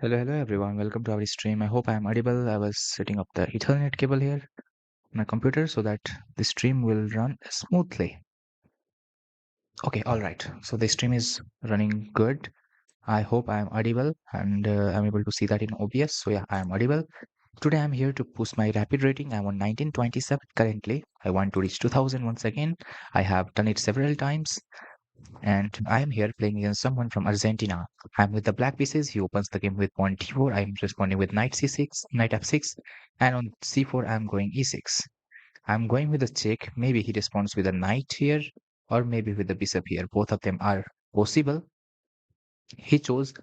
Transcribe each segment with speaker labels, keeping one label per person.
Speaker 1: Hello everyone. Welcome to our stream. I hope I am audible. I was setting up the Ethernet cable here on my computer so that the stream will run smoothly. Okay, all right. So the stream is running good. I hope I am audible and I'm able to see that in OBS. So yeah, I am audible. Today I'm here to boost my rapid rating. I'm on 1927 currently. I want to reach 2000 once again. I have done it several times. And I am here playing against someone from Argentina. I'm with the black pieces. He opens the game with pawn d4. I'm responding with knight c6, knight f6, and on c4 I'm going e6. I'm going with a check. Maybe he responds with a knight here, or maybe with the bishop here. Both of them are possible. He chose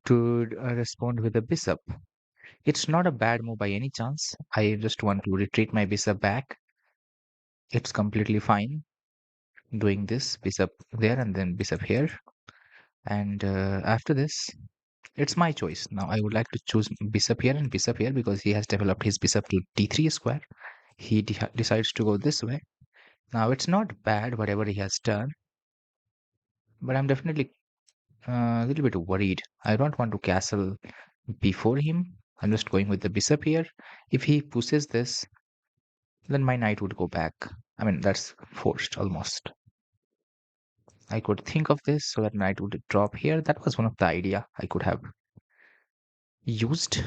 Speaker 1: to respond with the bishop. It's not a bad move by any chance. I just want to retreat my bishop back. It's completely fine doing this bishop there and then bishop here. And after this, it's my choice. Now I would like to choose bishop here and bishop here because he has developed his bishop to d3 square. He decides to go this way. Now it's not bad whatever he has done, but I'm definitely a little bit worried. I don't want to castle before him. I'm just going with the bishop here. If he pushes this, then my knight would go back. I mean, that's forced almost. I could think of this so that knight would drop here. That was one of the idea I could have used.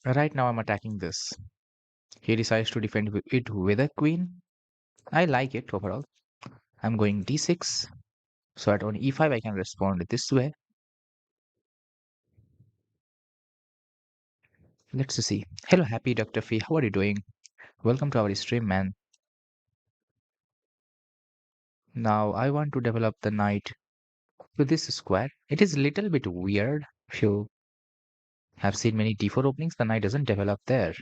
Speaker 1: Right now I'm attacking this. He decides to defend it with a queen. I like it overall. I'm going d6 so that on e5 I can respond this way. Let's see. Hello, happy Dr. Fee. How are you doing? Welcome to our stream, man. Now I want to develop the knight to this square. It is a little bit weird. If you have seen many d4 openings, the knight doesn't develop there.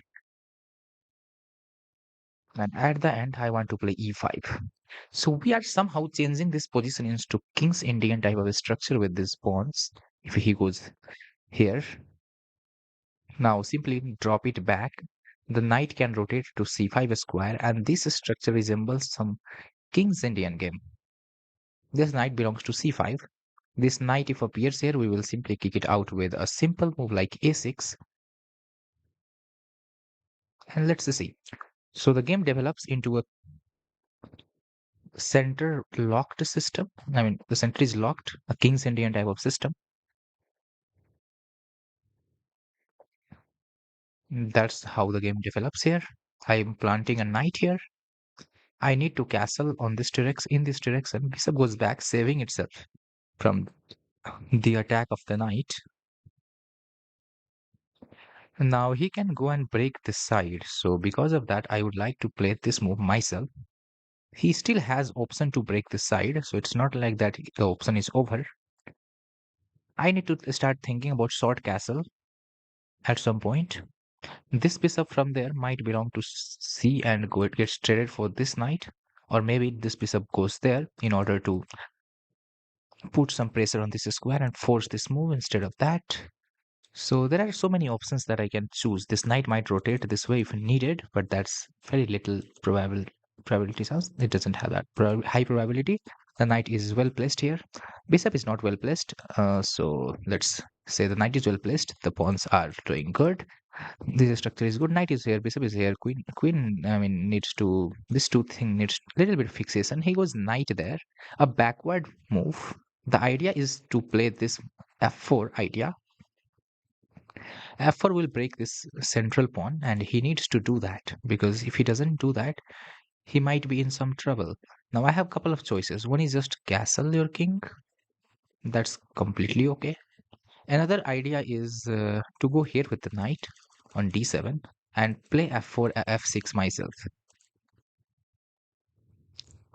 Speaker 1: And at the end, I want to play e5. So we are somehow changing this position into King's Indian type of a structure with these pawns. If he goes here, now simply drop it back. The knight can rotate to c5 square, and this structure resembles some King's Indian game. This knight belongs to c5. This knight, if appears here, we will simply kick it out with a simple move like a6. And let's see. So the game develops into a center locked system. I mean, the center is locked, a King's Indian type of system. That's how the game develops here. I'm planting a knight here. I need to castle on this direction. In this direction, bishop goes back, saving itself from the attack of the knight. Now he can go and break this side. So because of that, I would like to play this move myself. He still has option to break this side, so it's not like that the option is over. I need to start thinking about short castle at some point. This bishop from there might belong to C and go it gets traded for this knight, or maybe this bishop goes there in order to put some pressure on this square and force this move instead of that. So there are so many options that I can choose. This knight might rotate this way if needed, but that's very little probability chance. It doesn't have that high probability. The knight is well placed here. Bishop is not well placed. So let's say the knight is well placed. The pawns are doing good. This structure is good. Knight is here. Bishop is here. Queen. I mean, needs to. This two thing needs little bit of fixation. He goes knight there. A backward move. The idea is to play this f4 idea. F4 will break this central pawn, and he needs to do that because if he doesn't do that, he might be in some trouble. Now I have a couple of choices. One is just castle your king. That's completely okay. Another idea is to go here with the knight on d7 and play f4, f6 myself.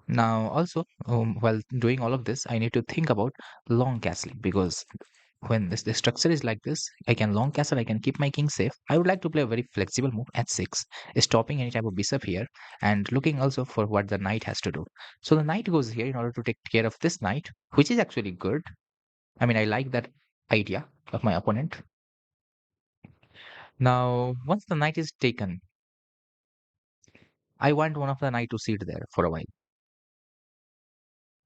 Speaker 1: Now also, while doing all of this, I need to think about long castling because when the structure is like this, I can long castle, I can keep my king safe. I would like to play a very flexible move at 6, stopping any type of bishop here and looking also for what the knight has to do. So the knight goes here in order to take care of this knight, which is actually good. I mean, I like that idea of my opponent. Now, once the knight is taken, I want one of the knight to sit there for a while.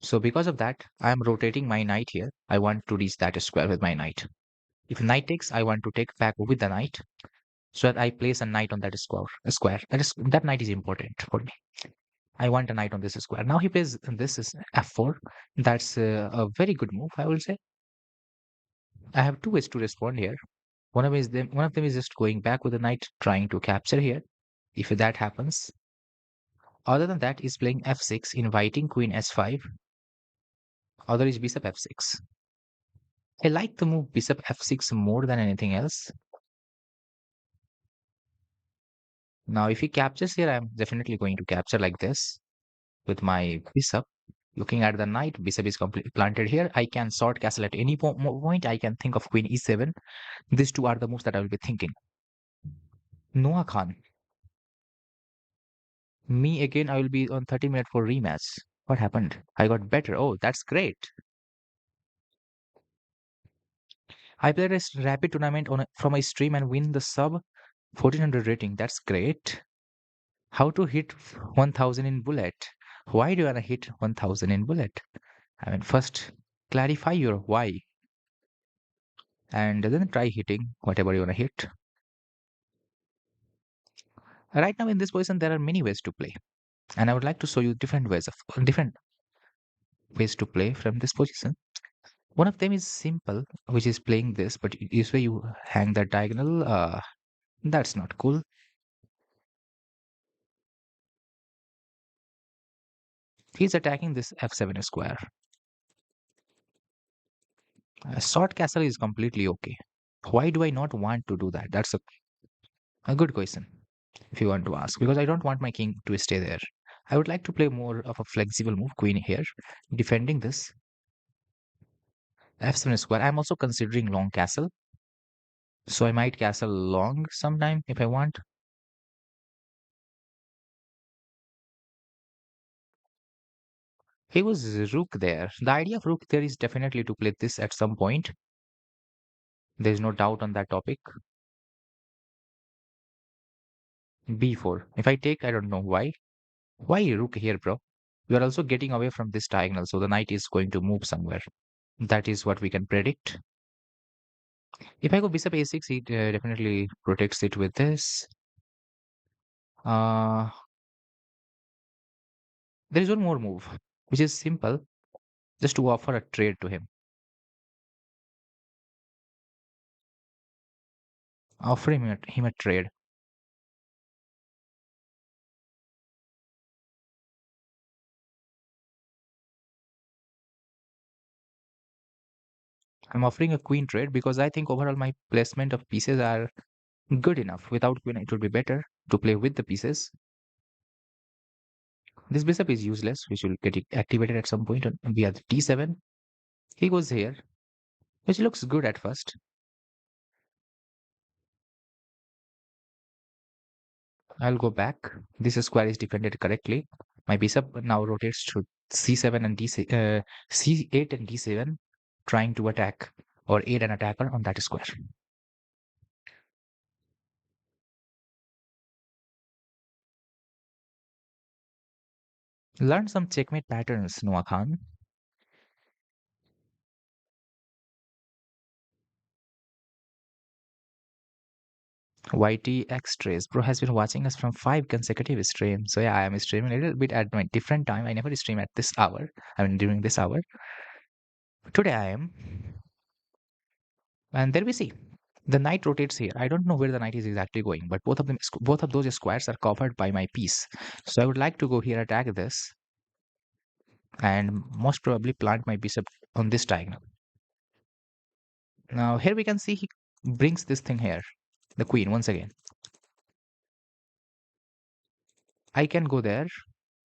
Speaker 1: So because of that, I am rotating my knight here. I want to reach that square with my knight. If knight takes, I want to take back with the knight so that I place a knight on that square. Square. That knight is important for me. I want a knight on this square. Now he plays this is f4. That's a very good move, I will say. I have two ways to respond here. One of them is just going back with the knight, trying to capture here. If that happens, other than that, is playing f6, inviting queen s5. Other is bishop f6. I like the move bishop f6 more than anything else. Now, if he captures here, I'm definitely going to capture like this with my bishop. Looking at the knight, bishop is completely planted here. I can short castle at any point. I can think of queen e7. These two are the moves that I will be thinking. Noah Khan. Me again, I will be on 30 minutes for rematch. What happened? I got better. Oh, that's great. I played a rapid tournament from a stream and win the sub 1400 rating. That's great. How to hit 1000 in bullet? Why do you want to hit 1000 in bullet? I mean, first clarify your why and then try hitting whatever you want to hit. Right now in this position, there are many ways to play, and I would like to show you different ways to play from this position. One of them is simple, which is playing this, but usually you hang that diagonal. That's not cool. He's attacking this f7 square. A short castle is completely okay. Why do I not want to do that? That's a good question, if you want to ask, because I don't want my king to stay there. I would like to play more of a flexible move, queen here, defending this f7 square. I'm also considering long castle, so I might castle long sometime if I want. He was rook there. The idea of rook there is definitely to play this at some point. There's no doubt on that topic. b4. If I take, I don't know why. Why rook here, bro? We are also getting away from this diagonal, so the knight is going to move somewhere. That is what we can predict. If I go bishop a6, it definitely protects it with this. Uh, there is one more move, which is simple, just to offer a trade to him. Offer him a trade. I'm offering a queen trade because I think overall my placement of pieces are good enough. Without queen, it would be better to play with the pieces. This bishop is useless, which will get activated at some point via the d7. He goes here, which looks good at first. I'll go back. This square is defended correctly. My bishop now rotates to c7 and c8 and d7, trying to attack or aid an attacker on that square. Learn some checkmate patterns, Noah Khan. YT X-Trace Bro has been watching us from 5 consecutive streams. So yeah, I am streaming a little bit at my different time. I never stream at this hour. I mean during this hour. Today I am. And there we see. The knight rotates here. I don't know where the knight is exactly going, but both of those squares are covered by my piece. So I would like to go here, attack this, and most probably plant my bishop on this diagonal. Now here we can see he brings this thing here, the queen once again. I can go there,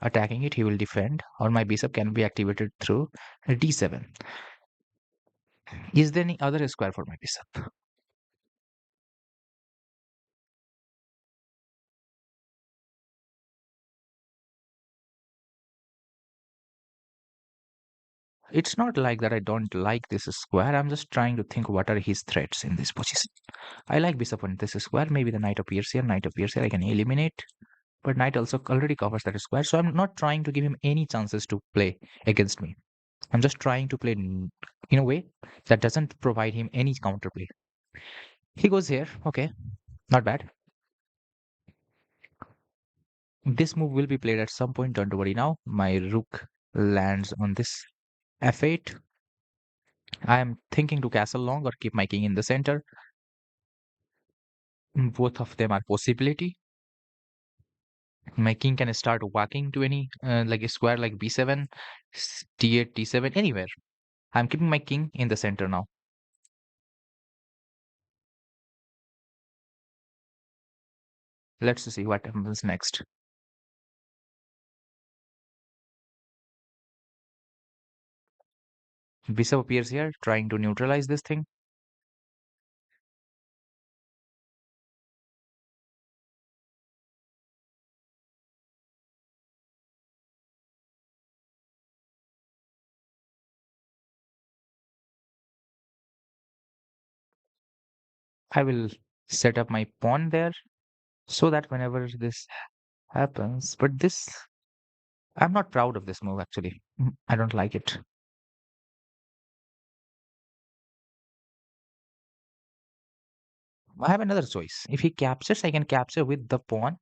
Speaker 1: attacking it, he will defend, or my bishop can be activated through d7. Is there any other square for my bishop? It's not like that I don't like this square. I'm just trying to think what are his threats in this position. I like bishop on this square. Maybe the knight appears here, I can eliminate. But knight also already covers that square, so I'm not trying to give him any chances to play against me. I'm just trying to play in a way that doesn't provide him any counterplay. He goes here. Okay, not bad. This move will be played at some point. Don't worry now. My rook lands on this f8. I am thinking to castle long or keep my king in the center. Both of them are possibility. My king can start walking to any like a square like b7, d8, d7, anywhere. I'm keeping my king in the center now. Let's see what happens next. Bishop appears here, trying to neutralize this thing. I will set up my pawn there so that whenever this happens, but this, I'm not proud of this move actually. I don't like it. I have another choice. If he captures, I can capture with the pawn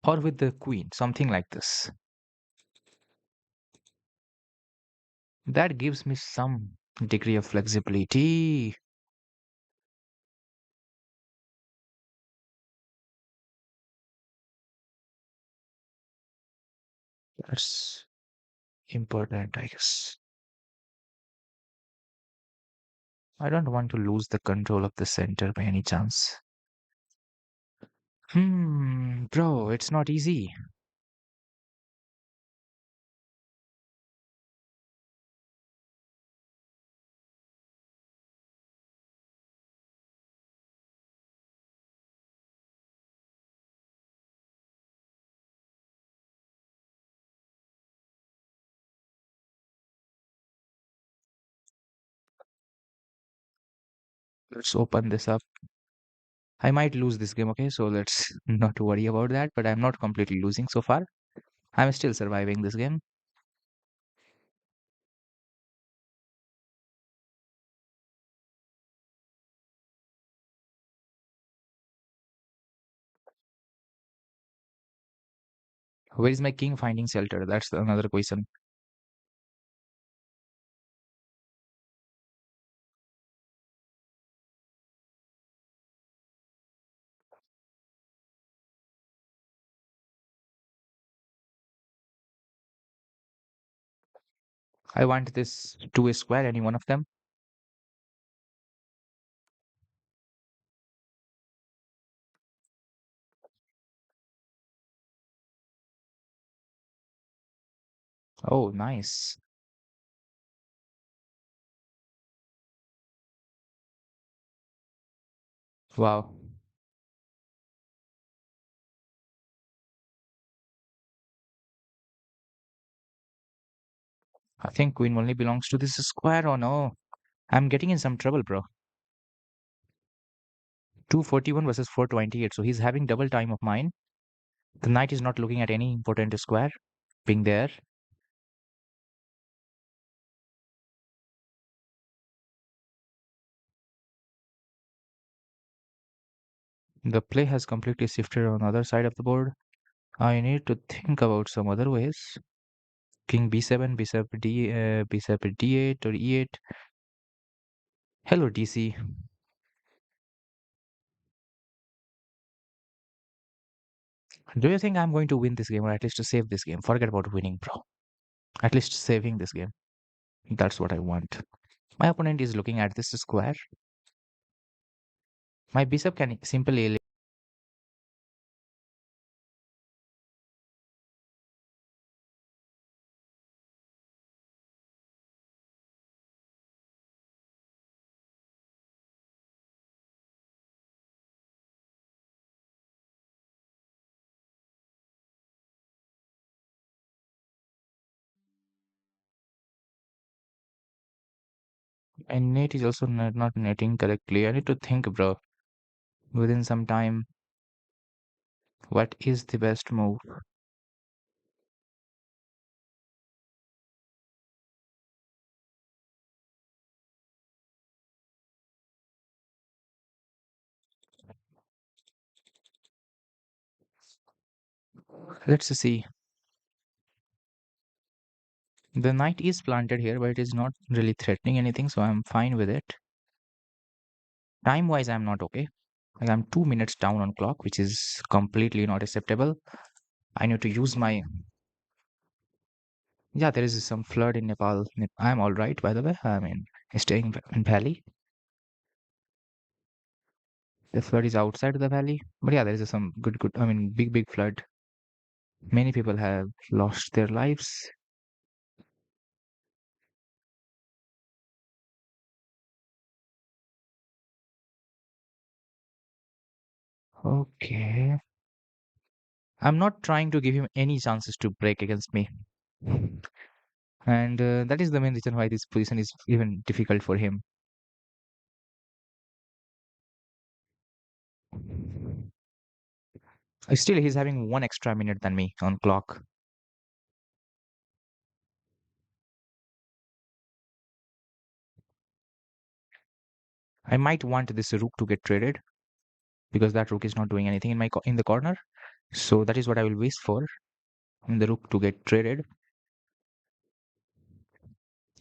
Speaker 1: or with the queen, something like this. That gives me some degree of flexibility. That's important, I guess. I don't want to lose the control of the center by any chance. Bro, it's not easy. Let's open this up. I might lose this game, okay? So let's not worry about that, but I'm not completely losing so far. I'm still surviving this game. Where is my king finding shelter? That's another question. I want this to a square, any one of them. Oh, nice. Wow. I think queen only belongs to this square. Oh no. I'm getting in some trouble, bro. 241 versus 428. So he's having double time of mine. The knight is not looking at any important square being there. The play has completely shifted on the other side of the board. I need to think about some other ways. King b7, bishop d8 or e8. Hello, DC. Do you think I'm going to win this game or at least to save this game? Forget about winning, bro. At least saving this game. That's what I want. My opponent is looking at this square. My bishop can simply. And Nate is also not netting correctly. I need to think, bro. Within some time. What is the best move? Let's see. The knight is planted here, but it is not really threatening anything, so I'm fine with it. Time wise, I'm not okay. Like I'm 2 minutes down on clock, which is completely not acceptable. I need to use my. Yeah, there is some flood in Nepal. I'm all right, by the way. I mean, staying in valley. The flood is outside the valley, but yeah, there is some good. I mean, big flood. Many people have lost their lives. Okay. I'm not trying to give him any chances to break against me. And that is the main reason why this position is even difficult for him. Still, he's having one extra minute than me on clock. I might want this rook to get traded because that rook is not doing anything in in the corner. So that is what I will wish for, in the rook to get traded.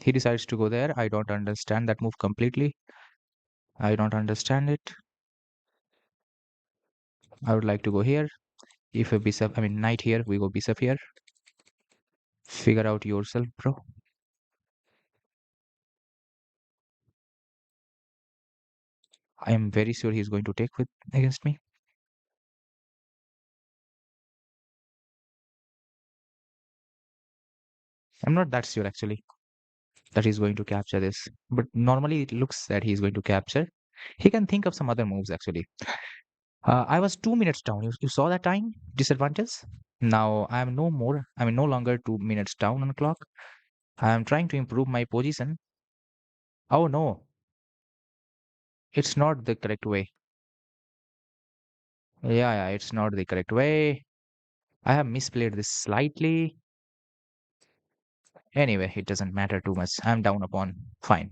Speaker 1: He decides to go there. I don't understand that move completely. I don't understand it. I would like to go here. If a bishop, I mean knight here, we go bishop here. Figure out yourself, bro. I am very sure he's going to take with against me. I'm not that sure actually that he's going to capture this. But normally it looks that he's going to capture. He can think of some other moves actually. I was 2 minutes down. You saw that time disadvantage? Now I am no more. I mean, no longer 2 minutes down on the clock. I am trying to improve my position. Oh no, it's not the correct way. Yeah, it's not the correct way. I have misplayed this slightly. Anyway, it doesn't matter too much. I'm down upon. Fine.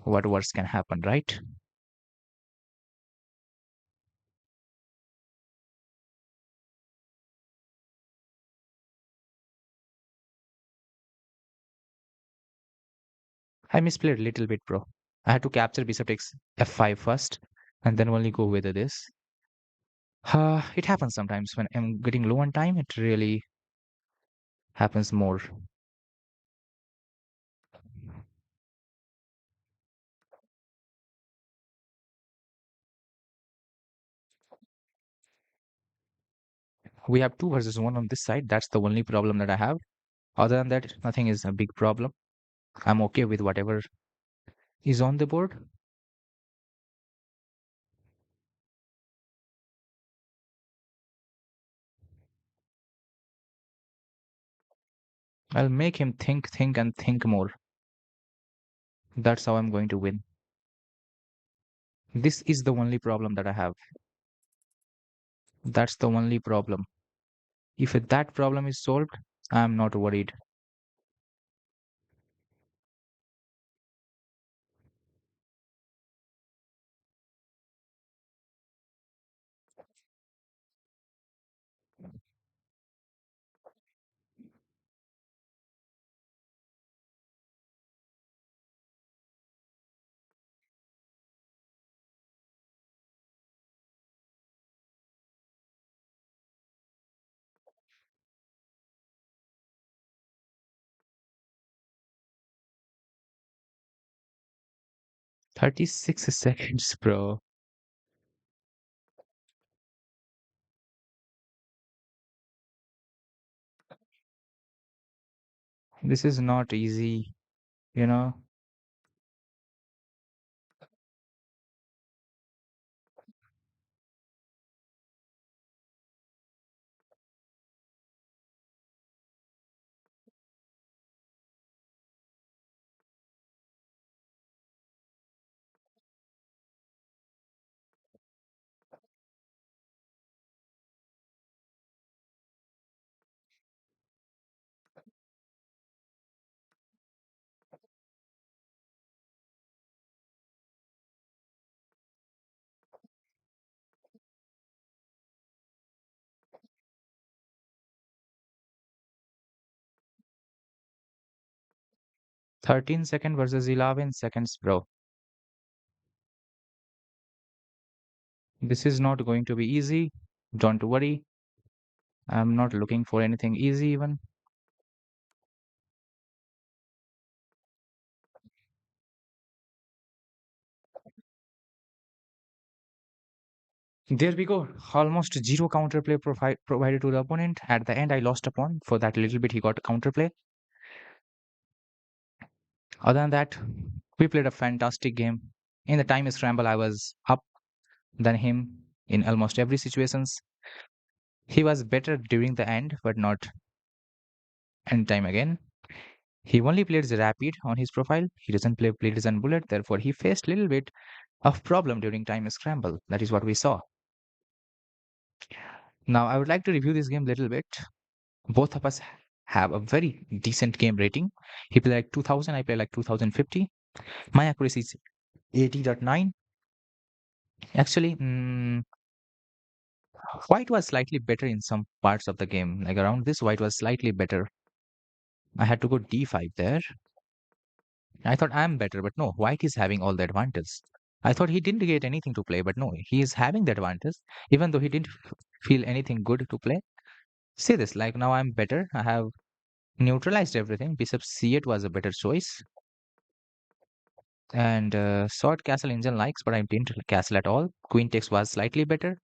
Speaker 1: What worse can happen, right? I misplayed a little bit, bro. I had to capture bishop takes f5 first, and then only go with this. It happens sometimes when I'm getting low on time. It really happens more. We have two versus one on this side. That's the only problem that I have. Other than that, nothing is a big problem. I'm okay with whatever is on the board. I'll make him think, and think more. That's how I'm going to win. This is the only problem that I have. That's the only problem. If that problem is solved, I'm not worried. — 36 seconds, bro. This is not easy, you know. 13 seconds versus 11 seconds, bro. This is not going to be easy. Don't worry. I'm not looking for anything easy even. There we go. Almost zero counterplay provided to the opponent. At the end, I lost a pawn. For that little bit, he got a counterplay. Other than that, we played a fantastic game. In the time scramble, I was up than him in almost every situations. He was better during the end, but not end time again. He only plays rapid on his profile. He doesn't play bleeders and bullet. Therefore, he faced little bit of problem during time scramble. That is what we saw. Now, I would like to review this game a little bit. Both of us have a very decent game rating. He played like 2000, I play like 2050. My accuracy is 80.9. Actually, white was slightly better in some parts of the game. Like around this, white was slightly better. I had to go d5 there. I thought I'm better, but no, white is having all the advantage. I thought he didn't get anything to play, but no, he is having the advantage, even though he didn't feel anything good to play. See this, like now I'm better. I have neutralized everything. Bishop c8 was a better choice. And short castle engine likes, but I didn't castle at all. Queen takes was slightly better.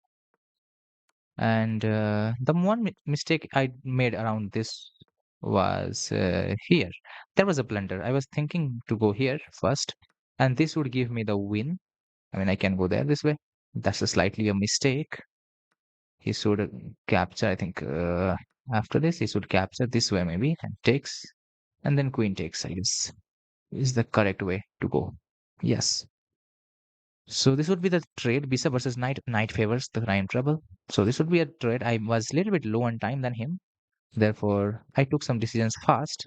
Speaker 1: And the one mistake I made around this was here. There was a blunder. I was thinking to go here first, and this would give me the win. I mean, I can go there this way. That's a slightly a mistake. He should capture, I think, after this, he should capture this way maybe, and takes, and then queen takes, I guess, is the correct way to go. Yes. So this would be the trade bishop versus knight. Knight favors the time trouble. So this would be a trade. I was a little bit low on time than him. Therefore, I took some decisions fast,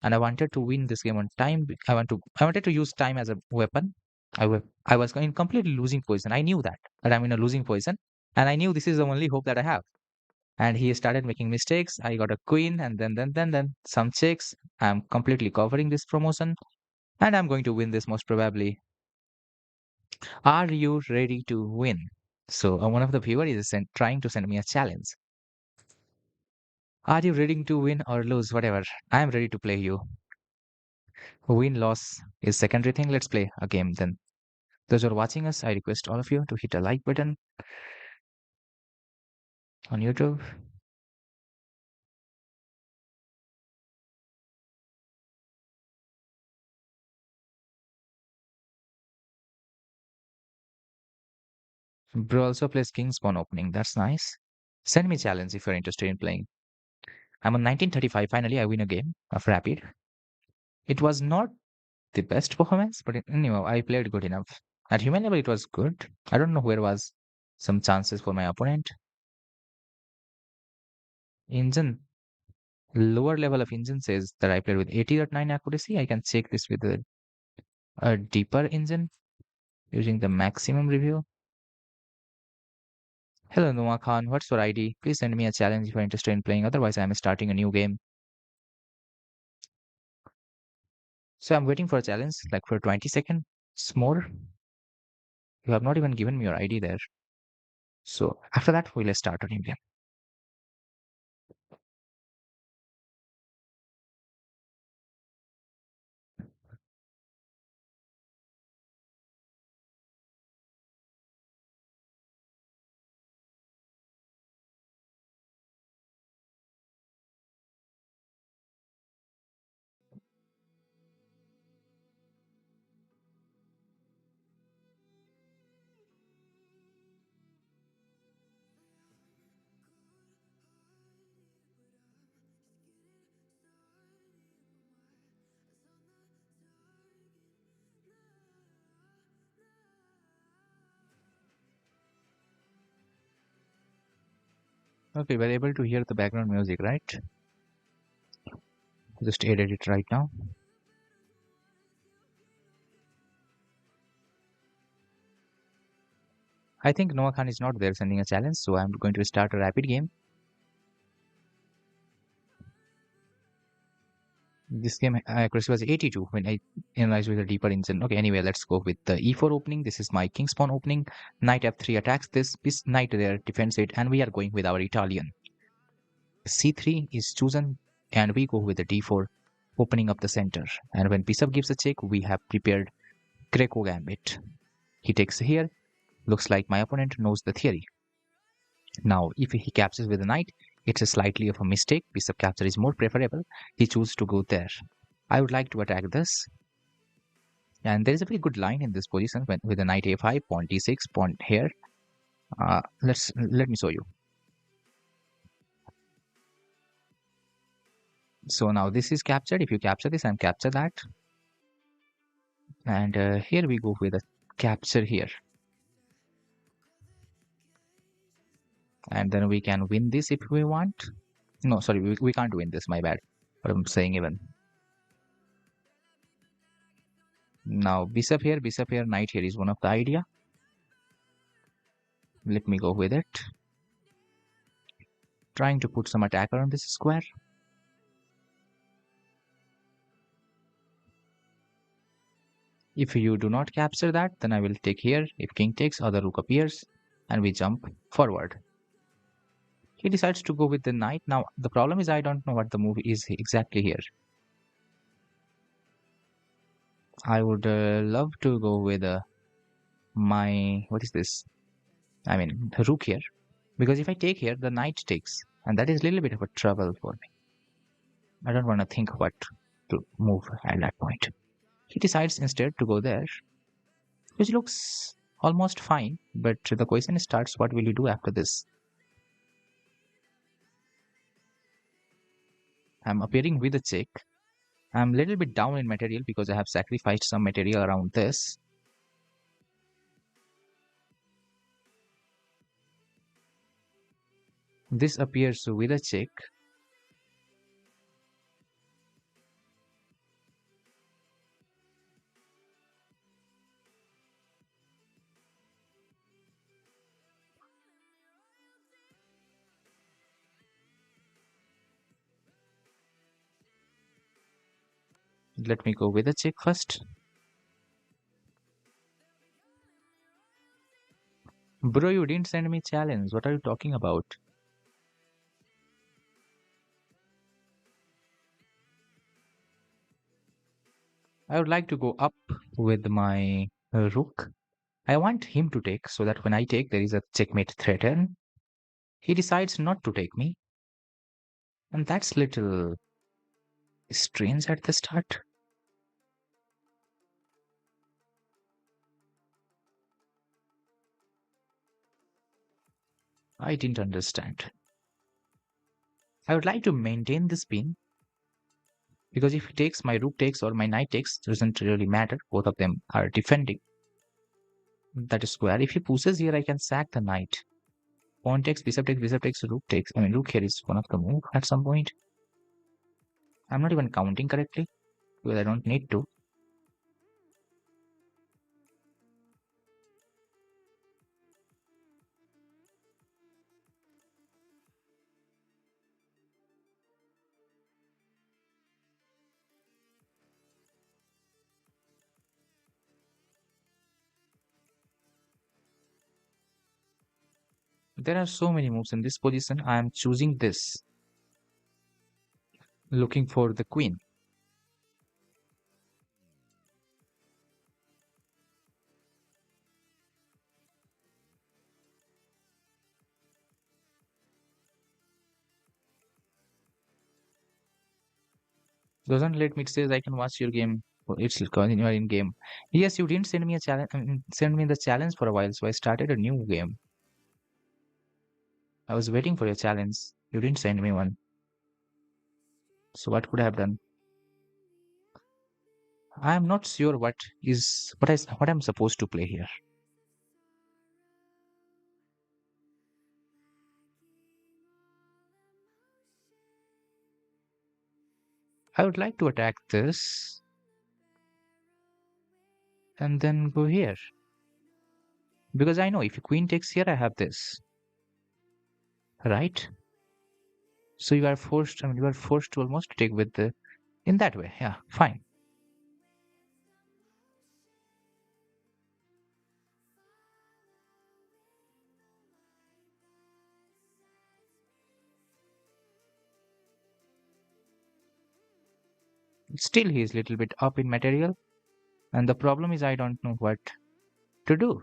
Speaker 1: and I wanted to win this game on time. I wanted to use time as a weapon. I was in completely losing position. I knew that I'm in a losing position, and I knew this is the only hope that I have. And he started making mistakes. I got a queen, and then some checks. I'm completely covering this promotion, and I'm going to win this most probably. Are you ready to win? So one of the viewer is trying to send me a challenge. Are you ready to win or lose? Whatever. I am ready to play you. Win loss is secondary thing. Let's play a game then. Those who are watching us, I request all of you to hit a like button on YouTube. Bro also plays King's Pawn opening. That's nice. Send me challenge if you're interested in playing. I'm on 1935. Finally, I win a game of Rapid. It was not the best performance, but anyway, I played good enough. At human level, it was good. I don't know where was some chances for my opponent. Engine, lower level of engine says that I played with 80.9 accuracy. I can check this with a deeper engine using the maximum review. Hello, Noah Khan. What's your ID? Please send me a challenge if you're interested in playing. Otherwise, I'm starting a new game. So I'm waiting for a challenge, like for 20 seconds more. You have not even given me your ID there. So after that, we'll start a new game. Okay, we're able to hear the background music, right? Just edit it right now. I think Noah Khan is not there sending a challenge, so I'm going to start a rapid game. This game accuracy was 82 when I analyzed with a deeper engine. Okay, anyway, let's go with the e4 opening. This is my king pawn opening. Knight f3 attacks this knight there defends it, and we are going with our Italian. c3 is chosen, and we go with the d4, opening up the center. And when bishop gives a check, we have prepared Greco gambit. He takes here. Looks like my opponent knows the theory. Now, if he captures with a knight, it's a slightly of a mistake. Bishop capture is more preferable. He chooses to go there. I would like to attack this. And there is a very good line in this position with the knight a5, pawn d6, pawn here. Let me show you. So now this is captured. If you capture this and capture that, and here we go with a capture here, and then we can win this if we want. No, sorry, we can't win this. My bad. What I'm saying even. Now bishop here, knight here is one of the idea. Let me go with it. Trying to put some attacker on this square. If you do not capture that, then I will take here. If king takes, other rook appears, and we jump forward. He decides to go with the knight. Now, the problem is I don't know what the move is exactly here. I would love to go with what is this? I mean, the rook here. Because if I take here, the knight takes. And that is a little bit of a trouble for me. I don't want to think what to move at that point. He decides instead to go there, which looks almost fine. But the question starts, what will you do after this? I'm appearing with a check. I'm a little bit down in material because I have sacrificed some material around this. This appears with a check. Let me go with a check first. Bro, you didn't send me challenge. What are you talking about? I would like to go up with my rook. I want him to take so that when I take, there is a checkmate threaten. He decides not to take me. And that's little strange at the start. I didn't understand. I would like to maintain this pin because if he takes, my rook takes or my knight takes, doesn't really matter. Both of them are defending that square. If he pushes here, I can sack the knight. Pawn takes, bishop takes, rook takes. I mean, rook here is one of the move at some point. I'm not even counting correctly because I don't need to. There are so many moves in this position. I am choosing this, looking for the queen. Doesn't let me. It says I can watch your game. Oh, it's because you are in game. Yes, you didn't send me a challenge. Send me the challenge for a while, so I started a new game. I was waiting for your challenge. You didn't send me one. So what could I have done? I am not sure what I'm supposed to play here. I would like to attack this and then go here. Because I know if queen takes here, I have this. Right? So you are forced, I mean, you are forced to almost take with the In that way, yeah, fine. Still, he is little bit up in material, and the problem is I don't know what to do.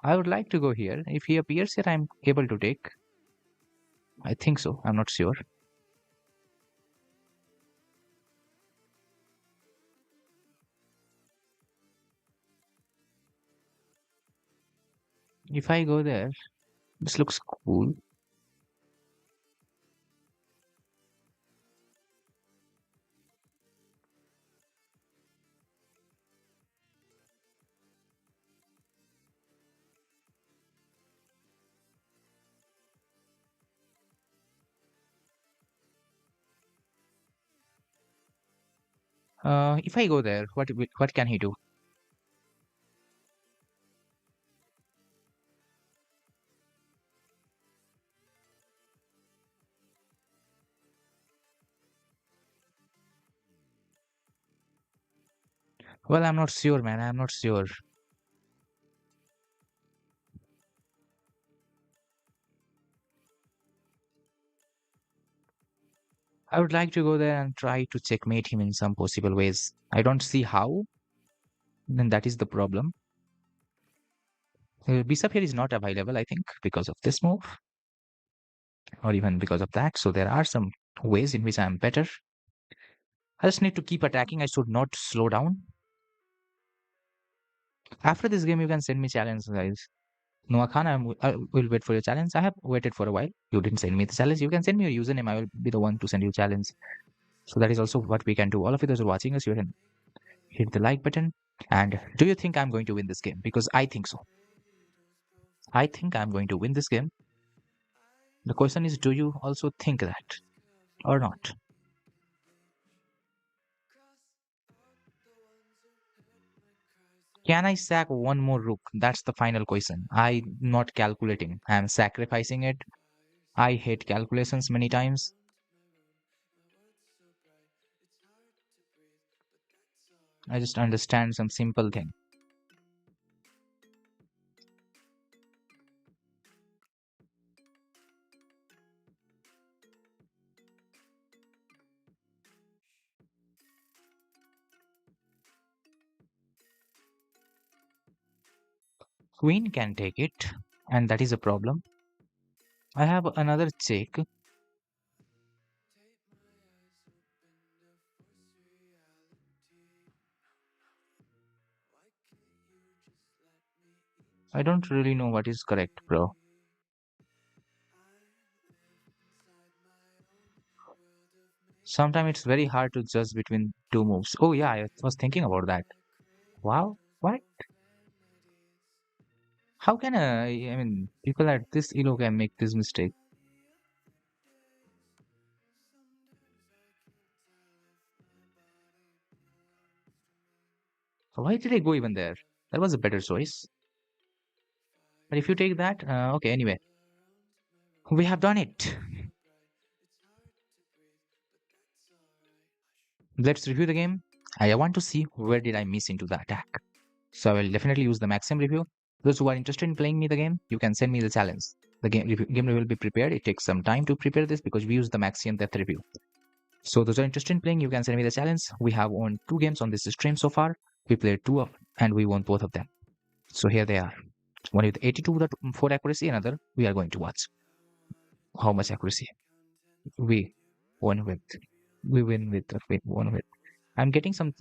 Speaker 1: I would like to go here. If he appears here, I'm able to take. I think so. I'm not sure. If I go there, this looks cool. If I go there, what can he do? Well, I'm not sure, man. I'm not sure. I would like to go there and try to checkmate him in some possible ways. I don't see how. Then that is the problem. Bishop here is not available, I think, because of this move, or even because of that. So there are some ways in which I'm better. I just need to keep attacking. I should not slow down. After this game, you can send me challenge, guys. Noah Khan, I will wait for your challenge. I have waited for a while. You didn't send me the challenge. You can send me your username. I will be the one to send you challenge. So that is also what we can do. All of you those who are watching us, you can hit the like button. And do you think I'm going to win this game? Because I think so. I think I'm going to win this game. The question is, do you also think that or not? Can I sack one more rook? That's the final question. I'm not calculating. I'm sacrificing it. I hate calculations many times. I just understand some simple thing. Queen can take it, and that is a problem. I have another check. I don't really know what is correct, bro. Sometimes it's very hard to judge between two moves. Oh yeah, I was thinking about that. Wow, what? How can I mean, people at this elo can make this mistake? Why did I go even there? That was a better choice. But if you take that, okay, anyway, we have done it. Let's review the game. I want to see where did I miss into the attack. So I will definitely use the maximum review. Those who are interested in playing me the game, you can send me the challenge. The game review will be prepared. It takes some time to prepare this because we use the maximum depth review. So those who are interested in playing, you can send me the challenge. We have won 2 games on this stream so far. We played two of and we won both of them. So here they are. One with 82 with 4 accuracy, another we are going to watch how much accuracy we won with. We win with won with. I'm getting some.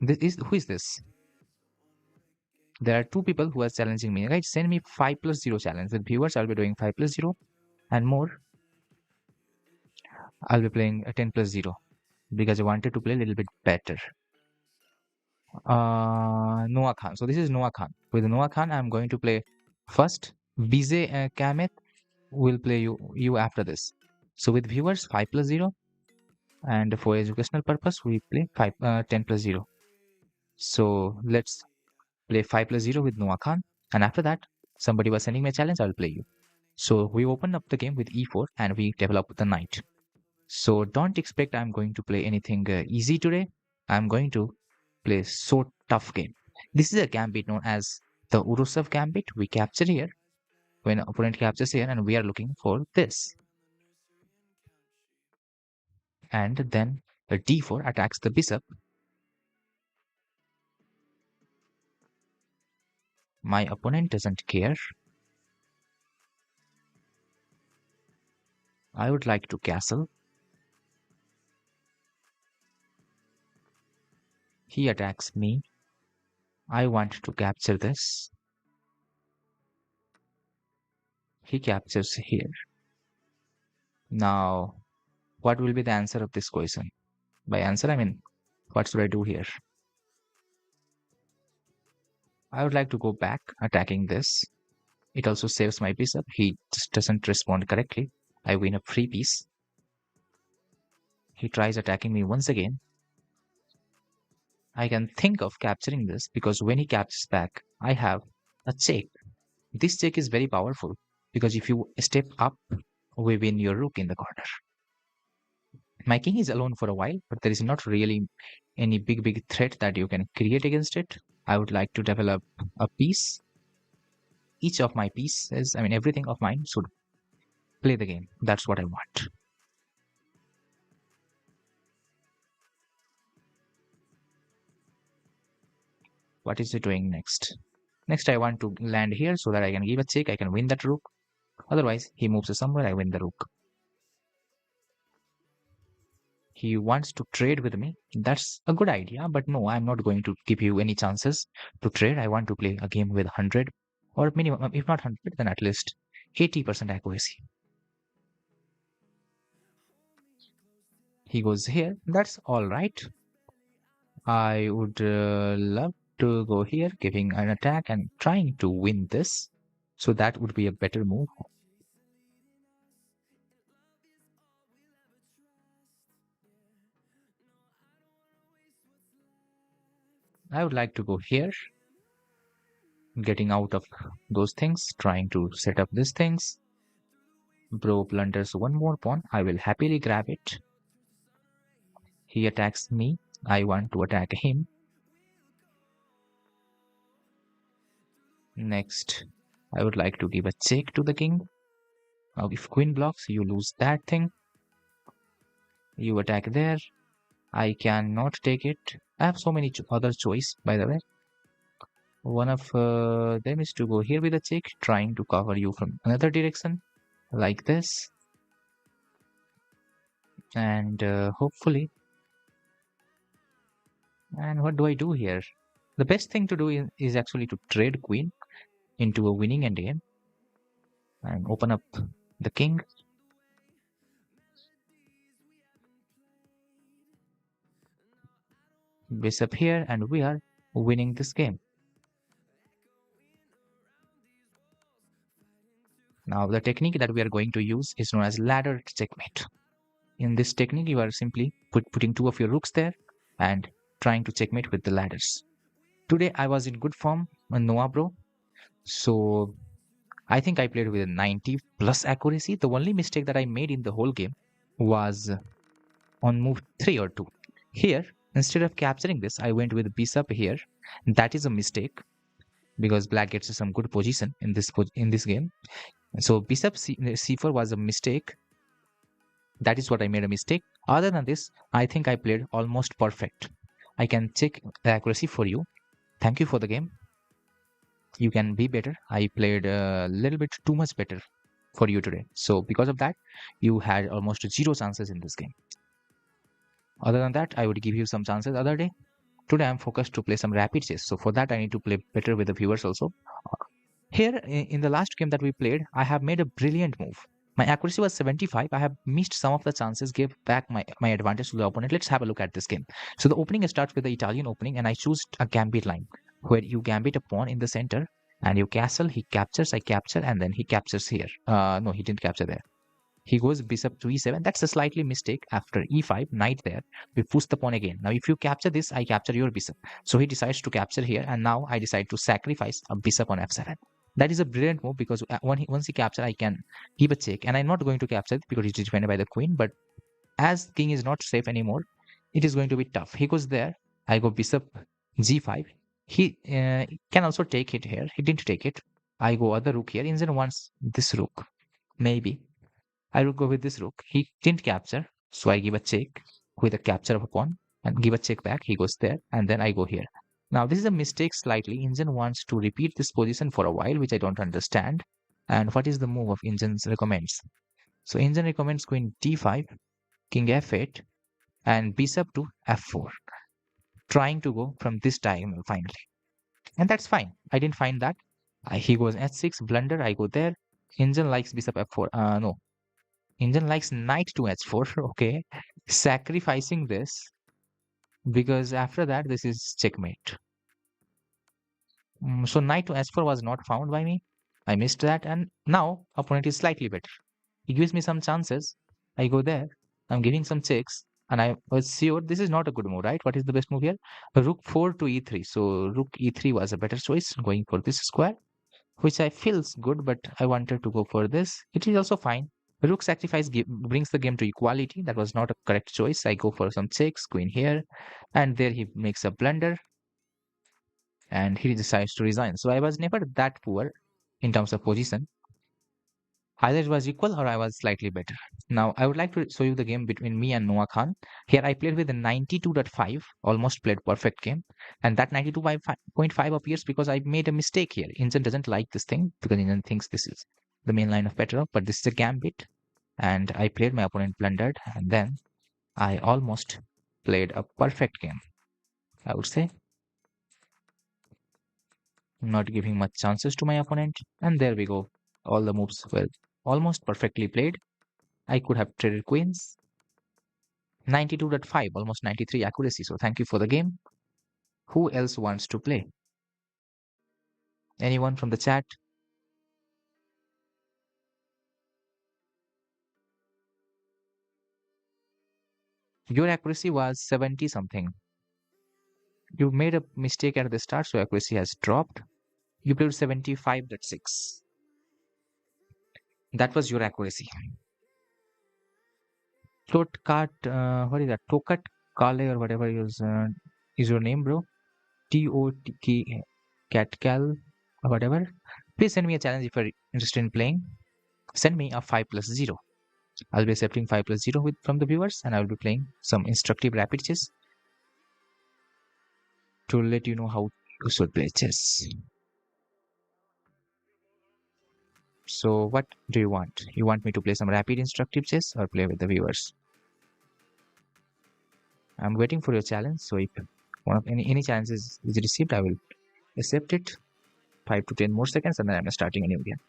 Speaker 1: This is who is this? There are two people who are challenging me. Guys, send me 5+0 challenge. With viewers, I'll be doing 5+0 and more. I'll be playing a 10+0 because I wanted to play a little bit better. Noah Khan. So this is Noah Khan. With Noah Khan, I'm going to play first. Vijay Kamet will play you after this. So with viewers, 5+0, and for educational purpose, we play 10+0. So let's play 5+0 with Noah Khan, and after that, somebody was sending me a challenge. I'll play you. So we open up the game with e4 and we develop the knight. So don't expect I'm going to play anything easy today. I'm going to play so tough game. This is a gambit known as the Urusov gambit. We capture here when opponent captures here, and we are looking for this. And then the d4 attacks the bishop. My opponent doesn't care. I would like to castle. He attacks me. I want to capture this. He captures here. Now, what will be the answer of this question? By answer, I mean, what should I do here? I would like to go back attacking this. It also saves my bishop. He just doesn't respond correctly. I win a free piece. He tries attacking me once again. I can think of capturing this because when he captures back, I have a check. This check is very powerful because if you step up, we win your rook in the corner. My king is alone for a while, but there is not really any big threat that you can create against it. I would like to develop a piece. Each of my pieces, I mean everything of mine should play the game. That's what I want. What is he doing next? Next, I want to land here so that I can give a check. I can win that rook. Otherwise, he moves somewhere. I win the rook. He wants to trade with me. That's a good idea. But no, I'm not going to give you any chances to trade. I want to play a game with 100 or minimum, if not 100, then at least 80% accuracy. He goes here. That's all right. I would love to go here, giving an attack and trying to win this. So that would be a better move. I would like to go here, getting out of those things, trying to set up these things. Bro blunders one more pawn. I will happily grab it. He attacks me. I want to attack him. Next, I would like to give a check to the king. Now, if queen blocks, you lose that thing. You attack there. I cannot take it. I have so many other choice, by the way. One of them is to go here with a check, trying to cover you from another direction, like this. And hopefully. And what do I do here? The best thing to do is actually to trade queen into a winning endgame and open up the king. Bishop here, and we are winning this game. Now, the technique that we are going to use is known as ladder checkmate. In this technique, you are simply putting two of your rooks there and trying to checkmate with the ladders. Today, I was in good form on Noah Bro. So, I think I played with a 90 plus accuracy. The only mistake that I made in the whole game was on move 3 or 2. Here, instead of capturing this, I went with bishop here. That is a mistake because black gets some good position in this game. So bishop c4 was a mistake. That is what I made a mistake. Other than this, I think I played almost perfect. I can check the accuracy for you. Thank you for the game. You can be better. I played a little bit too much better for you today. So because of that, you had almost 0 chances in this game. Other than that, I would give you some chances other day. Today, I'm focused to play some rapid chess. So for that, I need to play better with the viewers also. Here, in the last game that we played, I have made a brilliant move. My accuracy was 75. I have missed some of the chances, gave back my advantage to the opponent. Let's have a look at this game. So the opening starts with the Italian opening, and I choose a gambit line where you gambit a pawn in the center and you castle. He captures, I capture, and then he captures here. No, he didn't capture there. He goes bishop to e7. That's a slightly mistake. After e5, knight there. We push the pawn again. Now, if you capture this, I capture your bishop. So he decides to capture here, and now I decide to sacrifice a bishop on f7. That is a brilliant move because once he captures, I can give a check. And I'm not going to capture it because it is defended by the queen. But as king is not safe anymore, it is going to be tough. He goes there. I go bishop g5. He can also take it here. He didn't take it. I go other rook here. Instead wants this rook. Maybe I will go with this rook. He didn't capture, so I give a check with a capture of a pawn and give a check back. He goes there, and then I go here. Now this is a mistake slightly. Injun wants to repeat this position for a while, which I don't understand. And what is the move of Injun's recommends? So Injun recommends queen d5, king f8, and bishop to f4, trying to go from this diagonal finally. And that's fine. I didn't find that. He goes h6, blunder. I go there. Injun likes bishop f4. No, Indian likes knight to h4. Okay. Sacrificing this because after that, this is checkmate. So knight to h4 was not found by me. I missed that. And now opponent is slightly better. He gives me some chances. I go there. I'm giving some checks. And I was sure this is not a good move, right? What is the best move here? Rook 4 to e3. So rook e3 was a better choice going for this square, which I feels good, but I wanted to go for this. It is also fine. Rook sacrifice brings the game to equality. That was not a correct choice. I go for some checks, queen here, and there he makes a blunder, and he decides to resign. So I was never that poor in terms of position. Either it was equal or I was slightly better. Now I would like to show you the game between me and Noah Khan. Here I played with a 92.5, almost played perfect game. And that 92.5 appears because I made a mistake here. Injun doesn't like this thing because Injun thinks this is the main line of Petrov, but this is a gambit. And I played, my opponent blundered, and then I almost played a perfect game, I would say. Not giving much chances to my opponent. And there we go. All the moves were almost perfectly played. I could have traded queens. 92.5, almost 93 accuracy. So thank you for the game. Who else wants to play? Anyone from the chat? Your accuracy was 70 something. You made a mistake at the start, so accuracy has dropped. You played 75.6. That was your accuracy. Totkat, what is that? Tokat Kale or whatever is your name, bro? T-O-T-K Catcal or whatever. Please send me a challenge if you're interested in playing. Send me a 5 plus 0. I'll be accepting 5 plus 0 from the viewers, and I'll be playing some instructive rapid chess to let you know how you should play chess. So what do you want? You want me to play some rapid instructive chess or play with the viewers? I'm waiting for your challenge. So if one of any challenge is received, I will accept it. 5 to 10 more seconds, and then I'm starting a new game.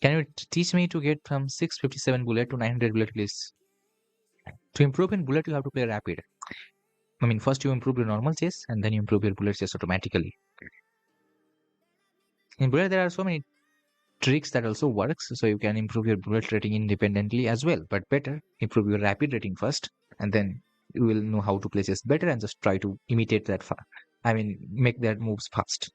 Speaker 1: Can you teach me to get from 657 bullet to 900 bullet, please? To improve in bullet, you have to play rapid. I mean, first you improve your normal chess, and then you improve your bullet chess automatically. In bullet, there are so many tricks that also works, so you can improve your bullet rating independently as well. But better improve your rapid rating first, and then you will know how to play chess better and just try to imitate that. I mean, make that moves fast.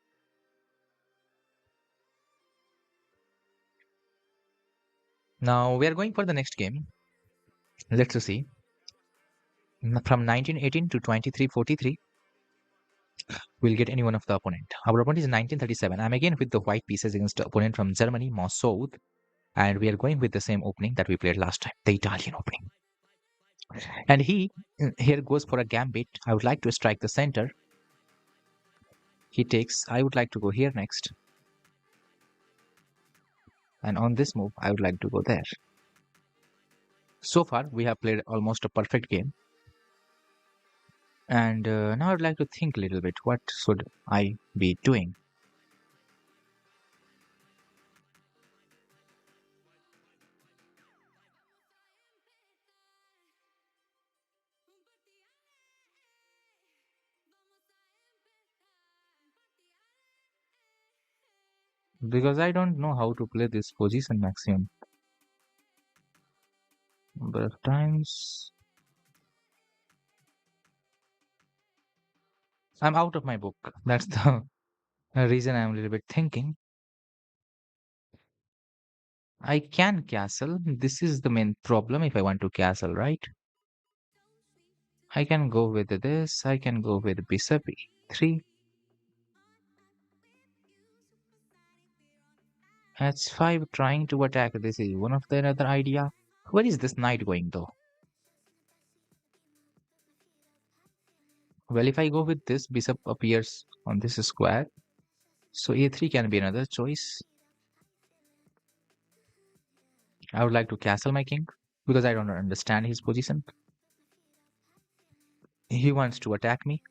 Speaker 1: Now we are going for the next game. Let's see. From 1918 to 2343, we'll get any one of the opponent. Our opponent is 1937. I'm again with the white pieces against the opponent from Germany, Mossoud, and we are going with the same opening that we played last time, the Italian opening. And he here goes for a gambit. I would like to strike the center. He takes. I would like to go here next. And on this move, I would like to go there. So far, we have played almost a perfect game. And now I'd like to think a little bit. What should I be doing? Because I don't know how to play this position maximum. Number of times. I'm out of my book. That's the reason I'm a little bit thinking. I can castle. This is the main problem if I want to castle, right? I can go with this. I can go with bishop e3. h5 trying to attack. This is one of the another idea. Where is this knight going though? Well, if I go with this, bishop appears on this square. So a3 can be another choice. I would like to castle my king because I don't understand his position. He wants to attack me.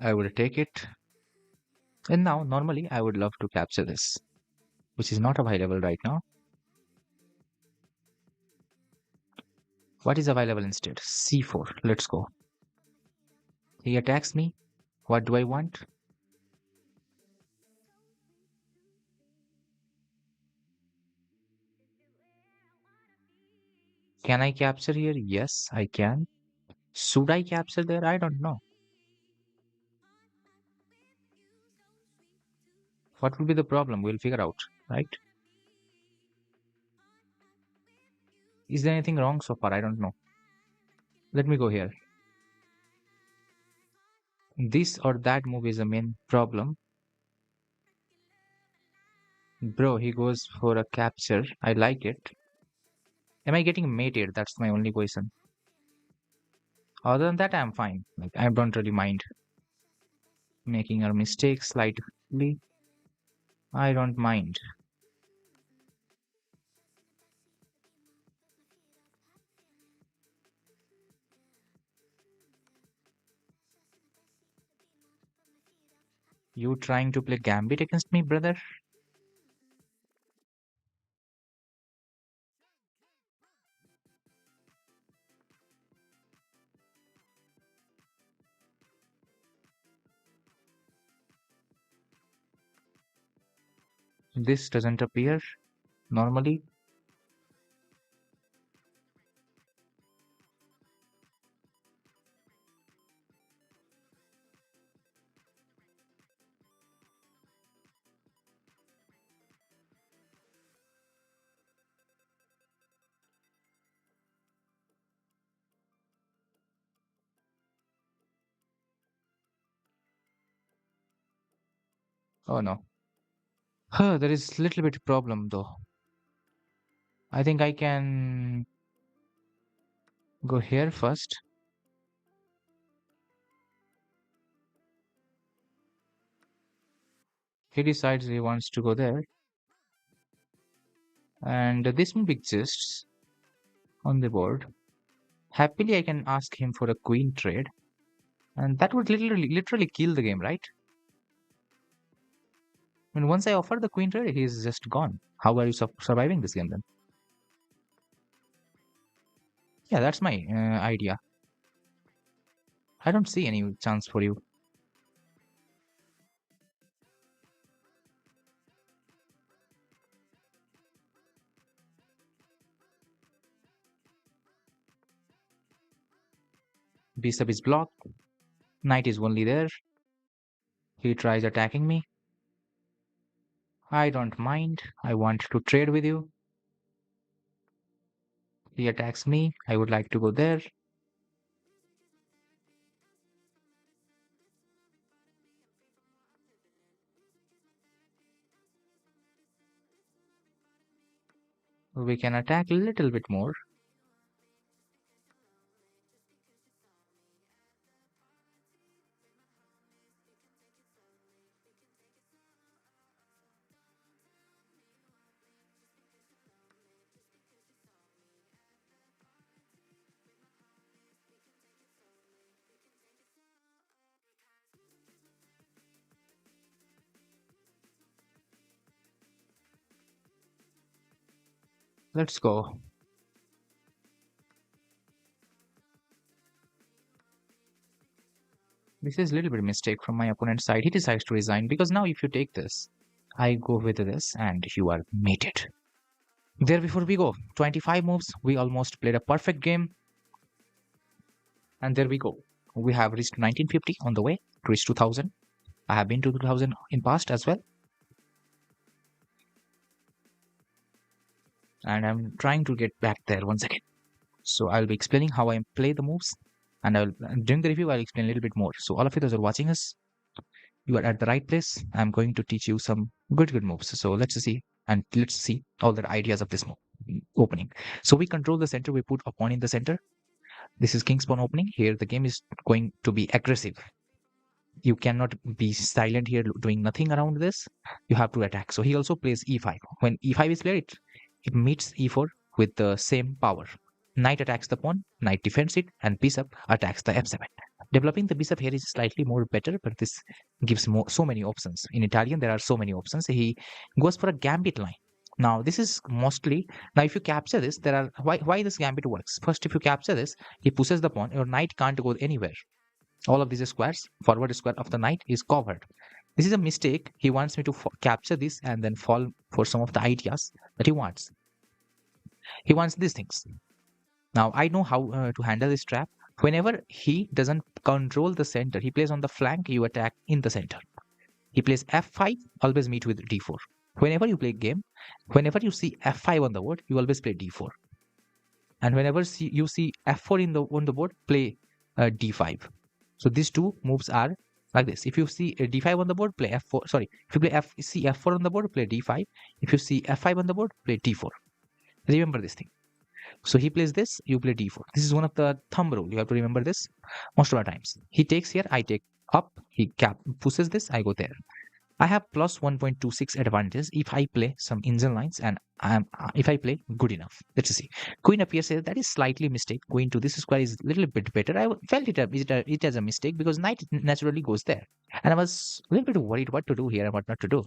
Speaker 1: I would take it. And now, normally, I would love to capture this, which is not available right now. What is available instead? c4. Let's go. He attacks me. What do I want? Can I capture here? Yes, I can. Should I capture there? I don't know. What will be the problem? We'll figure out, right? Is there anything wrong so far? I don't know. Let me go here. This or that move is the main problem. Bro, he goes for a capture. I like it. Am I getting mated? That's my only question. Other than that, I'm fine. Like, I don't really mind making a mistake slightly. I don't mind. You trying to play gambit against me, brother? This doesn't appear normally. Oh no. Huh, there is little bit problem though. I think I can go here first. He decides he wants to go there. And this move exists on the board. Happily, I can ask him for a queen trade. And that would literally kill the game, right? I mean, once I offer the queen trade, he's just gone. How are you surviving this game then? Yeah, that's my idea. I don't see any chance for you. Bishop is blocked. Knight is only there. He tries attacking me. I don't mind. I want to trade with you. He attacks me. I would like to go there. We can attack a little bit more. Let's go. This is a little bit of mistake from my opponent's side. He decides to resign because now if you take this, I go with this and you are mated. There before we go, 25 moves. We almost played a perfect game. And there we go. We have reached 1950 on the way to reach 2000. I have been to 2000 in past as well. And I'm trying to get back there once again. So I'll be explaining how I play the moves. And during the review, I'll explain a little bit more. So all of you those are watching us, you are at the right place. I'm going to teach you some good moves. So let's see all the ideas of this move opening. So we control the center. We put a pawn in the center. This is king's pawn opening. Here the game is going to be aggressive. You cannot be silent here doing nothing around this. You have to attack. So he also plays e5. When e5 is played, it meets e4 with the same power. Knight attacks the pawn, knight defends it, and bishop attacks the f7. Developing the bishop here is slightly more better, but this gives so many options. In Italian, there are so many options. He goes for a gambit line. Now, this is mostly, now if you capture this, there are, why this gambit works? First, if you capture this, he pushes the pawn, your knight can't go anywhere. All of these squares, forward square of the knight is covered. This is a mistake. He wants me to capture this and then fall for some of the ideas that he wants. He wants these things. Now I know how to handle this trap. Whenever he doesn't control the center, he plays on the flank, you attack in the center. He plays f5, always meet with d4. Whenever you play game, whenever you see f5 on the board, you always play d4. And whenever you see f4 on the board, play d5. So these two moves are like this. If you see d5 on the board, play f4. Sorry, if you see f4 on the board, play d5. If you see f5 on the board, play d4. Remember this thing. So he plays this, you play d4. This is one of the thumb rule. You have to remember this most of the times. He takes here, I take up. He pushes this, I go there. I have plus 1.26 advantage if I play some engine lines and if I play good enough. Let's see. Queen appears here. That is slightly mistake. Queen to this square is a little bit better. I felt it as a mistake because knight naturally goes there. And I was a little bit worried what to do here and what not to do.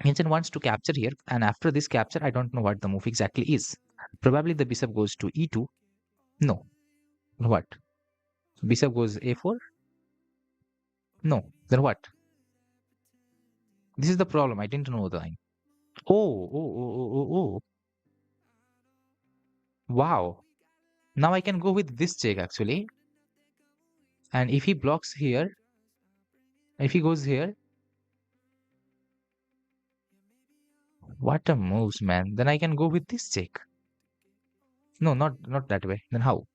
Speaker 1: Vincent wants to capture here, and after this capture, I don't know what the move exactly is. Probably the bishop goes to e2. No. What? Bishop goes a4? No. Then what? This is the problem. I didn't know the line. Oh. Wow. Now I can go with this check actually. And if he blocks here, if he goes here, what a moves, man. Then I can go with this check. No, not that way. Then how?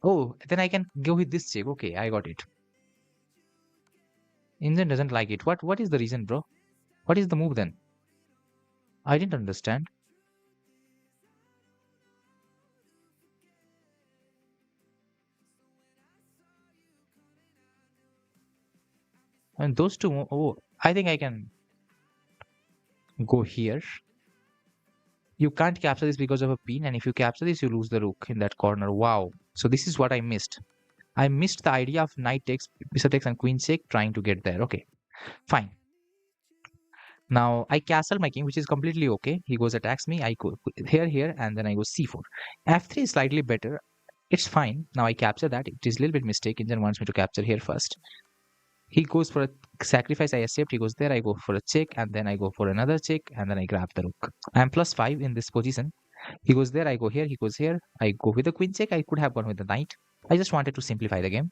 Speaker 1: Oh, then I can go with this check. Okay, I got it. Indian doesn't like it. What is the reason, bro? What is the move then? I didn't understand. And those two, oh, I think I can go here. You can't capture this because of a pin, and if you capture this, you lose the rook in that corner. Wow. So this is what I missed. I missed the idea of knight takes, bishop takes, and queen takes, trying to get there. Okay, fine. Now I castle my king, which is completely okay. He goes attacks me. I go here, and then I go c4. f3 is slightly better. It's fine. Now I capture that. It is a little bit mistake. Indian wants me to capture here first. He goes for a sacrifice. I accept. He goes there. I go for a check, and then I go for another check, and then I grab the rook. I am +5 in this position. He goes there. I go here. He goes here. I go with the queen check. I could have gone with the knight. I just wanted to simplify the game.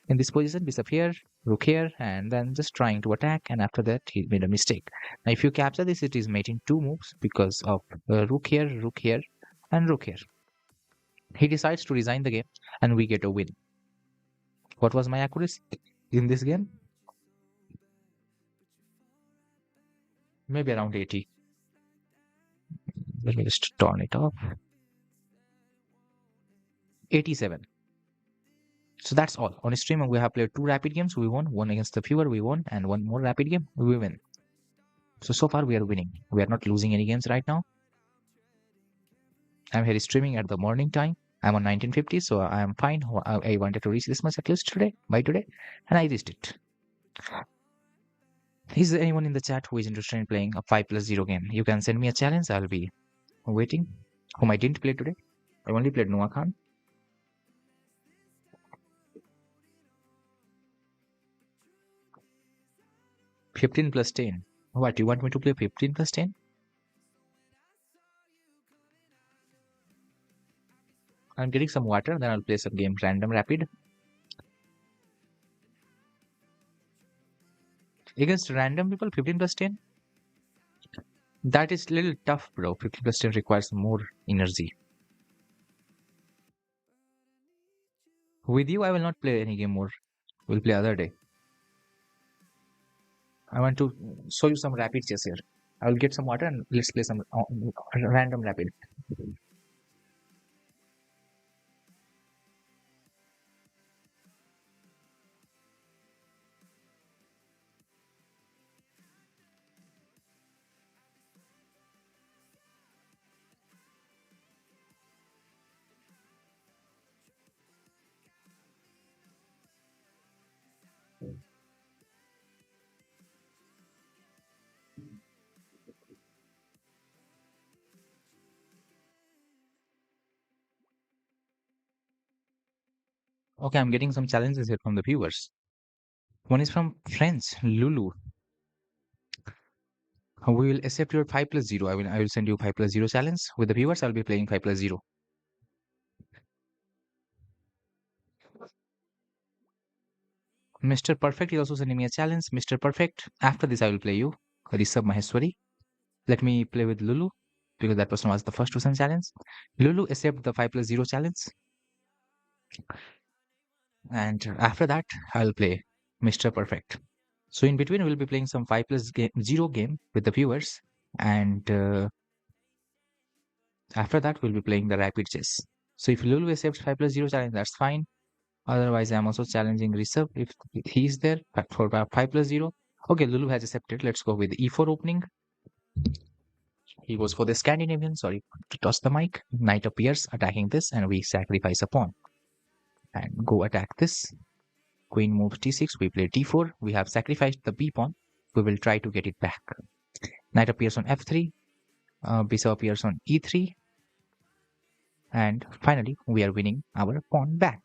Speaker 1: In this position, bishop here, rook here, and then just trying to attack. And after that, he made a mistake. Now, if you capture this, it is mating two moves because of rook here, and rook here. He decides to resign the game, and we get a win. What was my accuracy in this game? Maybe around 80. Let me just turn it off. 87. So that's all. On stream, we have played 2 rapid games. We won. One against the viewer, we won. And one more rapid game, we win. So far, we are winning. We are not losing any games right now. I'm here streaming at the morning time. I'm on 1950, so I am fine. I wanted to reach this much at least by today. And I reached it. Is there anyone in the chat who is interested in playing a 5+0 game? You can send me a challenge. I'll be waiting. Whom I didn't play today. I only played Noah Khan. (15+10). What, you want me to play 15+10? I'm getting some water, then I'll play some game random rapid. Against random people, 15 plus 10? That is a little tough, bro. 15 plus 10 requires more energy. With you, I will not play any game more. We'll play other day. I want to show you some rapid chess here. I will get some water and let's play some random rapid. Okay, I'm getting some challenges here from the viewers. One is from friends, Lulu. We will accept your 5 plus 0. I will send you 5 plus 0 challenge. With the viewers, I'll be playing 5 plus 0. Mr. Perfect is also sending me a challenge. Mr. Perfect, after this, I will play you. Rishabh Maheshwari. Let me play with Lulu because that person was the first to send challenge. Lulu accept the 5 plus 0 challenge. And after that, I'll play Mr. Perfect. So in between, we'll be playing some 5 plus 0 game with the viewers. And after that, we'll be playing the rapid chess. So if Lulu accepts 5 plus 0 challenge, that's fine. Otherwise, I'm also challenging Rishabh if he's there for 5 plus 0. Okay, Lulu has accepted. Let's go with E4 opening. He goes for the Scandinavian. Sorry to toss the mic. Knight appears, attacking this, and we sacrifice a pawn. And go attack this. Queen moves t6. We play d4. We have sacrificed the b pawn. We will try to get it back. Knight appears on f3. Bishop appears on e3. And finally, we are winning our pawn back.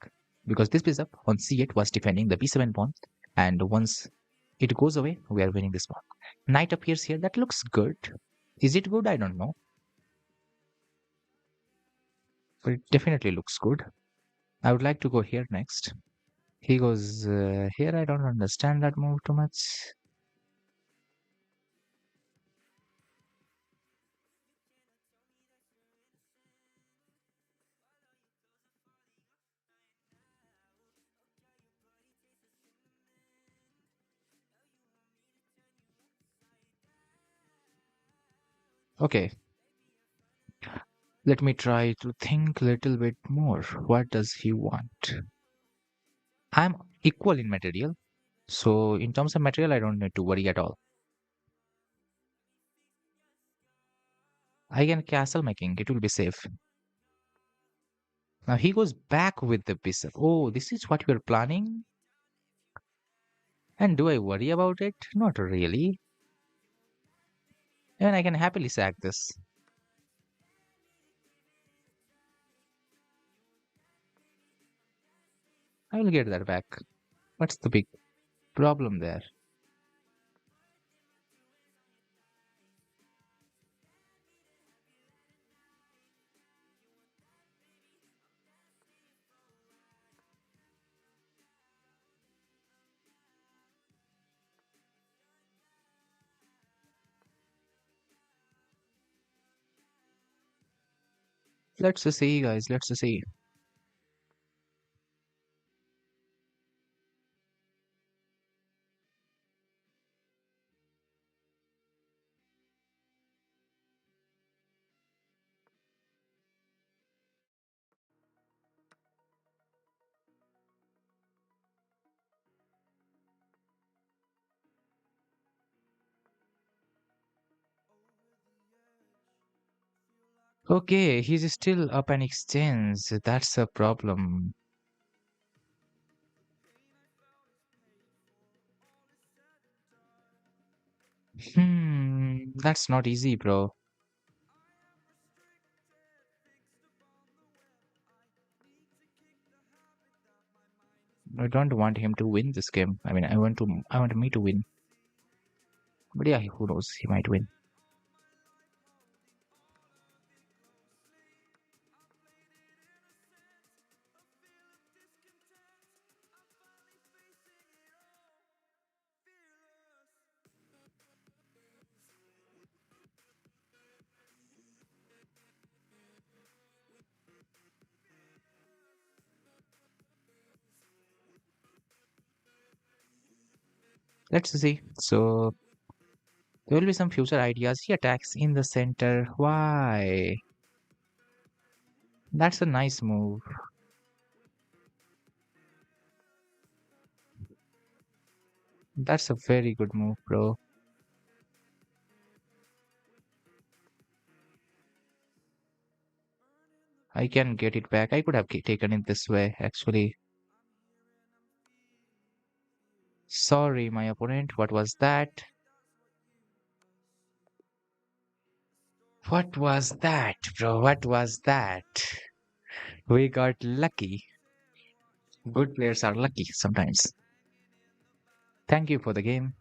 Speaker 1: Because this bishop on c8 was defending the b7 pawn. And once it goes away, we are winning this pawn. Knight appears here. That looks good. Is it good? I don't know. But it definitely looks good. I would like to go here next. He goes here. I don't understand that move too much. Okay, let me try to think a little bit more. What does he want? I'm equal in material. So in terms of material, I don't need to worry at all. I can castle my king. It will be safe. Now he goes back with the bishop. Oh, this is what you are planning? And do I worry about it? Not really. And I can happily sack this. I will get that back. What's the big problem there? Let's see, guys. Let's see. Okay, he's still up an exchange. That's a problem. That's not easy, bro. I don't want him to win this game. I want me to win. But yeah, who knows? He might win. Let's see. So there will be some future ideas. He attacks in the center. Why? That's a nice move. That's a very good move, bro. I can get it back. I could have taken it this way, actually. Sorry, my opponent. What was that? What was that, bro? What was that? We got lucky. Good players are lucky sometimes. Thank you for the game.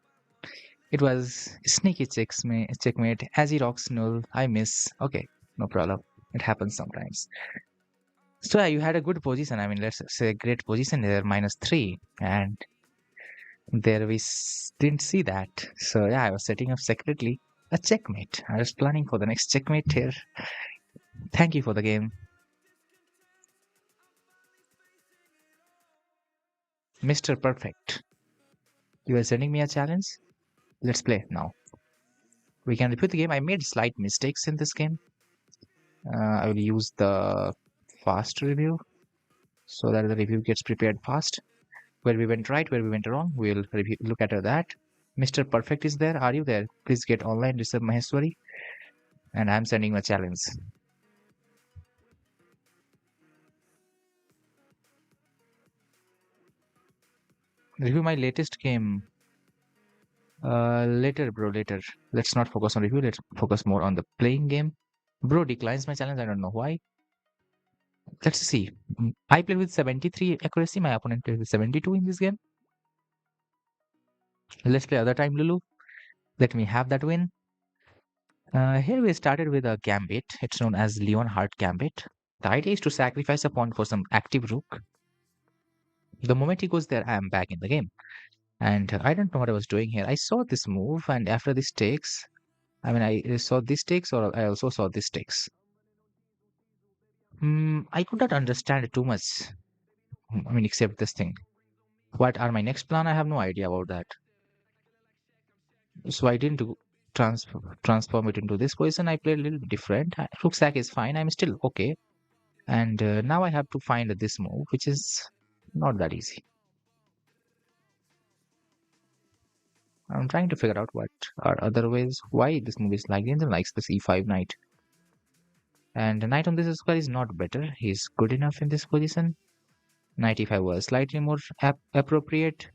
Speaker 1: It was sneaky checkmate. As he rocks null, I miss. Okay, no problem. It happens sometimes. So yeah, you had a good position. I mean, let's say great position there, -3, and there we didn't see that. So yeah, I was setting up secretly a checkmate. I was planning for the next checkmate here. Thank you for the game, Mr. Perfect. You are sending me a challenge. Let's play now. We can repeat the game. I made slight mistakes in this game. I will use the fast review so that the review gets prepared fast. Where we went right, where we went wrong, we'll look at that. Mr. Perfect is there. Are you there? Please get online, Rishabh Maheshwari. And I'm sending a challenge. Review my latest game. Later, bro, later. Let's not focus on review. Let's focus more on the playing game. Bro declines my challenge. I don't know why. Let's see. I played with 73 accuracy. My opponent played with 72 in this game. Let's play other time, Lulu. Let me have that win. Here we started with a gambit. It's known as Leonhardt gambit. The idea is to sacrifice a pawn for some active rook. The moment he goes there, I am back in the game. And I don't know what I was doing here. I saw this move, and after this takes, I mean, I saw this takes, or I also saw this takes. I could not understand it too much. I mean, except this thing. What are my next plan? I have no idea about that. So I didn't do transform it into this position. I played a little bit different. Rook sack is fine. I'm still okay. And now I have to find this move, which is not that easy. I'm trying to figure out what are other ways why this move is like. The engine likes this e5 knight. And the knight on this square is not better. He's good enough in this position. Knight e5 was slightly more appropriate.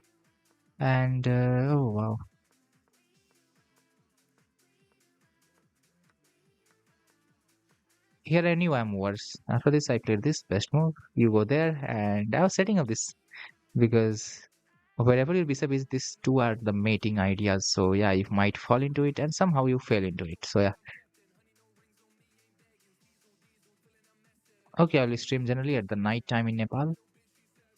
Speaker 1: And oh wow. Here I knew I'm worse. After this, I played this best move. You go there, and I was setting up this because wherever your bishop is, these two are the mating ideas. So yeah, you might fall into it, and somehow you fell into it. So yeah. Okay, I will stream generally at the night time in Nepal.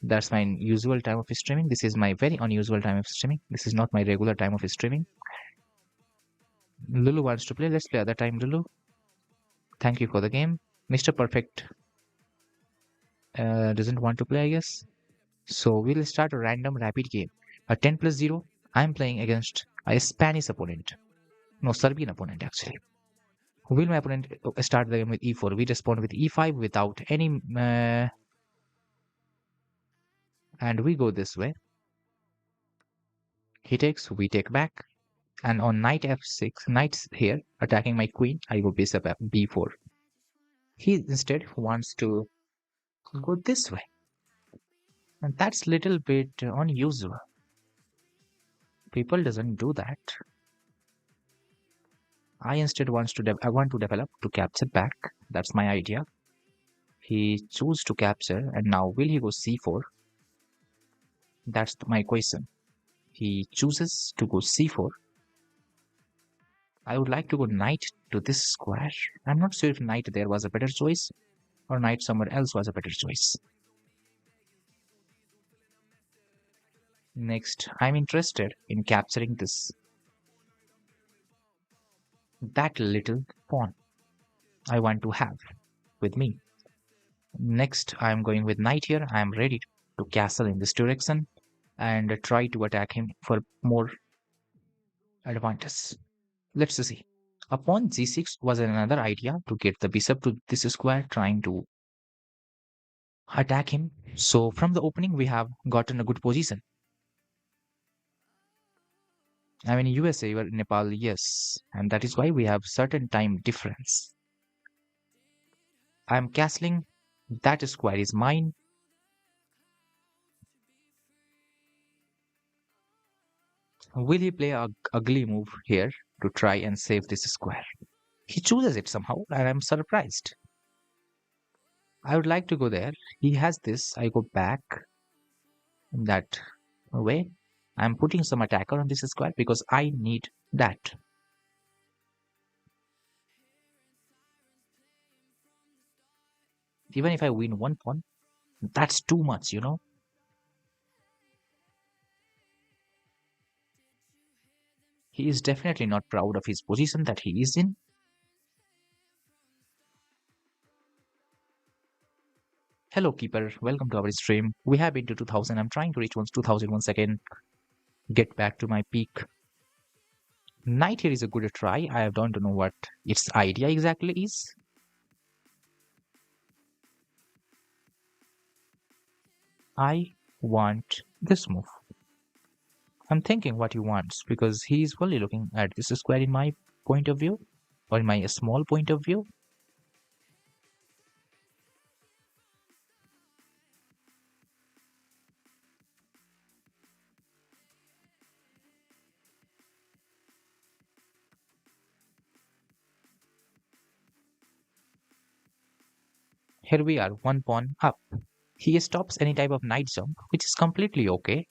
Speaker 1: That's my usual time of streaming. This is my very unusual time of streaming. This is not my regular time of streaming. Lulu wants to play. Let's play other time, Lulu. Thank you for the game. Mr. Perfect doesn't want to play, I guess. So we'll start a random rapid game. A 10 plus 0. I'm playing against a Spanish opponent. No, Serbian opponent actually. Will my opponent start the game with e4? We respond with e5 without any... and we go this way. He takes, we take back. And on knight f6, knight's here, attacking my queen, I go bishop b4. He instead wants to go this way. And that's little bit unusual. People doesn't do that. I instead want to develop to capture back. That's my idea. He choose to capture, and now will he go c4? That's my question. He chooses to go c4. I would like to go knight to this square. I'm not sure if knight there was a better choice or knight somewhere else was a better choice. Next, I'm interested in capturing that little pawn I want to have with me. Next, I'm going with knight here. I'm ready to castle in this direction and try to attack him for more advantage. Let's see. A pawn g6 was another idea to get the bishop to this square, trying to attack him. So from the opening, we have gotten a good position. I mean, USA or Nepal, yes, and that is why we have certain time difference. I am castling. That square is mine. Will he play a ugly move here to try and save this square? He chooses it somehow, and I'm surprised. I would like to go there. He has this. I go back in that way. I'm putting some attacker on this square because I need that. Even if I win one pawn, that's too much, you know. He is definitely not proud of his position that he is in. Hello, keeper. Welcome to our stream. We have been to 2000. I'm trying to reach once 2000 once again. Get back to my peak. Knight here is a good try. I don't know what its idea exactly is. I want this move. I'm thinking what he wants because he is only looking at this square in my point of view or in my small point of view. Here we are, one pawn up. He stops any type of knight jump, which is completely okay.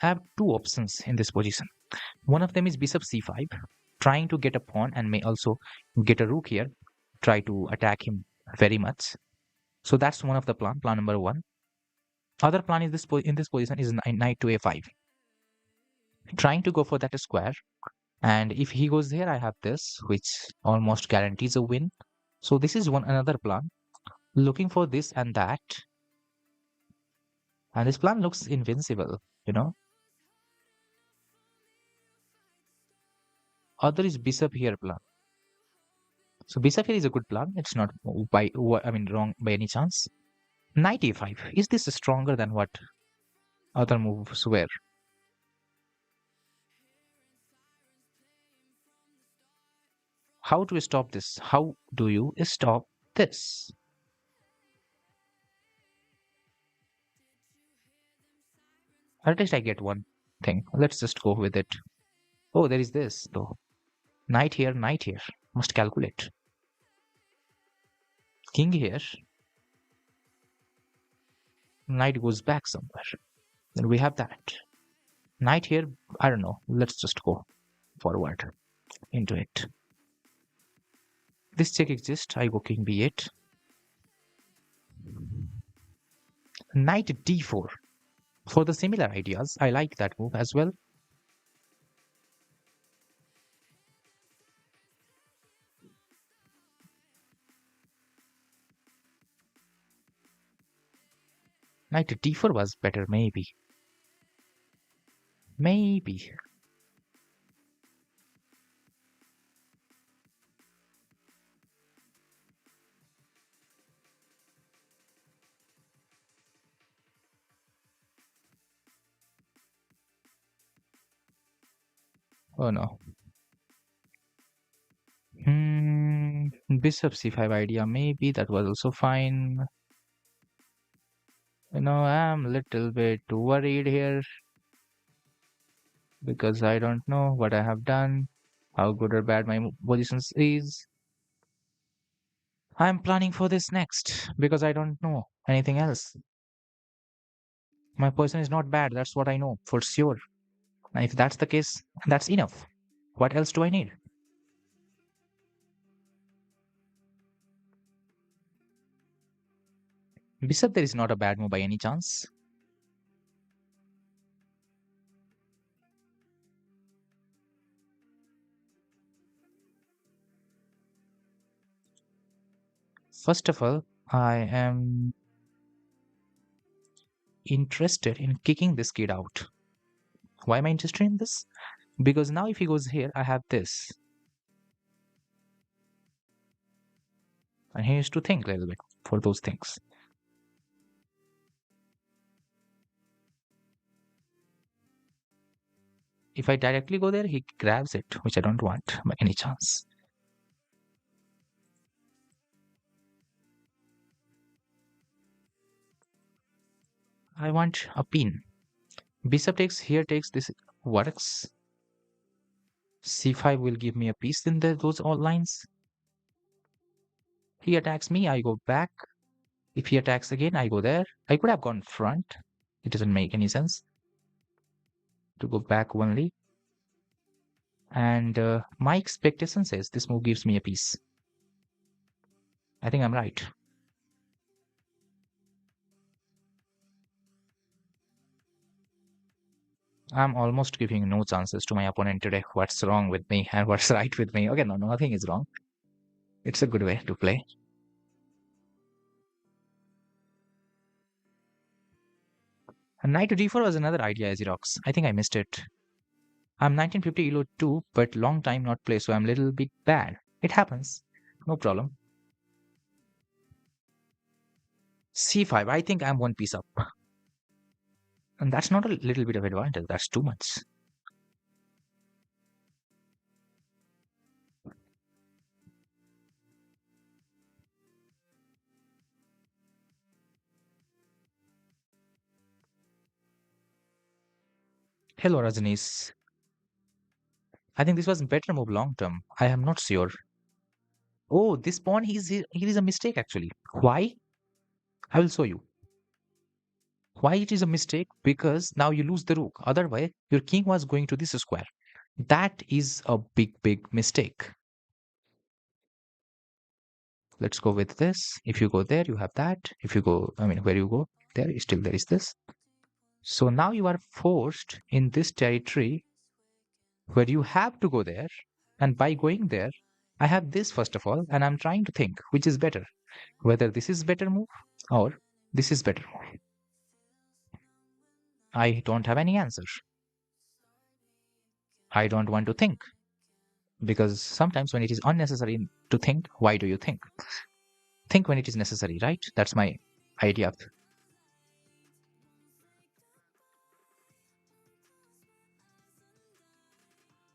Speaker 1: I have two options in this position. One of them is bishop c5, trying to get a pawn and may also get a rook here, try to attack him very much. So that's one of the plan number one. Other plan is in this position is knight to a5, trying to go for that square. And if he goes there, I have this, which almost guarantees a win. So this is one another plan, looking for this and that. And this plan looks invincible, you know. Other is bishop here plan. So bishop here is a good plan. It's not wrong by any chance. Knight e5. Is this stronger than what other moves were? How to stop this? How do you stop this? At least I get one thing. Let's just go with it. Oh, there is this though. Knight here, knight here. Must calculate. King here. Knight goes back somewhere. Then we have that. Knight here. I don't know. Let's just go forward into it. This check exists. I go king b8. Knight d4. For the similar ideas, I like that move as well. Knight d4 was better, maybe. Maybe. Oh no. Bishop c5 idea, maybe that was also fine. You know, I'm a little bit worried here because I don't know what I have done, how good or bad my positions is. I'm planning for this next because I don't know anything else. My position is not bad, that's what I know for sure. And if that's the case, that's enough. What else do I need? Bishop there is not a bad move by any chance. First of all, I am interested in kicking this kid out. Why am I interested in this? Because now if he goes here, I have this. And he needs to think a little bit for those things. If I directly go there, he grabs it, which I don't want by any chance. I want a pin. Bishop takes, here takes, this works. C5 will give me a piece in those all lines. He attacks me, I go back. If he attacks again, I go there. I could have gone front. It doesn't make any sense to go back only. And my expectation says this move gives me a piece. I think I'm right. I'm almost giving no chances to my opponent today. What's wrong with me and what's right with me? Okay, no, nothing is wrong. It's a good way to play. And knight to d4 was another idea, Azirox. I think I missed it. I'm 1950 ELO 2, but long time not play, so I'm a little bit bad. It happens. No problem. C5, I think I'm one piece up. And that's not a little bit of advantage, that's too much. Hello, Rajanish. I think this was a better move long term. I am not sure. Oh, this pawn here is a mistake actually. Why? I will show you. Why it is a mistake? Because now you lose the rook. Otherwise, your king was going to this square. That is a big mistake. Let's go with this. If you go there, you have that. If you go, I mean, where you go, there still there is this. So now you are forced in this territory where you have to go there. And by going there, I have this first of all, and I'm trying to think which is better, whether this is better move or this is better move. I don't have any answer. I don't want to think because sometimes when it is unnecessary to think, why do you think? Think when it is necessary, right? That's my idea.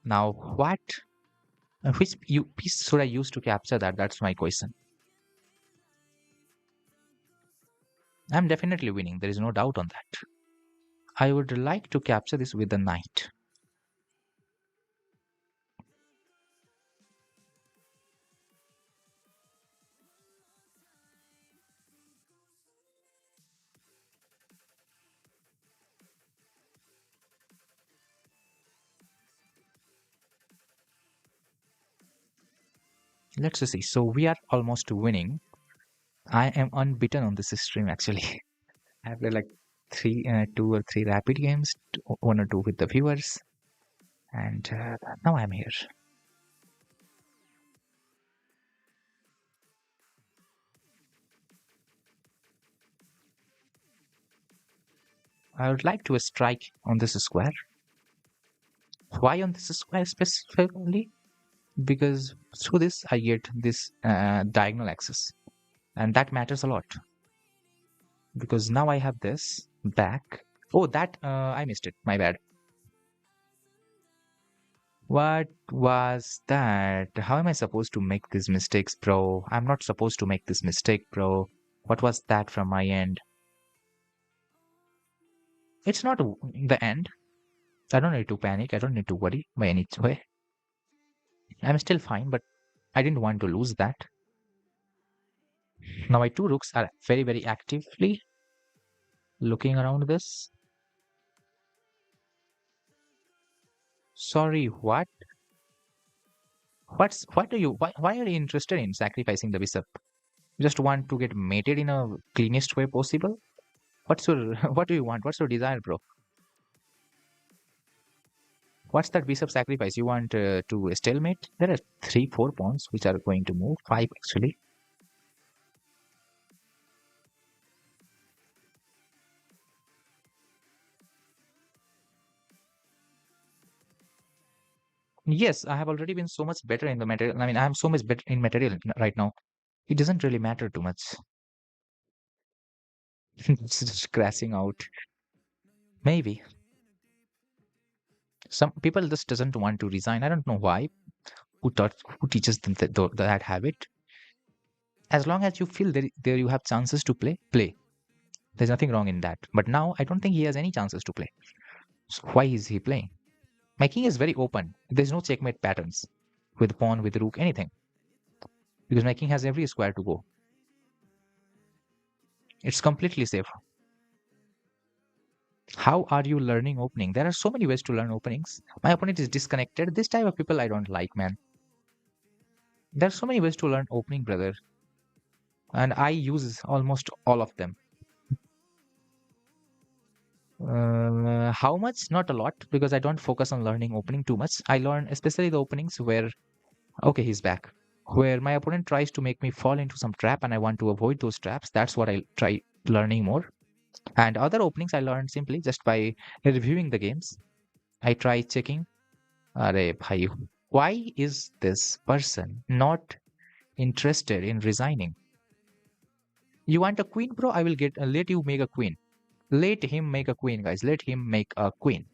Speaker 1: Now, which piece should I use to capture that? That's my question. I'm definitely winning. There is no doubt on that. I would like to capture this with the knight. Let's see. So we are almost winning. I am unbeaten on this stream actually. I played like two or three rapid games, one or two with the viewers, and now I'm here. I would like to strike on this square. Why on this square specifically? Because through this I get this diagonal axis, and that matters a lot. Because now I have this back. Oh, that I missed it. My bad. What was that? How am I supposed to make these mistakes, bro? I'm not supposed to make this mistake, bro. What was that from my end? It's not the end. I don't need to panic. I don't need to worry by any way. I'm still fine, but I didn't want to lose that. Now my two rooks are very actively looking around this. Sorry, what? Why are you interested in sacrificing the bishop? You just want to get mated in a cleanest way possible? What's your what do you want? What's your desire, bro? What's that bishop sacrifice? You want to stalemate? There are 3, 4 pawns which are going to move. 5 actually. Yes, I have already been so much better in the material. I mean, I am so much better in material right now. It doesn't really matter too much. It's just crashing out. Maybe some people just doesn't want to resign. I don't know why. Who teaches them that habit? As long as you feel there you have chances to play. There's nothing wrong in that. But now I don't think he has any chances to play. So why is he playing? My king is very open. There's no checkmate patterns with pawn, with rook, anything. Because my king has every square to go. It's completely safe. How are you learning opening? There are so many ways to learn openings. My opponent is disconnected. This type of people I don't like, man. There are so many ways to learn opening, brother. And I use almost all of them. How much? Not a lot, because I don't focus on learning opening too much. I learn especially the openings where, okay, he's back. Where my opponent tries to make me fall into some trap and I want to avoid those traps. That's what I try learning more. And other openings I learned simply just by reviewing the games. I try checking. Arey bhai, why is this person not interested in resigning? You want a queen, bro? I will let you make a queen. Let him make a queen, guys. Let him make a queen.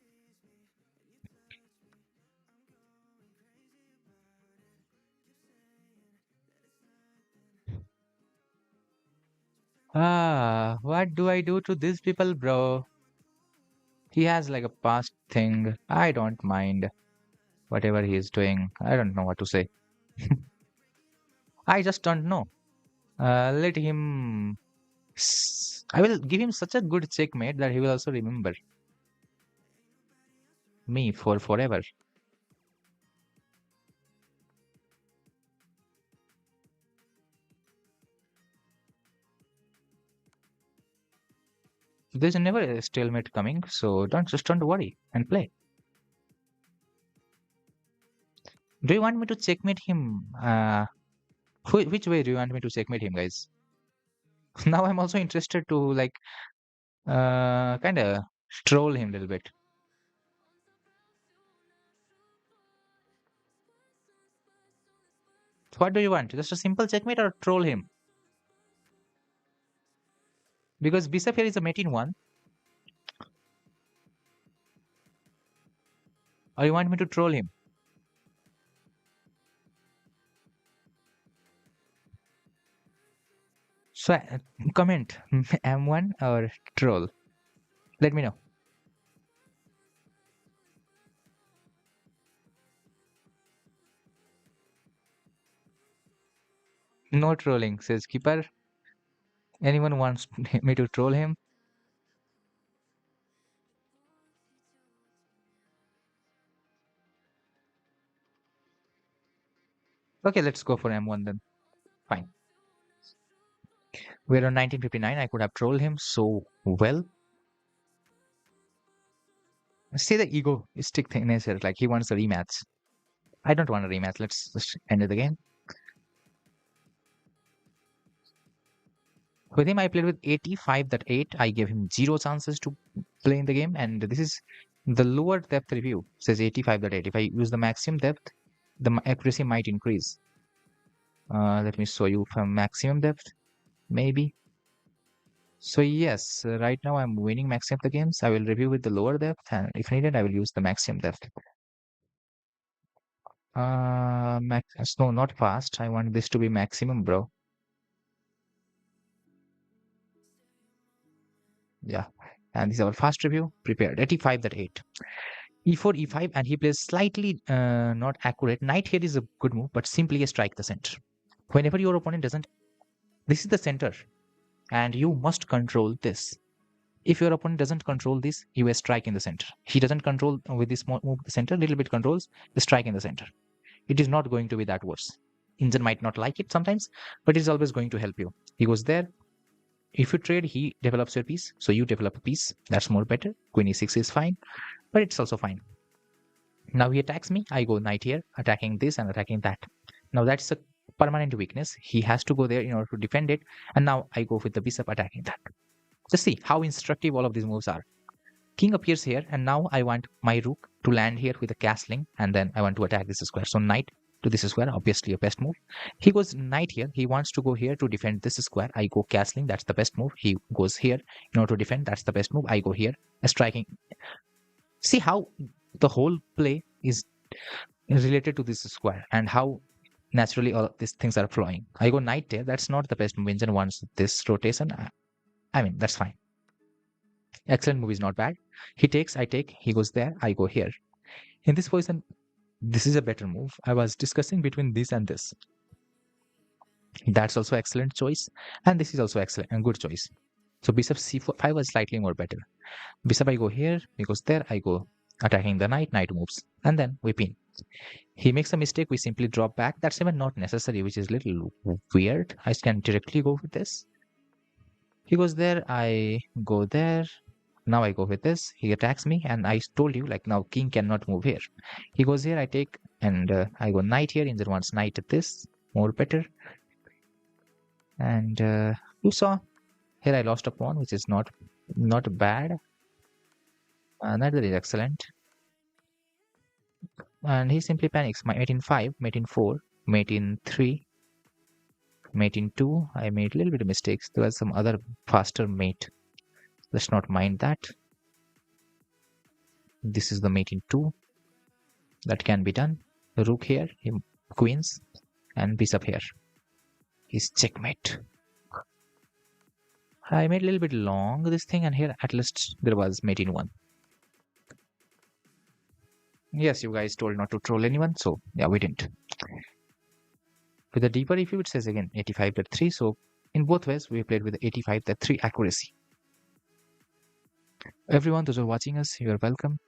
Speaker 1: What do I do to these people, bro? He has like a past thing. I don't mind whatever he is doing. I don't know what to say. I just don't know. Let him. I will give him such a good checkmate that he will also remember me for forever. There's never a stalemate coming, so don't worry and play. Do you want me to checkmate him? Which way do you want me to checkmate him, guys? Now I'm also interested to like kind of troll him a little bit. What do you want? Just a simple checkmate or troll him? Because bishop here is a mating one. Or you want me to troll him? So comment M1 or troll. Let me know. No trolling, says keeper. Anyone wants me to troll him? Okay, let's go for M1 then. Fine. We're on 1959. I could have trolled him so well. See the egoistic thingness here. Like he wants a rematch. I don't want a rematch. Let's just end the game. With him, I played with 85-8. I gave him zero chances to play in the game. And this is the lower depth review. It says 85-8. If I use the maximum depth, the accuracy might increase. Let me show you from maximum depth, maybe. So yes, right now I'm winning maximum the games. I will review with the lower depth, and if needed, I will use the maximum depth. No, not fast. I want this to be maximum, bro. Yeah. And this is our fast review. Prepared. 85-8. E4, E5, and he plays slightly not accurate. Knight here is a good move, but simply strike the center. Whenever your opponent doesn't, this is the center, and you must control this. If your opponent doesn't control this, you strike in the center. He doesn't control with this move the center, little bit controls the strike in the center. It is not going to be that worse. Indian might not like it sometimes, but it's always going to help you. He goes there. If you trade, he develops your piece, so you develop a piece. That's more better. Queen e6 is fine, but it's also fine. Now he attacks me. I go knight here, attacking this and attacking that. Now that's a permanent weakness. He has to go there in order to defend it. And now I go with the bishop attacking that. Just see how instructive all of these moves are. King appears here, and now I want my rook to land here with a castling, and then I want to attack this square. So knight to this square, obviously a best move. He goes knight here. He wants to go here to defend this square. I go castling. That's the best move. He goes here in order to defend. That's the best move. I go here, striking. See how the whole play is related to this square and how naturally all these things are flowing. I go knight there. That's not the best move. Vincent wants this rotation. I mean, that's fine. Excellent move is not bad. He takes, I take. He goes there. I go here. In this position, this is a better move. I was discussing between this and this. That's also excellent choice. And this is also excellent and good choice. So bishop c5 was slightly more better. Bishop I go here, he goes there, I go attacking the knight, knight moves. And then we pin. He makes a mistake, we simply drop back. That's even not necessary, which is a little weird. I can directly go with this. He goes there, I go there. Now I go with this. He attacks me, and I told you, like, now king cannot move here. He goes here, I take, and I go knight here. Instead wants knight at this, more better. And you saw here I lost a pawn, which is not bad. Neither is excellent. And he simply panics. My mate in 5, mate in 4, mate in 3, mate in 2. I made a little bit of mistakes. There was some other faster mate. Let's not mind that. This is the mate in 2. That can be done. Rook here, queens, and bishop here. He's checkmate. I made a little bit long this thing, and here at least there was mate in 1. Yes, you guys told not to troll anyone, so yeah, we didn't. With the deeper review, it says again 85.3. So in both ways, we played with 85.3 accuracy. Everyone, those who are watching us, you are welcome.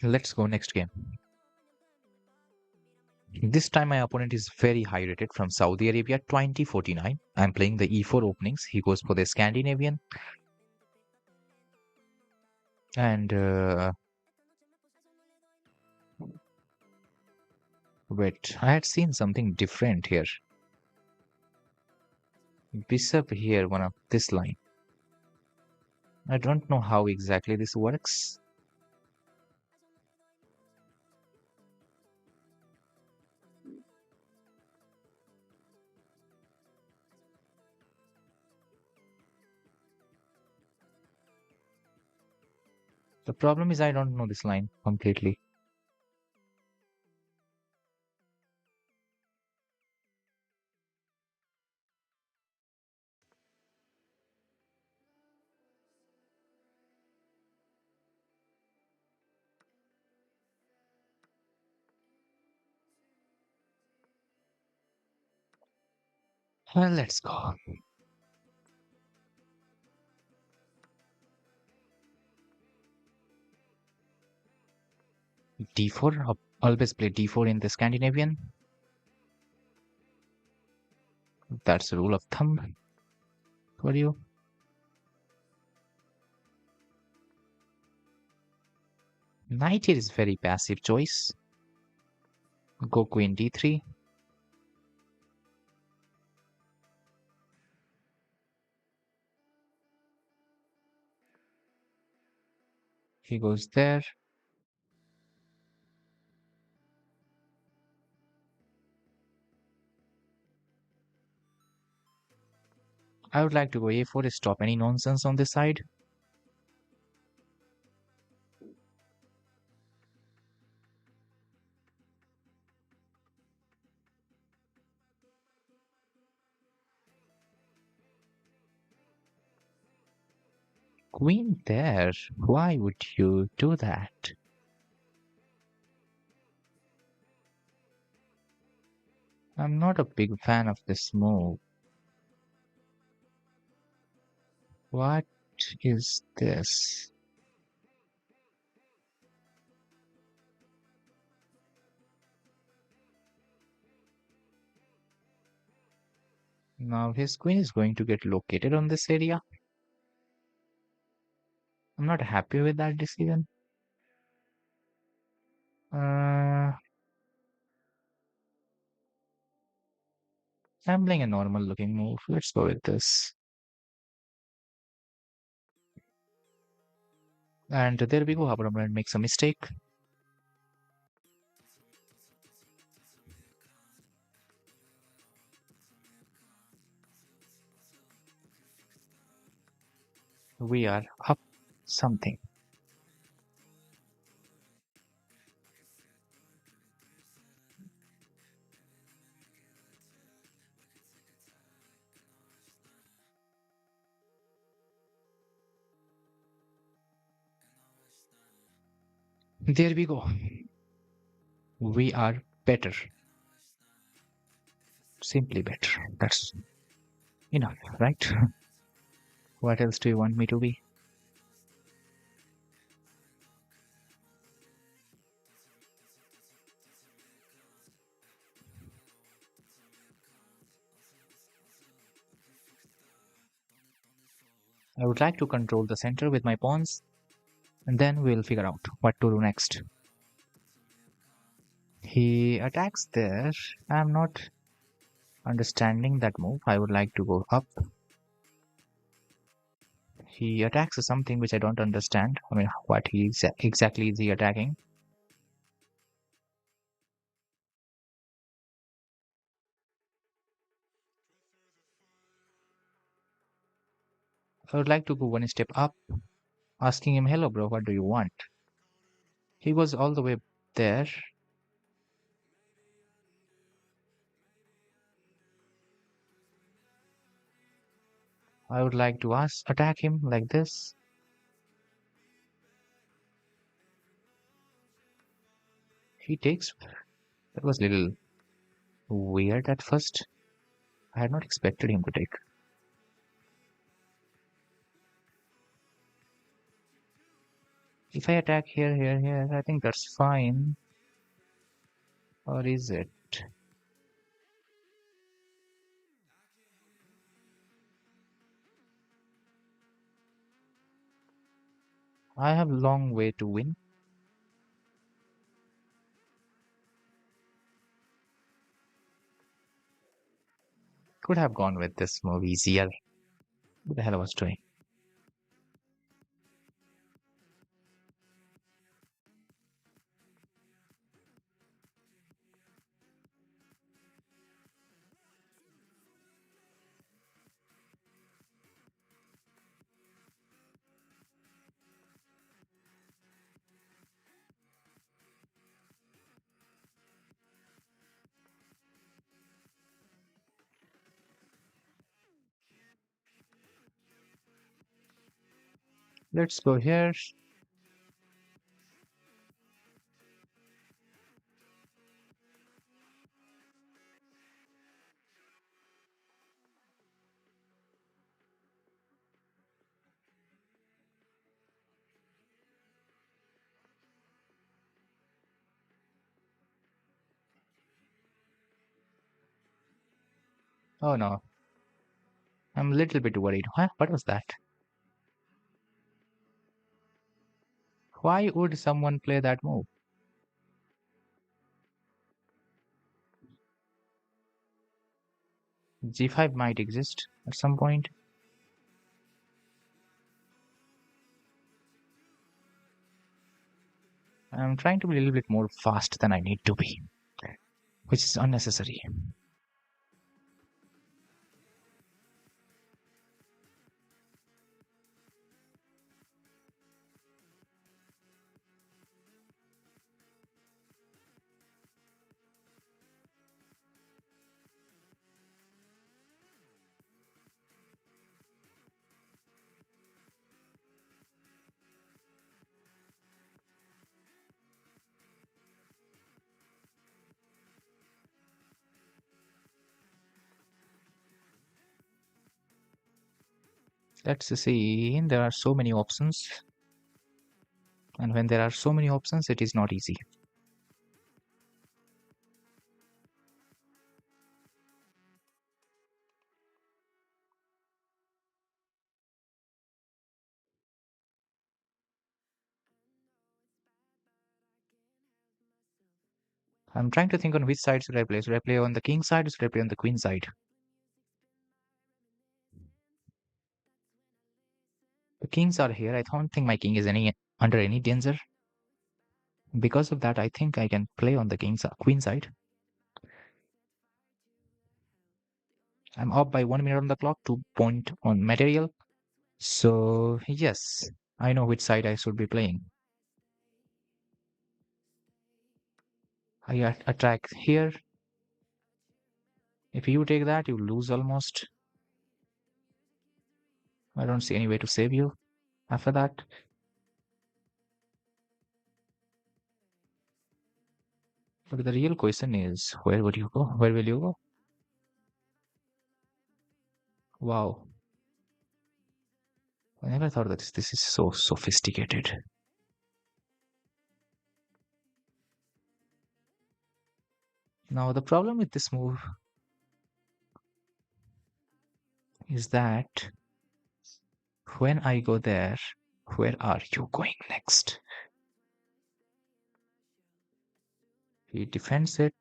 Speaker 1: Let's go next game. This time my opponent is very high rated from Saudi Arabia, 2049. I'm playing the E4 openings. He goes for the Scandinavian. And wait, I had seen something different here. Bishop here, one of this line. I don't know how exactly this works. The problem is I don't know this line completely. Well, let's go. D4. Always play D4 in the Scandinavian. That's a rule of thumb for you. Knight here is very passive choice. Go queen D3. He goes there. I would like to go A4 to stop any nonsense on this side. Queen there. Why would you do that? I'm not a big fan of this move. What is this? Now his queen is going to get located on this area. I'm not happy with that decision. Uh, I'm playing a normal looking move. Let's go with this. And there we go. Our opponent makes a mistake. We are up something. There we go. We are better. Simply better. That's enough, right? What else do you want me to be? I would like to control the center with my pawns, and then we'll figure out what to do next. He attacks there. I'm not understanding that move. I would like to go up. He attacks something which I don't understand. I mean, what he exactly is he attacking? I would like to go one step up, asking him, "Hello, bro, what do you want?" He goes all the way there. I would like to attack him like this. He takes. That was a little weird at first. I had not expected him to take. If I attack here, I think that's fine. Or is it? I have a long way to win. Could have gone with this move easier. What the hell I was doing? Let's go here. Oh no, I'm a little bit worried. Huh? What was that? Why would someone play that move? G5 might exist at some point. I'm trying to be a little bit more fast than I need to be, which is unnecessary. Let's see. There are so many options, and when there are so many options, it is not easy. I'm trying to think on which side should I play. Should I play on the king side or should I play on the queen side? The kings are here. I don't think my king is any under any danger. Because of that, I think I can play on the queen side. I'm up by 1 minute on the clock, 2 point on material. So yes, I know which side I should be playing. I attack here. If you take that, you lose almost. I don't see any way to save you after that. But the real question is, where would you go? Where will you go? Wow. I never thought that this is so sophisticated. Now, the problem with this move is that when I go there, where are you going next? He defends it.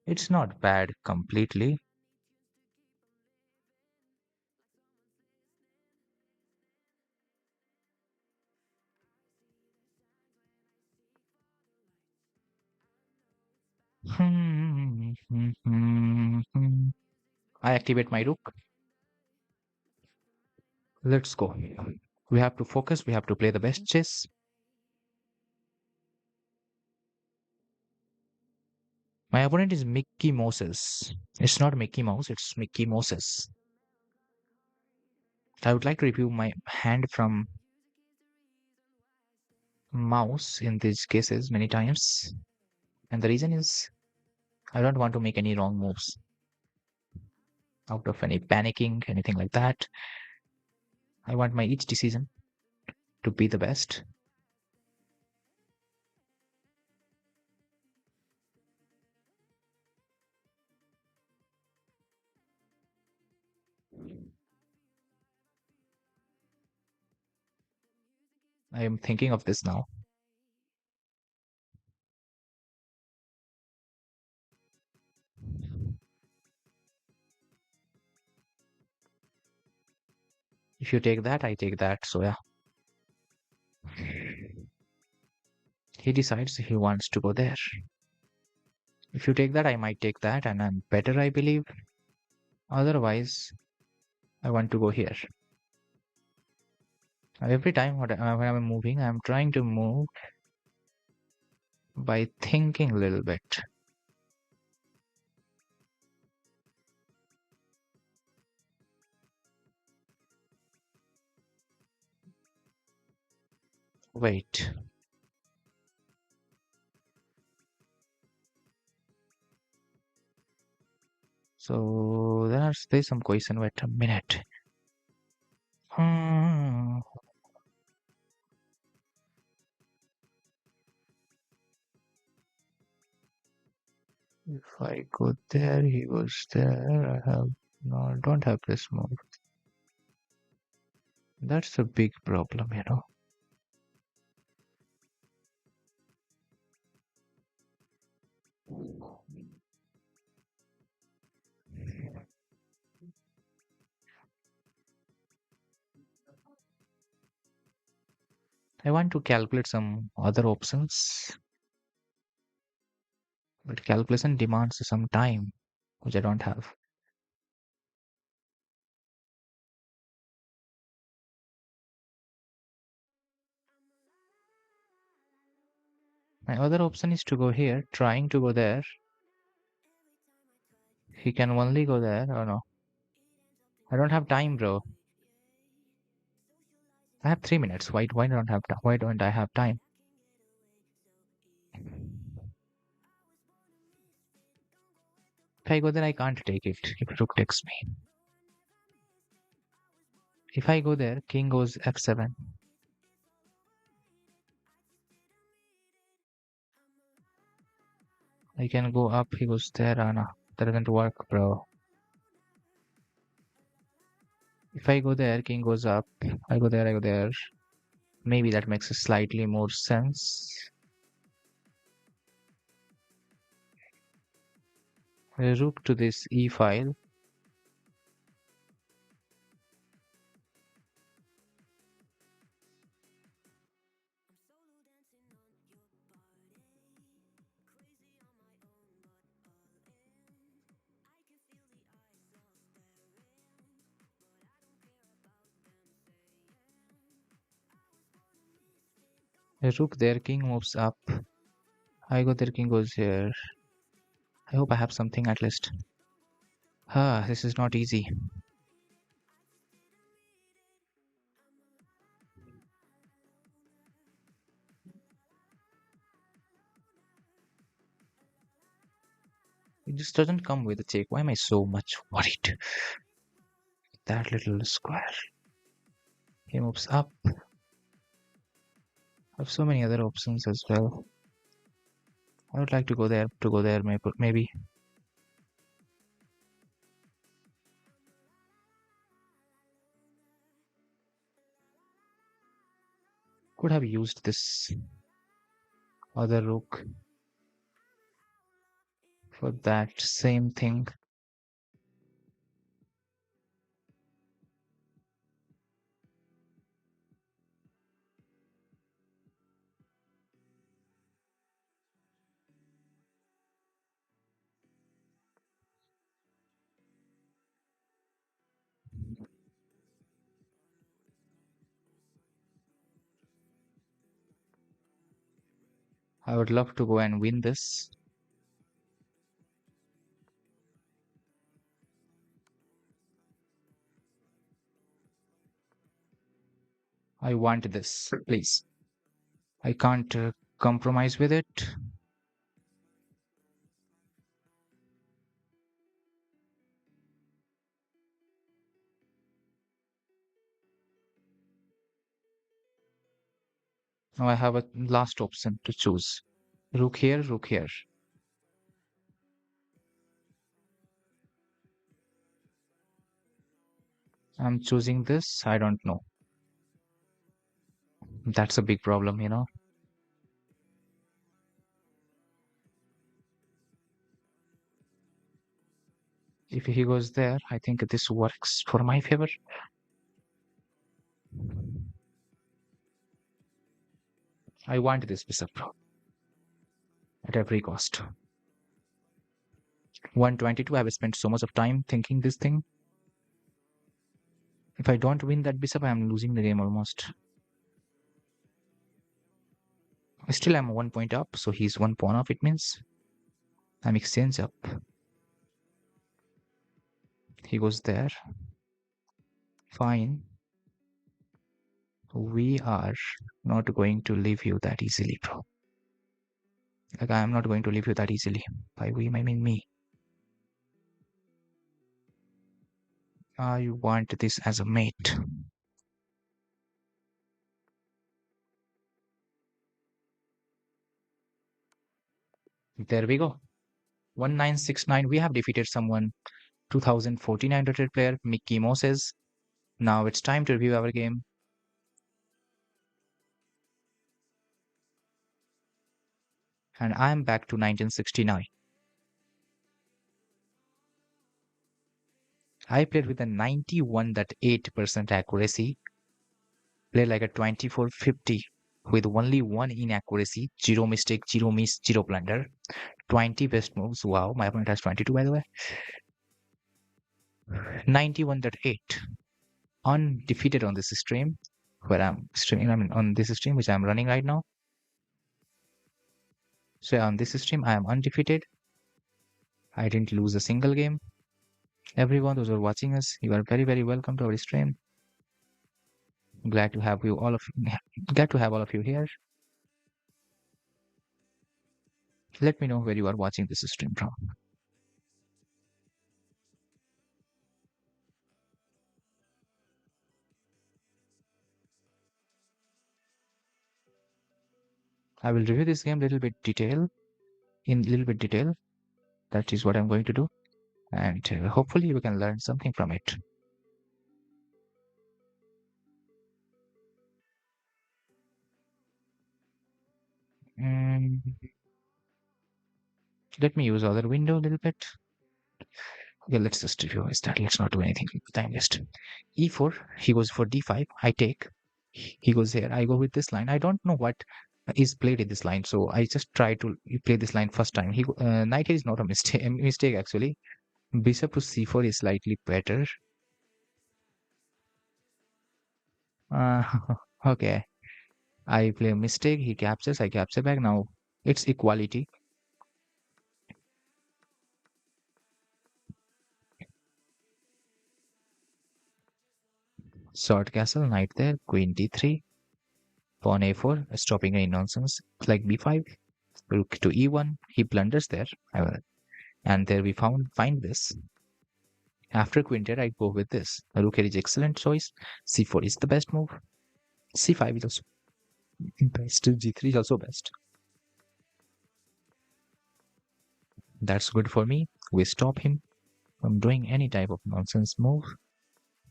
Speaker 1: It's not bad completely. I activate my rook. Let's go. We have to focus. We have to play the best chess. My opponent is Mickey Moses. It's not Mickey Mouse, it's Mickey Moses. I would like to review my hand from mouse in these cases many times. And the reason is I don't want to make any wrong moves out of any panicking, anything like that. I want my each decision to be the best. I am thinking of this now. If you take that, I take that. So yeah. He decides he wants to go there. If you take that, I might take that, and I'm better, I believe. Otherwise, I want to go here. Every time when I'm moving, I'm trying to move by thinking a little bit. Wait. So there's some question. Wait a minute. Hmm. If I go there, he goes there. I have no, I don't have this move. That's a big problem, you know. I want to calculate some other options, but calculation demands some time, which I don't have. My other option is to go here, trying to go there. He can only go there. Oh no. I don't have time, bro. I have 3 minutes. Why don't have time? Why don't I have time? If I go there, I can't take it. If rook takes me. If I go there, king goes f7. I can go up. He goes there. Oh no, that doesn't work, bro. If I go there, king goes up. I go there. I go there. Maybe that makes slightly more sense. Rook to this e file. Rook there, king moves up. I go there, king goes here. I hope I have something at least. Ah, this is not easy. It just doesn't come with a check. Why am I so much worried? That little square. He moves up. I have so many other options as well. I would like to go there, maybe. Could have used this other rook for that same thing. I would love to go and win this. I want this, please. I can't compromise with it. Now I have a last option to choose. Rook here, rook here. I'm choosing this. I don't know. That's a big problem, you know. If he goes there, I think this works for my favor. I want this bishop at every cost. 122. I've spent so much of time thinking this thing. If I don't win that bishop, I'm losing the game almost. Still, I'm 1 point up, so he's 1 pawn off. It means I'm exchange up. He goes there. Fine. We are not going to leave you that easily, bro. Like, I'm not going to leave you that easily. By we, I mean me. I want this as a mate. There we go. 1969. We have defeated someone. 2014 rated player Mickey Moses. Now it's time to review our game. And I'm back to 1969. I played with a 91.8% accuracy. Played like a 2450 with only one inaccuracy, zero mistake, zero miss, zero blunder. 20 best moves. Wow, my opponent has 22 by the way. 91.8. Undefeated on this stream. Where I'm streaming, I mean on this stream which I'm running right now. So on this stream I am undefeated. I didn't lose a single game. Everyone those who are watching us, you are very, very welcome to our stream. Glad to have you all of glad to have all of you here. Let me know where you are watching this stream from. I will review this game little bit detail in little bit detail. That is what I'm going to do, and hopefully you can learn something from it. Mm, let me use other window a little bit. Okay, let's just revise that. Let's not do anything. Time waste. E4, he goes for d5. I take. He goes here. I go with this line. I don't know what is played in this line, so I just try to play this line first time. Knight here is not a mistake. A mistake actually. Bishop to c4 is slightly better. Uh, okay. I play a mistake. He captures. I capture back. Now it's equality. Short castle. Knight there. Queen d3. Pawn a4. Stopping any nonsense like b5. Rook to e1. He blunders there. And there we find this. After quintet, I go with this. Rook here is excellent choice. c4 is the best move. c5 is also best. g3 is also best. That's good for me. We stop him from doing any type of nonsense move.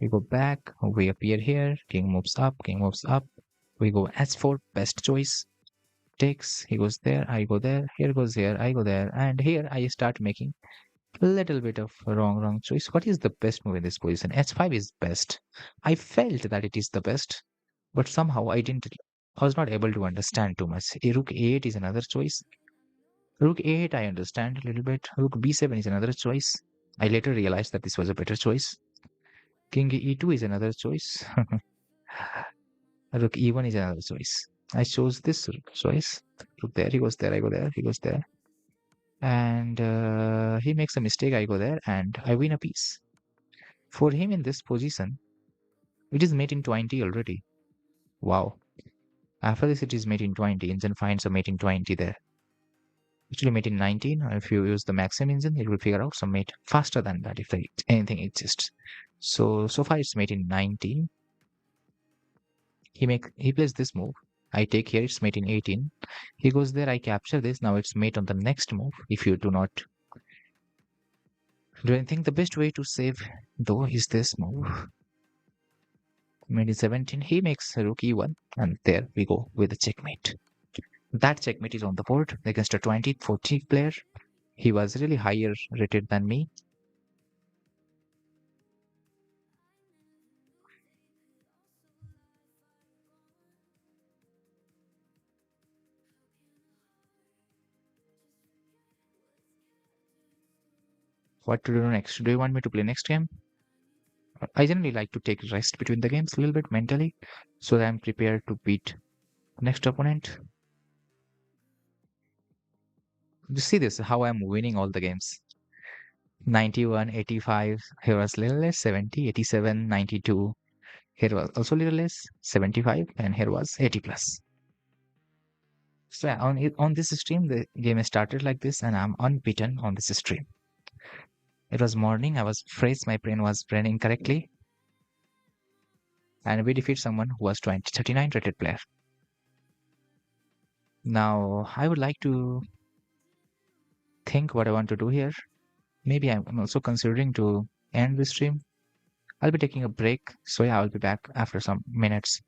Speaker 1: We go back. We appear here. King moves up. King moves up. We go s4. Best choice. Takes. He goes there. I go there. Here goes here. I go there. And here I start making little bit of wrong choice. What is the best move in this position? h5 is best. I felt that it is the best, but somehow I was not able to understand too much. Rook a8 is another choice. Rook a8 I understand a little bit. Rook b7 is another choice. I later realized that this was a better choice. King e2 is another choice. Rook e1 is another choice. I chose this choice. Rook there, he goes there, I go there, he goes there. And he makes a mistake, I go there, and I win a piece. For him in this position, it is mate in 20 already. Wow. After this, it is mate in 20. Engine finds a mate in 20 there. Actually, mate in 19. If you use the maximum engine, it will figure out some mate faster than that if anything exists. So far it's mate in 19. He plays this move. I take here, it's mate in 18. He goes there, I capture this. Now it's mate on the next move. If you do not do anything, the best way to save though is this move. Mate in 17. He makes rook e1, and there we go with the checkmate. That checkmate is on the board against a 2040 player. He was really higher rated than me. What to do next? Do you want me to play next game? I generally like to take rest between the games a little bit mentally so that I'm prepared to beat next opponent. You see this, how I'm winning all the games. 91, 85, here was little less, 70, 87, 92. Here was also little less, 75, and here was 80 plus. So yeah, on this stream, the game started like this, and I'm unbeaten on this stream. It was morning, I was fresh, my brain was running correctly, and we defeat someone who was 39 rated player. Now, I would like to think what I want to do here. Maybe I'm also considering to end the stream. I'll be taking a break, so yeah, I'll be back after some minutes.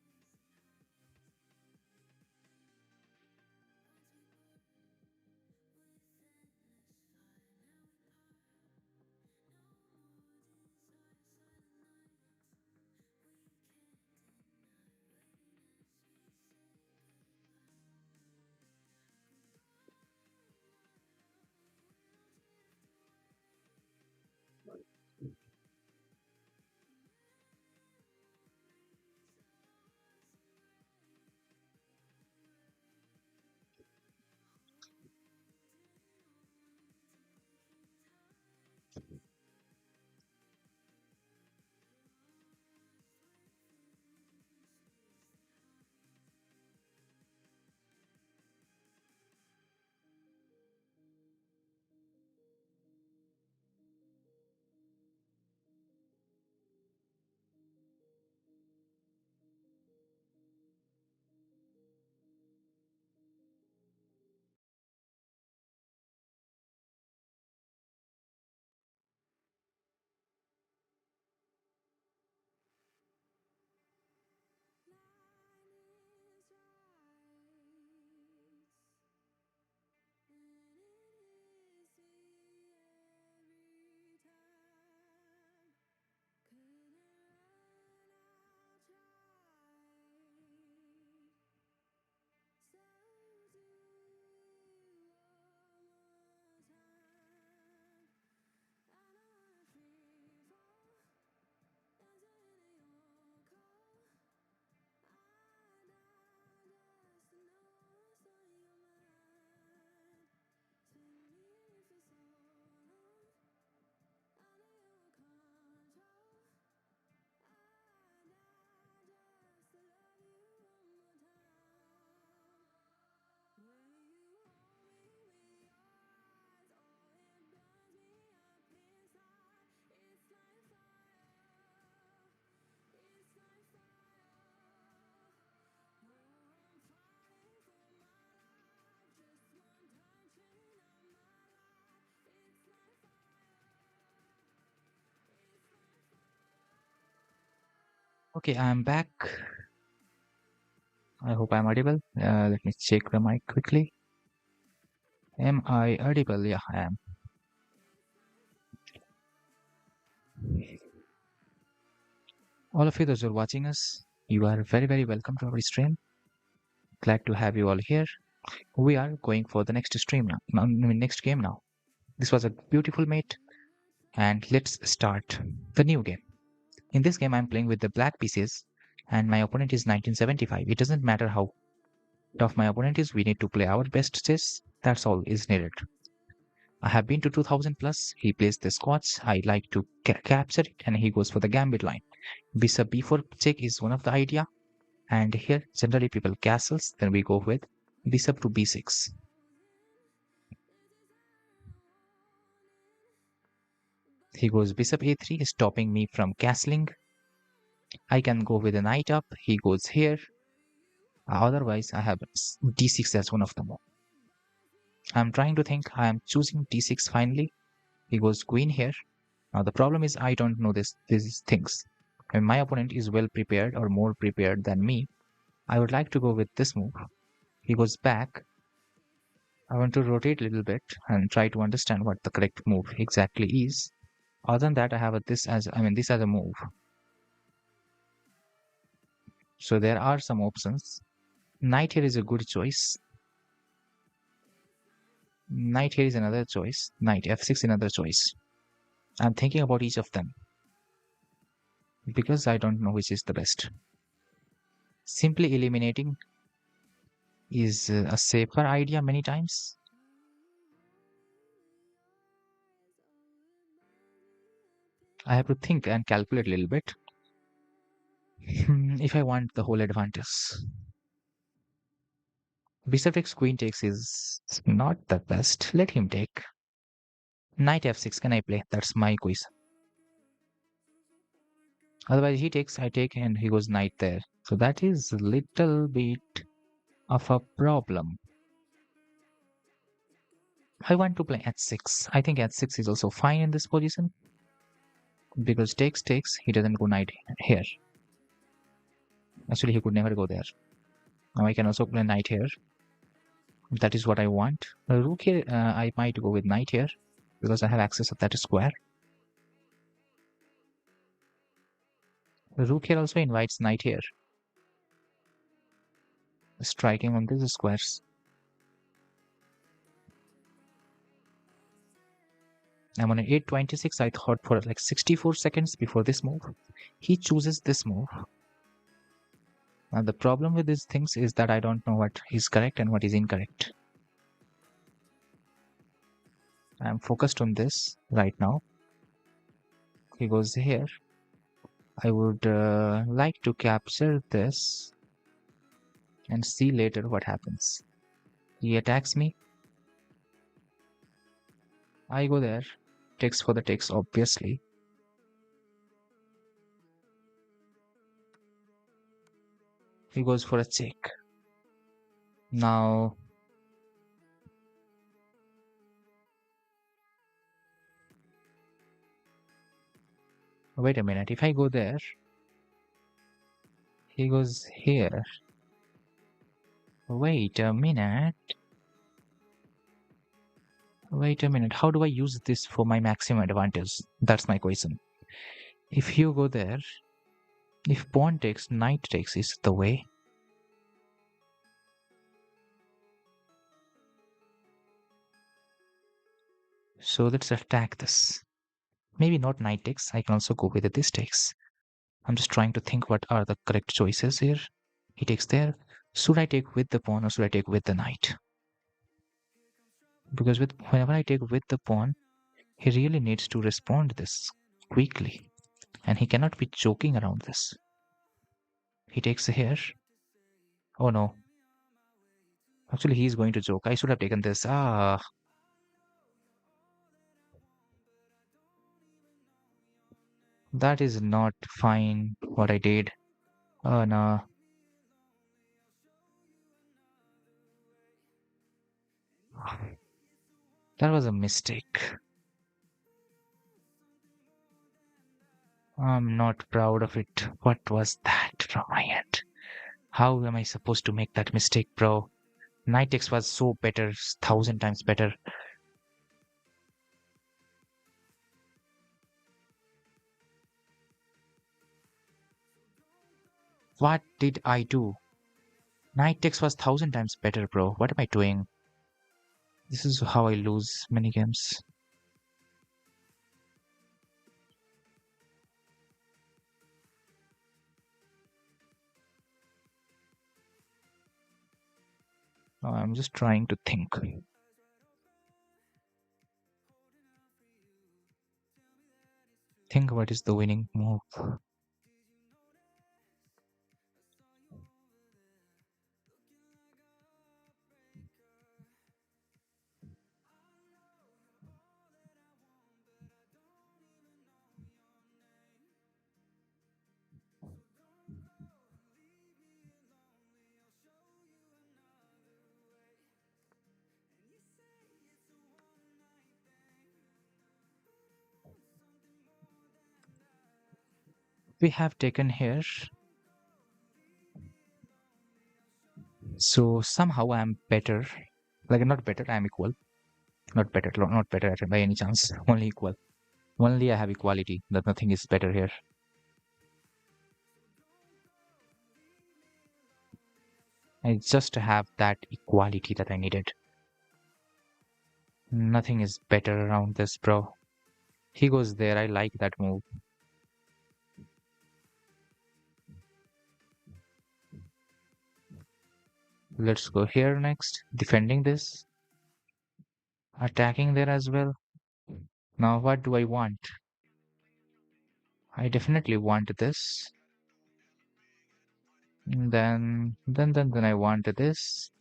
Speaker 1: Okay, I'm back. I hope I'm audible. Let me check the mic quickly. Am I audible? Yeah, I am. All of you those who are watching us, you are very, very welcome to our stream. Glad to have you all here. We are going for the next stream now. I mean, next game now. This was a beautiful mate, and let's start the new game. In this game, I'm playing with the black pieces, and my opponent is 1975. It doesn't matter how tough my opponent is, we need to play our best chess. That's all is needed. I have been to 2000 plus. He plays the Scots. I like to capture it, and he goes for the gambit line. Bishop b4 check is one of the idea, and here generally people castles. Then we go with bishop to b6. He goes bishop a3, stopping me from castling. I can go with a knight up. He goes here. Otherwise, I have d6 as one of the more. I'm trying to think. I am choosing d6 finally. He goes queen here. Now the problem is I don't know these things. When my opponent is well prepared or more prepared than me, I would like to go with this move. He goes back. I want to rotate a little bit and try to understand what the correct move exactly is. Other than that, I have this as a move. So there are some options. Knight here is a good choice. Knight here is another choice. Knight f6 another choice. I'm thinking about each of them because I don't know which is the best. Simply eliminating is a safer idea many times. I have to think and calculate a little bit if I want the whole advantage. Bishop takes queen takes is not the best. Let him take. Knight f6 can I play? That's my quiz. Otherwise he takes, I take, and he goes knight there. So that is a little bit of a problem. I want to play h6. I think h6 is also fine in this position because takes, he doesn't go knight here. Actually, he could never go there. Now I can also play knight here. That is what I want. Rook here, I might go with knight here because I have access to that square. Rook here also invites knight here. Striking on these squares. I'm on an 826. I thought for like 64 seconds before this move. He chooses this move. Now the problem with these things is that I don't know what is correct and what is incorrect. I'm focused on this right now. He goes here. I would like to capture this and see later what happens. He attacks me. I go there. Takes for the takes, obviously. He goes for a check. Now, wait a minute. If I go there, he goes here. Wait a minute. Wait a minute. How do I use this for my maximum advantage? That's my question. If you go there, if pawn takes, knight takes is the way. So let's attack this. Maybe not knight takes. I can also go with this takes. I'm just trying to think what are the correct choices here. He takes there. Should I take with the pawn or should I take with the knight? Because whenever I take with the pawn, he really needs to respond this quickly. And he cannot be joking around this. He takes here. Oh no. Actually, he's going to joke. I should have taken this. That is not fine what I did. Oh no. That was a mistake. I'm not proud of it. What was that from my end? How am I supposed to make that mistake, bro? Knight X was so better, 1,000 times better. What did I do? Knight X was 1,000 times better, bro. What am I doing? This is how I lose many games. I'm just trying to think. Think what is the winning move. We have taken here. So somehow I'm better. Like not better, I'm equal. Not better, not better by any chance. Only equal. Only I have equality. That nothing is better here. I just have that equality that I needed. Nothing is better around this, bro. He goes there. I like that move. Let's go here next. Defending this. Attacking there as well. Now what do I want? I definitely want this. Then I want this.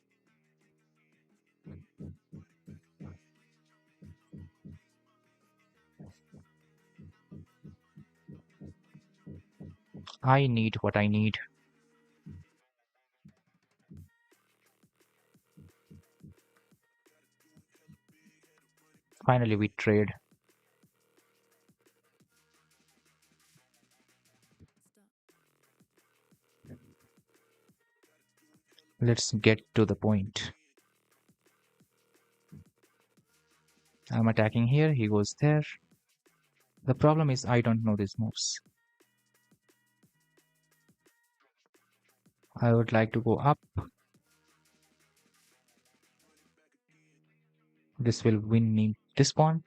Speaker 1: I need what I need. Finally, we trade. Let's get to the point. I'm attacking here. He goes there. The problem is I don't know these moves. I would like to go up. This will win me this pawn.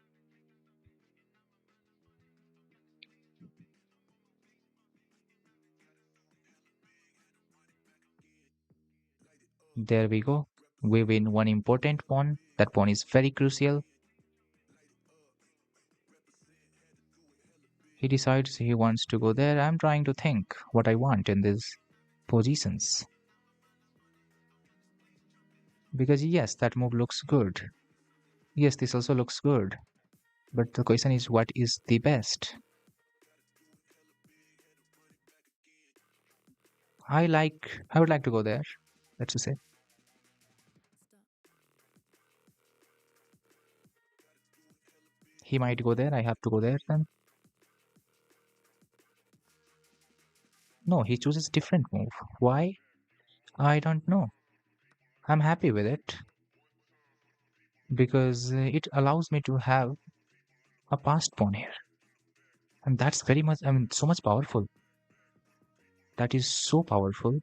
Speaker 1: There we go. We win one important pawn. That pawn is very crucial. He decides he wants to go there. I'm trying to think what I want in these positions. Because yes, that move looks good. Yes, this also looks good. But the question is what is the best? I would like to go there. Let's just say. He might go there. I have to go there then. No, he chooses different move. Why? I don't know. I'm happy with it because it allows me to have a passed pawn here. And that's very much, I mean, so much powerful. That is so powerful.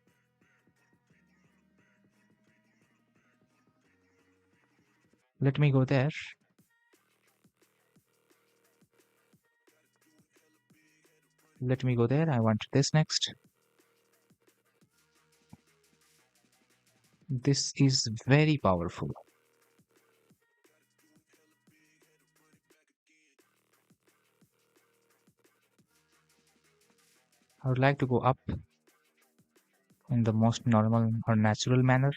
Speaker 1: Let me go there. Let me go there. I want this next. This is very powerful. I would like to go up in the most normal or natural manner.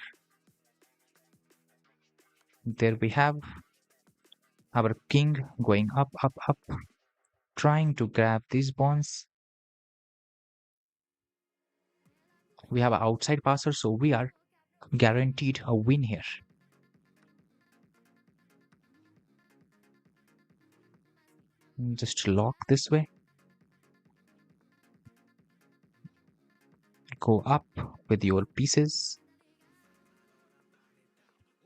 Speaker 1: There we have our king going up, up, up, trying to grab these pawns. We have an outside passer, so we are guaranteed a win here. Just lock this way. Go up with your pieces.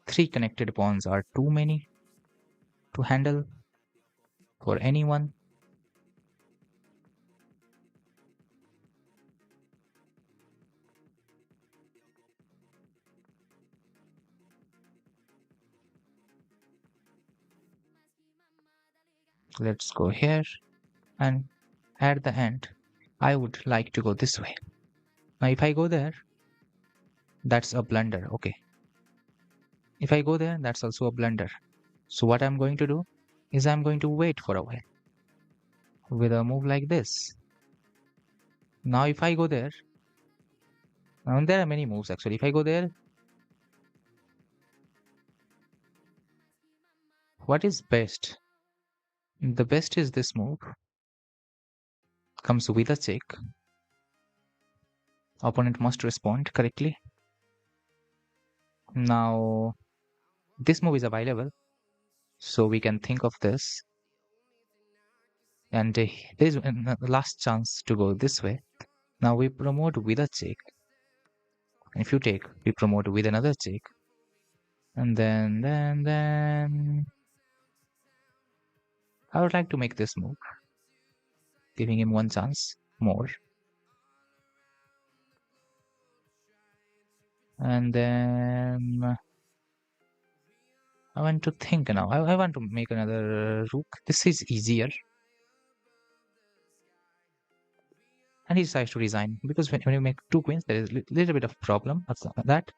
Speaker 1: 3 connected pawns are too many to handle for anyone. Let's go here, and at the end, I would like to go this way. Now, if I go there, that's a blunder. Okay. If I go there, that's also a blunder. So what I'm going to do is I'm going to wait for a while with a move like this. Now, if I go there, and there are many moves actually. If I go there, what is best? The best is this move. Comes with a check. Opponent must respond correctly. Now, this move is available, so we can think of this. And there is a last chance to go this way. Now we promote with a check. If you take, we promote with another check. And then I would like to make this move, giving him one chance more. And then I want to think now. I want to make another rook. This is easier. And he decides to resign because when you make 2 queens, there is a little bit of problem. That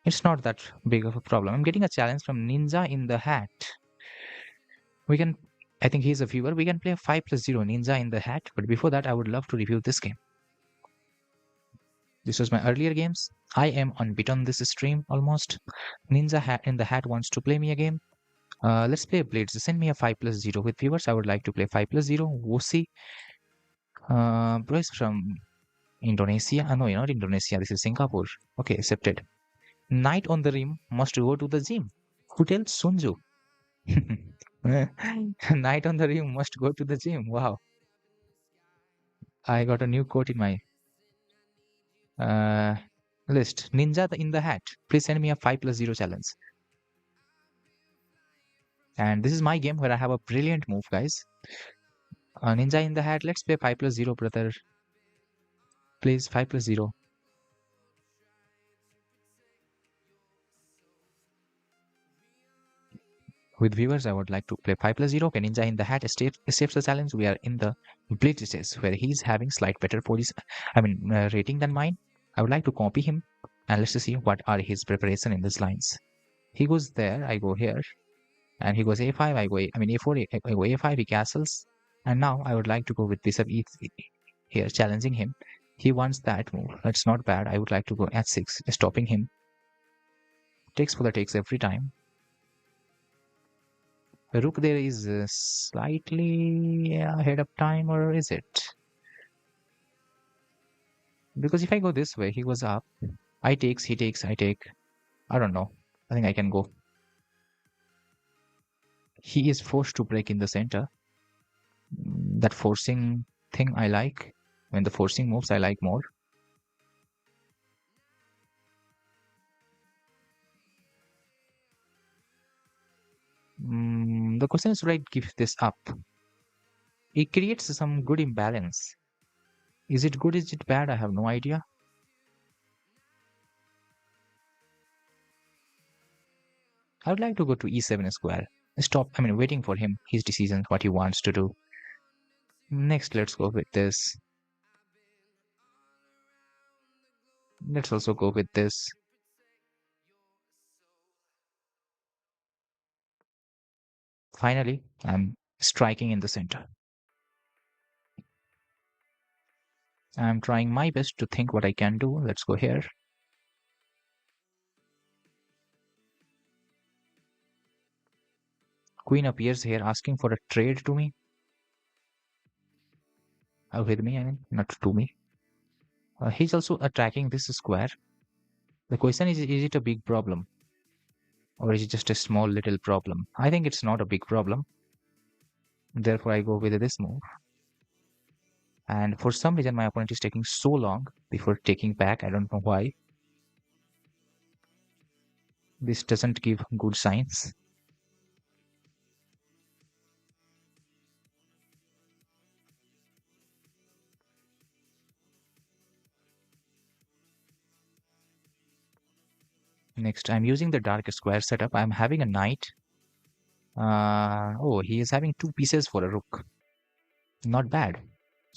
Speaker 1: it's not that big of a problem. I'm getting a challenge from Ninja in the Hat. We can, I think he's a viewer. We can play a 5+0 Ninja in the Hat. But before that, I would love to review this game. This was my earlier games. I am unbeaten this stream almost. Ninja Hat in the Hat wants to play me a game. Let's play Blades. Send me a 5+0 with viewers. I would like to play 5+0. Wosi. Bro is from Indonesia. No, you're not Indonesia. This is Singapore. Okay, accepted. Knight on the rim must go to the gym. Who tells Sunju? Knight on the rim must go to the gym. Wow. I got a new quote in my uh, list. Ninja in the Hat. Please send me a 5+0 challenge. And this is my game where I have a brilliant move, guys. Ninja in the Hat. Let's play 5+0, brother. Please, 5+0. With viewers, I would like to play 5+0. Okay, Ninja in the Hat escapes the challenge. We are in the Blitz stage where he's having slight better position, rating than mine. I would like to copy him and let's see what are his preparation in these lines. He goes there, I go here, and he goes a5. A4. I go a5. He castles, and now I would like to go with bishop e3 here, challenging him. He wants that move. It's not bad. I would like to go h6, stopping him. Takes for the takes every time. The rook there is slightly ahead of time, or is it? Because if I go this way, he goes up. I takes, he takes, I take. I don't know. I think I can go. He is forced to break in the center. That forcing thing I like. When the forcing moves, I like more. The question is, should I give this up? It creates some good imbalance. Is it good? Is it bad? I have no idea. I would like to go to e7 square. Stop, waiting for him, his decisions, what he wants to do. Next, let's go with this. Let's also go with this. Finally, I'm striking in the center. I'm trying my best to think what I can do. Let's go here. Queen appears here asking for a trade to me. With me, not to me. He's also attacking this square. The question is it a big problem? Or is it just a small little problem? I think it's not a big problem. Therefore, I go with this move. And for some reason, my opponent is taking so long. before taking back. I don't know why. This doesn't give good signs. Next, I'm using the dark square setup. I'm having a knight. Oh, he is having two pieces for a rook. Not bad.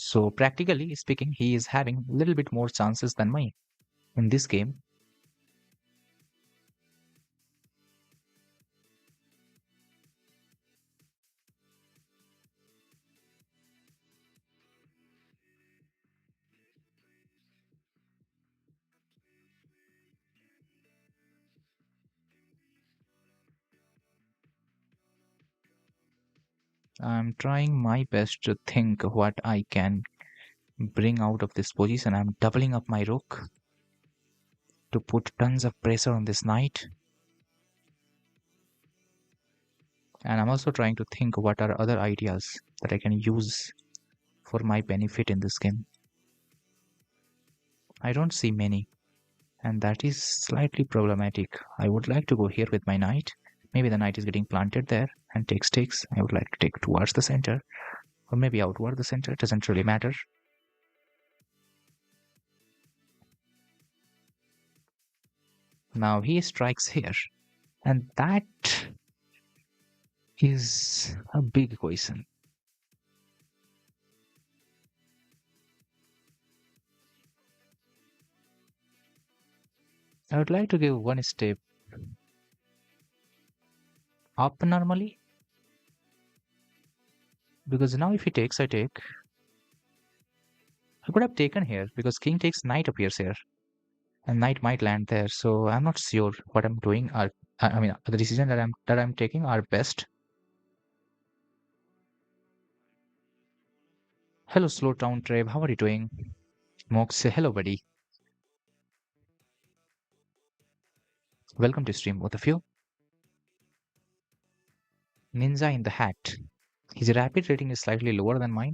Speaker 1: So practically speaking, he is having a little bit more chances than me in this game. I'm trying my best to think what I can bring out of this position. I'm doubling up my rook to put tons of pressure on this knight. And I'm also trying to think what are other ideas that I can use for my benefit in this game. I don't see many, and that is slightly problematic. I would like to go here with my knight. Maybe the knight is getting planted there and takes. I would like to take towards the center, or maybe outward the center. It doesn't really matter. Now he strikes here, and that is a big question. I would like to give one step up normally, because now if he takes, I take. I could have taken here because king takes, knight appears here, and knight might land there. So I'm not sure what I'm doing. I mean, the decision that I'm taking are best. Hello, Slow Town Treb. How are you doing? Mox, say hello, buddy. Welcome to stream, both of you. Ninja in the hat. His rapid rating is slightly lower than mine,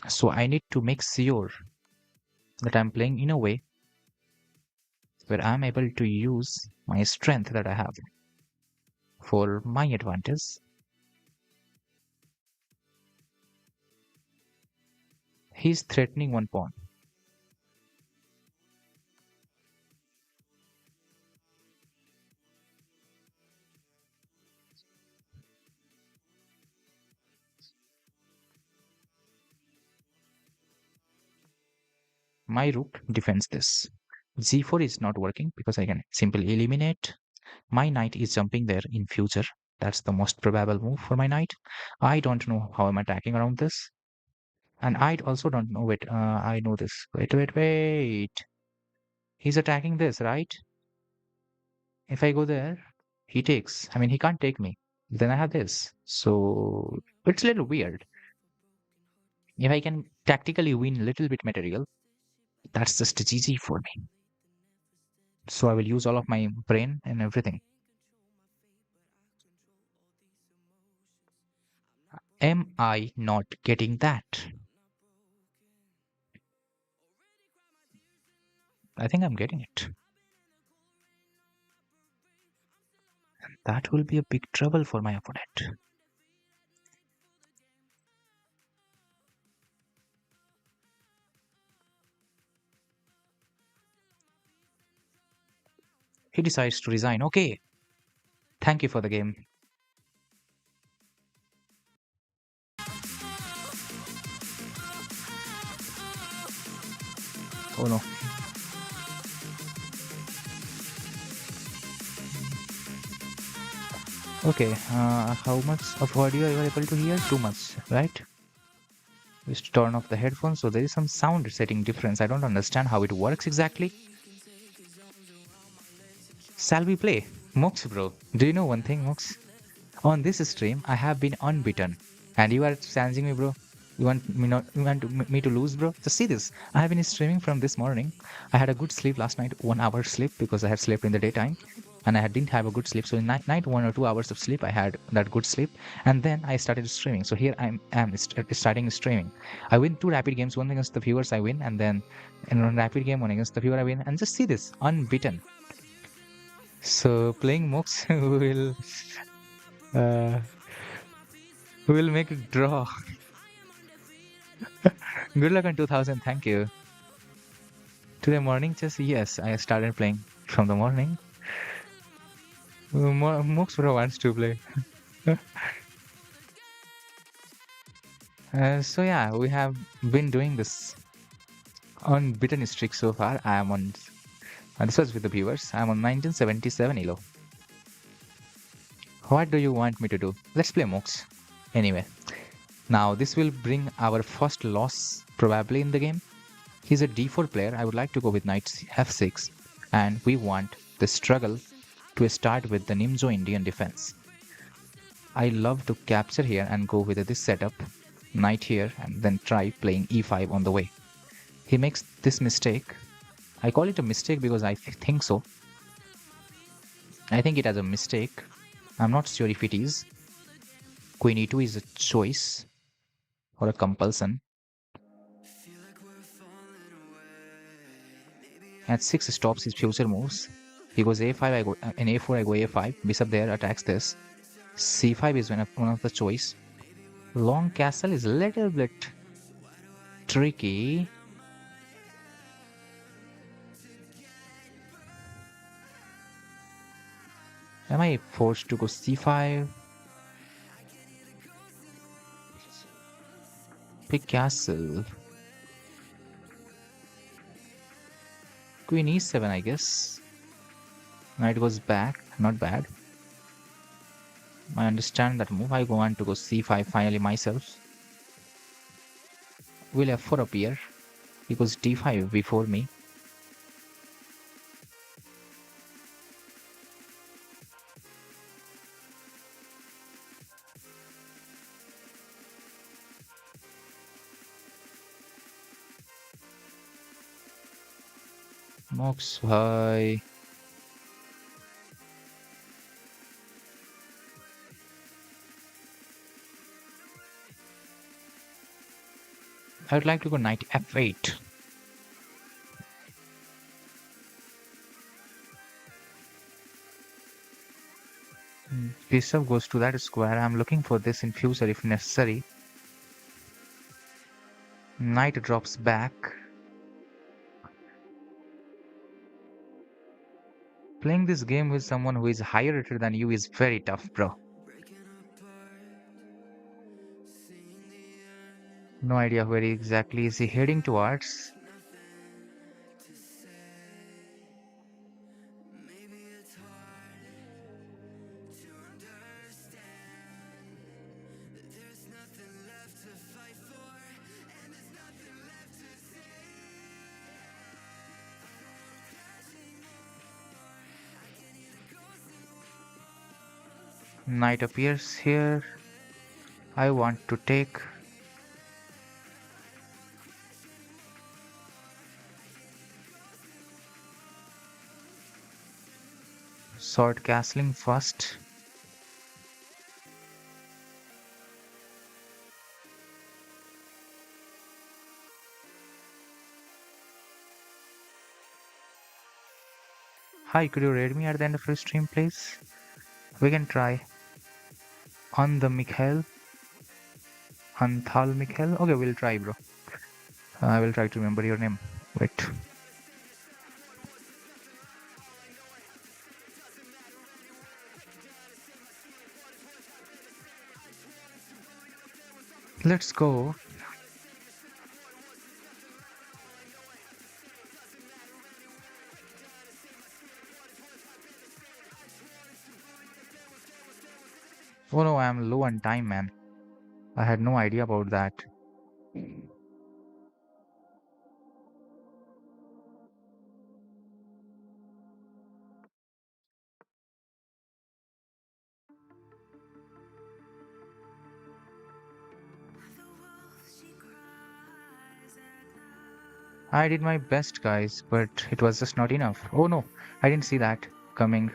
Speaker 1: so I need to make sure that I'm playing in a way where I'm able to use my strength that I have for my advantage. He's threatening one pawn. My rook defends this. G4 is not working because I can simply eliminate. My knight is jumping there in future. That's the most probable move for my knight. I don't know how I'm attacking around this. And I also don't know. Wait, I know this. Wait. He's attacking this, right? If I go there, he takes. I mean, he can't take me. Then I have this. So it's a little weird. If I can tactically win a little bit material, that's just GG for me. So I will use all of my brain and everything. Am I not getting that? I think I'm getting it. That will be a big trouble for my opponent. He decides to resign. Okay. Thank you for the game. Oh no. Okay, how much of audio you are able to hear? Too much, right? Just turn off the headphones. So there is some sound setting difference. I don't understand how it works exactly. Shall we play? Mox bro, do you know one thing, Mox? On this stream, I have been unbeaten. And you are challenging me, bro. You want me to lose, bro? Just see this. I have been streaming from this morning. I had a good sleep last night, 1 hour sleep because I had slept in the daytime. and I didn't have a good sleep. So in night 1 or 2 hours of sleep, I had that good sleep, and then I started streaming. So here I'm starting streaming. I win two rapid games, one against the viewers I win, and then in one rapid game, one against the viewer I win, and just see this unbeaten. So playing Mox uh, will make it draw. Good luck on 2000. Thank you. Today morning, just yes, I started playing from the morning. Mox Bro wants to play. So yeah, we have been doing this unbeaten streak so far. I am on. This was with the viewers. I'm on 1977 ELO. What do you want me to do? Let's play Mox. Anyway, now this will bring our first loss probably in the game. He's a d4 player. I would like to go with knight f6, and we want the struggle to start with the Nimzo Indian defense. I love to capture here and go with this setup, knight here, and then try playing e5 on the way. He makes this mistake. I call it a mistake because I think so. I think it as a mistake. I'm not sure if it is. Queen e2 is a choice or a compulsion. At 6 stops his future moves. He goes a5, I go in a4, I go a5. Bishop there attacks this. c5 is one of the choice. Long castle is a little bit tricky. Am I forced to go c5? Pick castle. Queen e7, I guess. Knight goes back. Not bad. I understand that move. I want to go c5 finally myself. Will f4 appear? He goes d5 before me. Mox bhai. I would like to go knight f8. Bishop goes to that square. I'm looking for this in future if necessary. Knight drops back. Playing this game with someone who is higher rated than you is very tough, bro. No idea where exactly is he heading towards. Knight appears here. I want to take. Sword castling first. Hi, could you raid me at the end of your stream, please? We can try. On the Mikhail. Anthal Mikhail. Okay, we'll try, bro. I will try to remember your name. Wait. Let's go. Oh no, I'm low on time, man. I had no idea about that. I did my best, guys, but it was just not enough. Oh no, I didn't see that coming.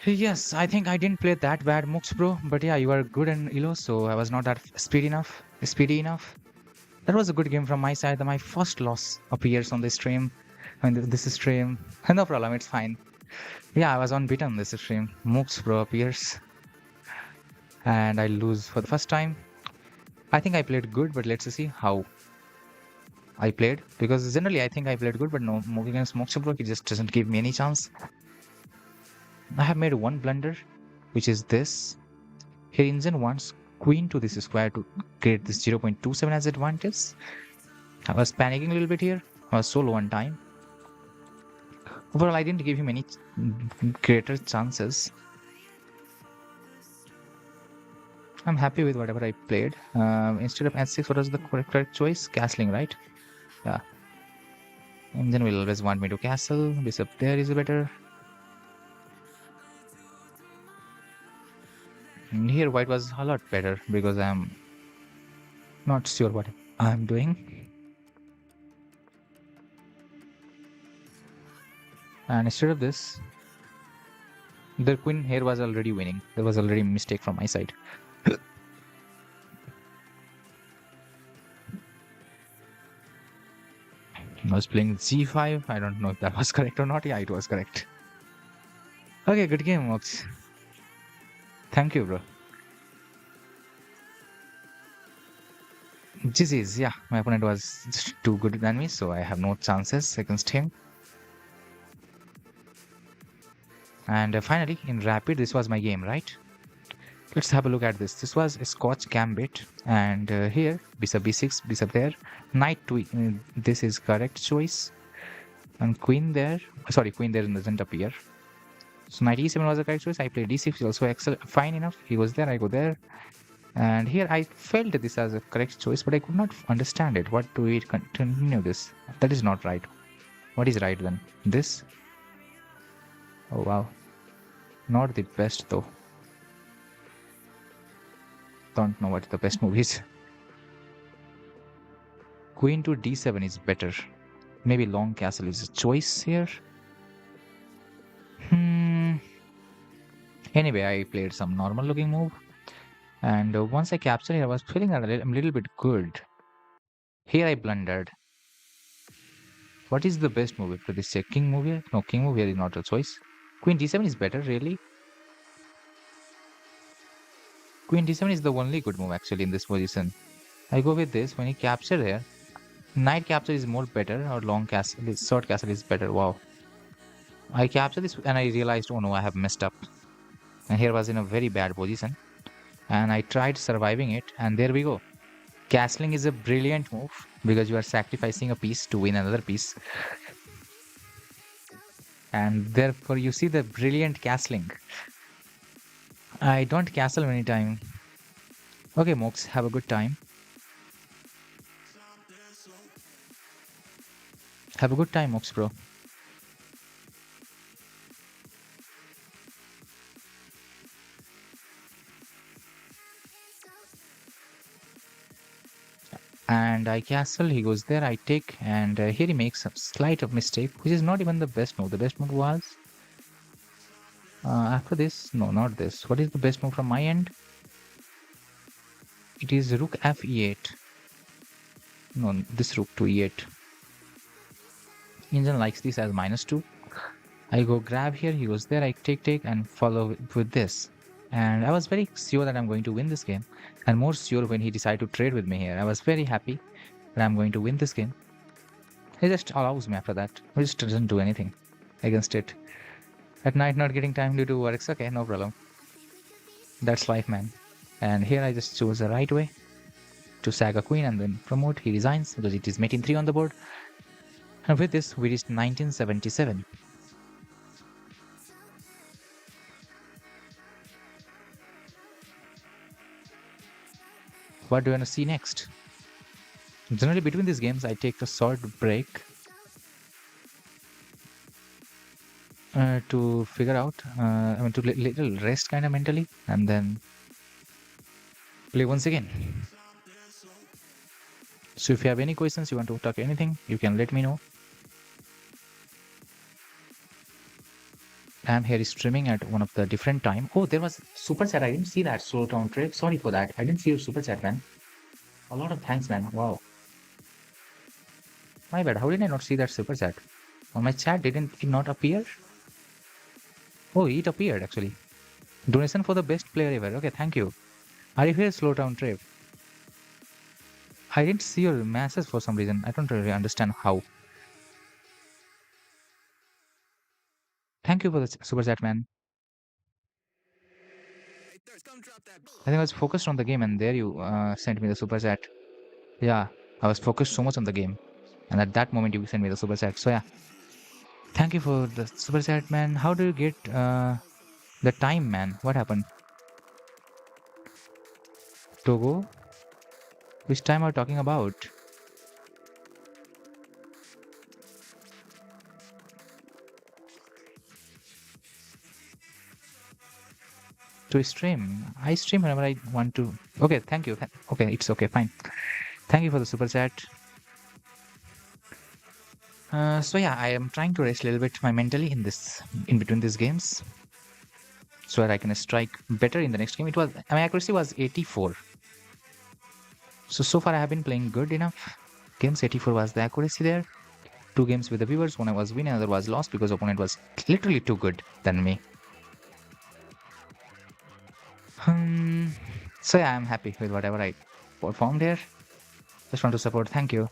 Speaker 1: Yes, I think I didn't play that bad mooks, bro. But yeah, you are good in ELO, so I was not that speedy enough. That was a good game from my side. My first loss appears on the stream. And this stream, no problem, it's fine. Yeah, I was unbeaten this stream. Mooks, bro, appears, and I lose for the first time. I think I played good, but let's see how I played. Because generally, I think I played good, but no, moving against Mooks, bro, he just doesn't give me any chance. I have made one blunder, which is this. Here, Injun wants queen to this square to create this 0.27 as advantage. I was panicking a little bit here. I was so low on time. Overall, I didn't give him any greater chances. I'm happy with whatever I played. Instead of h6, what was the correct choice? Castling, right? Yeah. And then will always want me to castle. Bishop there is better. And here white was a lot better because I'm not sure what I'm doing. And instead of this, the queen here was already winning. There was already a mistake from my side. I was playing g5. I don't know if that was correct or not. Yeah, it was correct. Okay, good game, Mox. Thank you, bro. GG's, yeah. My opponent was just too good than me, so I have no chances against him. And finally, in rapid, this was my game, right? Let's have a look at this. This was a Scotch Gambit, and here bishop b6, bishop there, knight to this is correct choice, and queen there. Sorry, queen there doesn't appear. So knight e7 was the correct choice. I played d6, also fine enough. He was there, I go there, and here I felt this as a correct choice, but I could not understand it. What do we continue this? That is not right. What is right then? This? Oh wow, not the best though. Don't know what the best move is. Queen to d7 is better. Maybe long castle is a choice here. Hmm. Anyway, I played some normal looking move. And once I captured it, I was feeling a little bit good. Here I blundered. What is the best move for this king move here? No, king move here is not a choice. Queen d7 is better, really. Queen d7 is the only good move actually in this position. I go with this. When he capture here, knight capture is more better, or long castle, short castle is better. Wow. I captured this and I realized, oh no, I have messed up. And here was in a very bad position. And I tried surviving it, and there we go. Castling is a brilliant move because you are sacrificing a piece to win another piece. And therefore, you see the brilliant castling. I don't castle many times. Okay, Mox, have a good time. Have a good time, Mox, bro. And I castle, he goes there, I take, and here he makes a slight of mistake, which is not even the best move. The best move was after this. No, not this. What is the best move from my end? It is rook f e8. No, this rook to e8. Engine likes this as -2. I go grab here, he goes there, I take and follow with this. And I was very sure that I'm going to win this game. And more sure when he decided to trade with me here. I was very happy that I'm going to win this game. He just allows me after that. He just doesn't do anything against it. At night not getting time due to works, okay, no problem. That's life, man. And here I just chose the right way to sack a queen and then promote. He resigns because it is mate in 3 on the board. And with this, we reached 1977. What do you want to see next? Generally, between these games, I take a short break to figure out, I mean, to little rest kind of mentally, and then play once again. So if you have any questions, you want to talk anything, you can let me know. I'm here streaming at one of the different time. Oh, there was super chat. I didn't see that slow down trip. Sorry for that. I didn't see your super chat, man. A lot of thanks, man. Wow. My bad. How did I not see that super chat? On my chat, didn't it not appear? Oh, it appeared actually. Donation for the best player ever. Okay, thank you. Are you here, slow down trip? I didn't see your message for some reason. I don't really understand how. Thank you for the super chat, man. I think I was focused on the game, and there you sent me the super chat. Yeah, I was focused so much on the game, and at that moment you sent me the super chat. So yeah, thank you for the super chat, man. How do you get the time, man? What happened? Togo? Which time are you talking about? To stream? I stream whenever I want to. Okay, thank you. Okay, it's okay, fine. Thank you for the super chat. So yeah, I am trying to rest a little bit my mentally in between these games, so that I can strike better in the next game. My accuracy was 84. So far I have been playing good enough. Games 84 was the accuracy there. Two games with the viewers, one I was winning, another was lost because opponent was literally too good than me. Hmm. So yeah, I'm happy with whatever I performed here. Just want to support. Thank you.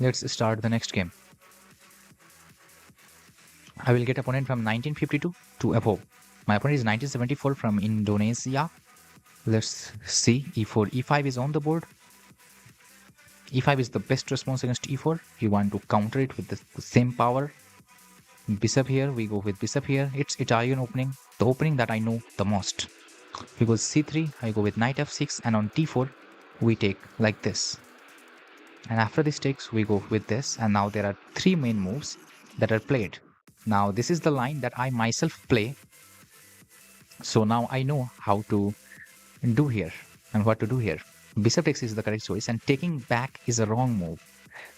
Speaker 1: Let's start the next game. I will get opponent from 1952 to above. My opponent is 1974 from Indonesia. Let's see. E4, E5 is on the board. E5 is the best response against E4. You want to counter it with the same power. Bishop here, we go with bishop here. It's Italian opening, the opening that I know the most. We go c3, I go with knight f6, and on d4, we take like this. And after this takes, we go with this, and now there are three main moves that are played. Now this is the line that I myself play, so now I know how to do here and what to do here. Bishop takes is the correct choice, and taking back is a wrong move.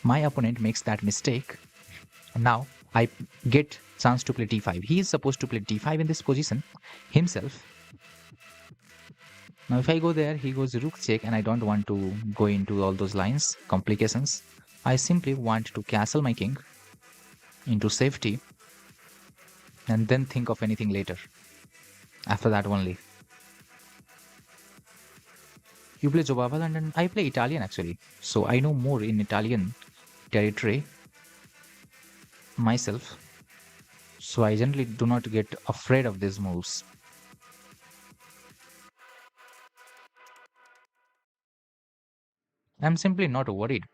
Speaker 1: My opponent makes that mistake. Now I get chance to play d5. He is supposed to play d5 in this position himself. Now if I go there, he goes rook check, and I don't want to go into all those lines, complications. I simply want to castle my king into safety and then think of anything later. After that only. You play Jobava London? I play Italian actually. So I know more in Italian territory myself. So I generally do not get afraid of these moves. I'm simply not worried.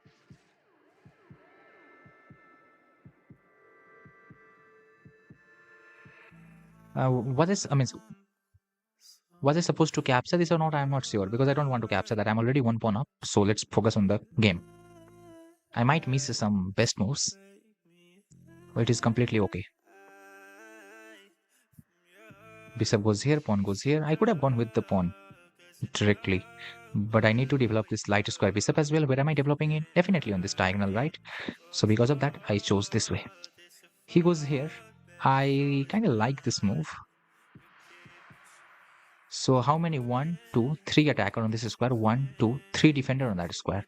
Speaker 1: I mean, was I supposed to capture this or not? I'm not sure because I don't want to capture that. I'm already one pawn up. So let's focus on the game. I might miss some best moves, but it is completely okay. Bishop goes here, pawn goes here. I could have gone with the pawn directly, but I need to develop this light square bishop as well. Where am I developing it? Definitely on this diagonal, right? So because of that, I chose this way. He goes here. I kind of like this move. So how many? One, two, three attacker on this square. One, two, three defender on that square.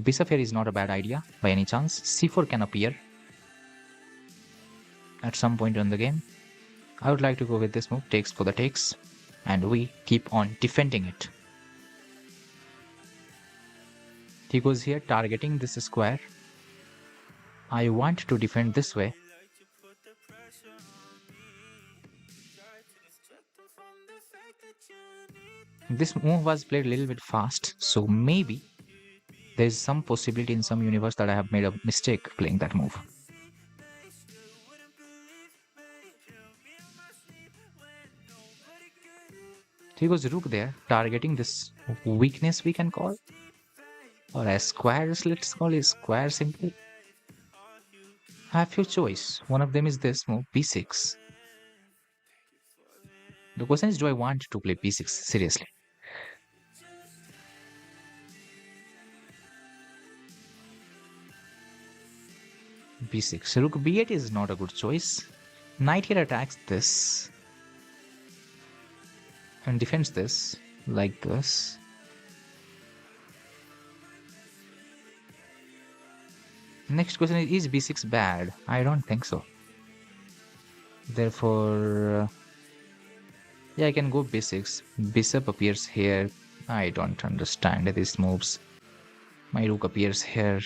Speaker 1: Bishop here is not a bad idea by any chance. C4 can appear at some point in the game. I would like to go with this move, takes for the takes, and we keep on defending it. He goes here targeting this square. I want to defend this way. This move was played a little bit fast, so maybe there's some possibility in some universe that I have made a mistake playing that move. He goes rook there, targeting this weakness we can call, or as squares, let's call it square simply. I have your choice. One of them is this move, b6. The question is, do I want to play b6? Seriously. b6. Rook b8 is not a good choice. Knight here attacks this and defends this like this. Next question is b6 bad? I don't think so. Therefore, yeah, I can go b6. Bishop appears here. I don't understand these moves. My rook appears here.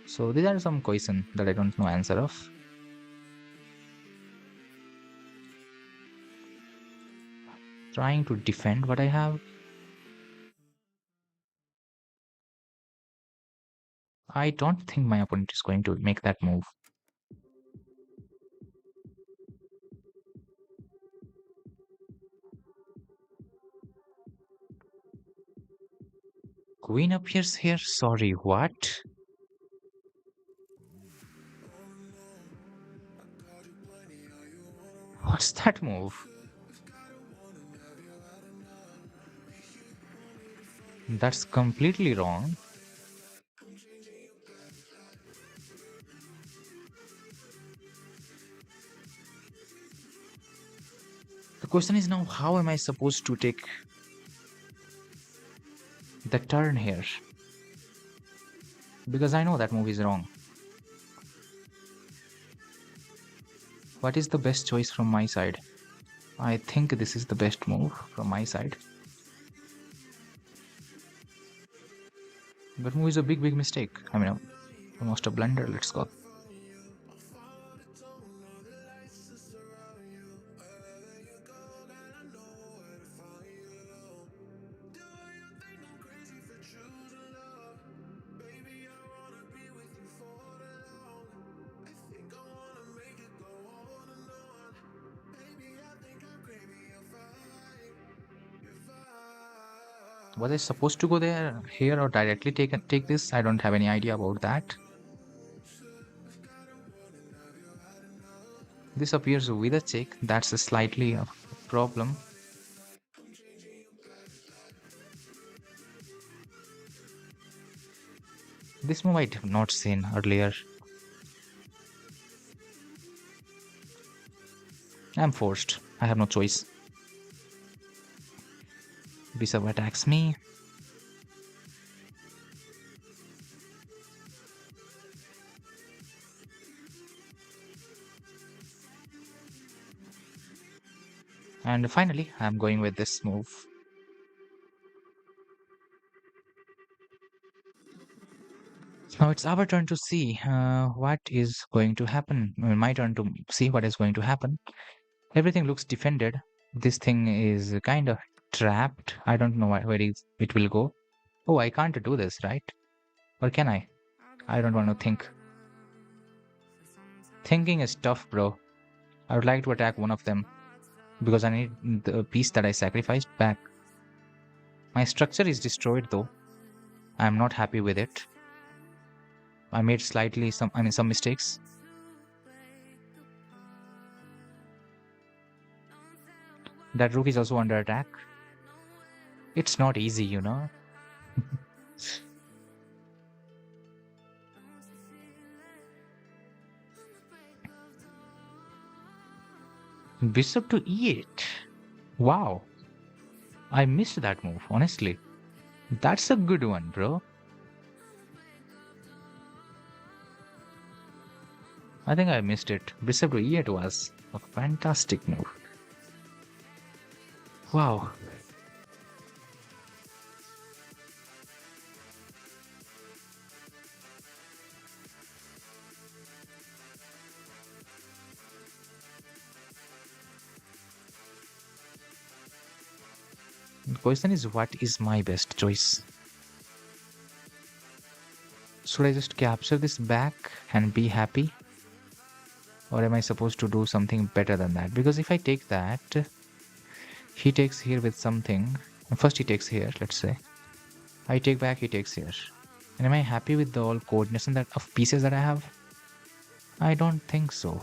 Speaker 1: So these are some questions that I don't know answer of. Trying to defend what I have. I don't think my opponent is going to make that move. Queen appears here. Sorry, what? What's that move? That's completely wrong. The question is now, how am I supposed to take the turn here? Because I know that move is wrong. What is the best choice from my side? I think this is the best move from my side. That move is a big mistake. I mean, almost a blunder. Let's go. Was I supposed to go there, here, or directly take this? I don't have any idea about that. This appears with a check. That's a slightly a problem. This move I have not seen earlier. I'm forced. I have no choice. Bishop attacks me. And finally, I'm going with this move. Now it's our turn to see what is going to happen. My turn to see what is going to happen. Everything looks defended. This thing is kind of trapped. I don't know where it will go. Oh, I can't do this, right? Or can I? I don't want to think. Thinking is tough, bro. I would like to attack one of them because I need the piece that I sacrificed back. My structure is destroyed though. I am not happy with it. I made some mistakes. That rook is also under attack. It's not easy, you know. Bishop to e8. Wow. I missed that move, honestly. That's a good one, bro. I think I missed it. Bishop to e8 was a fantastic move. Wow. The question is, what is my best choice? Should I just capture this back and be happy? Or am I supposed to do something better than that? Because if I take that, he takes here with something. First he takes here, let's say. I take back, he takes here. And am I happy with the all coordination of pieces that I have? I don't think so.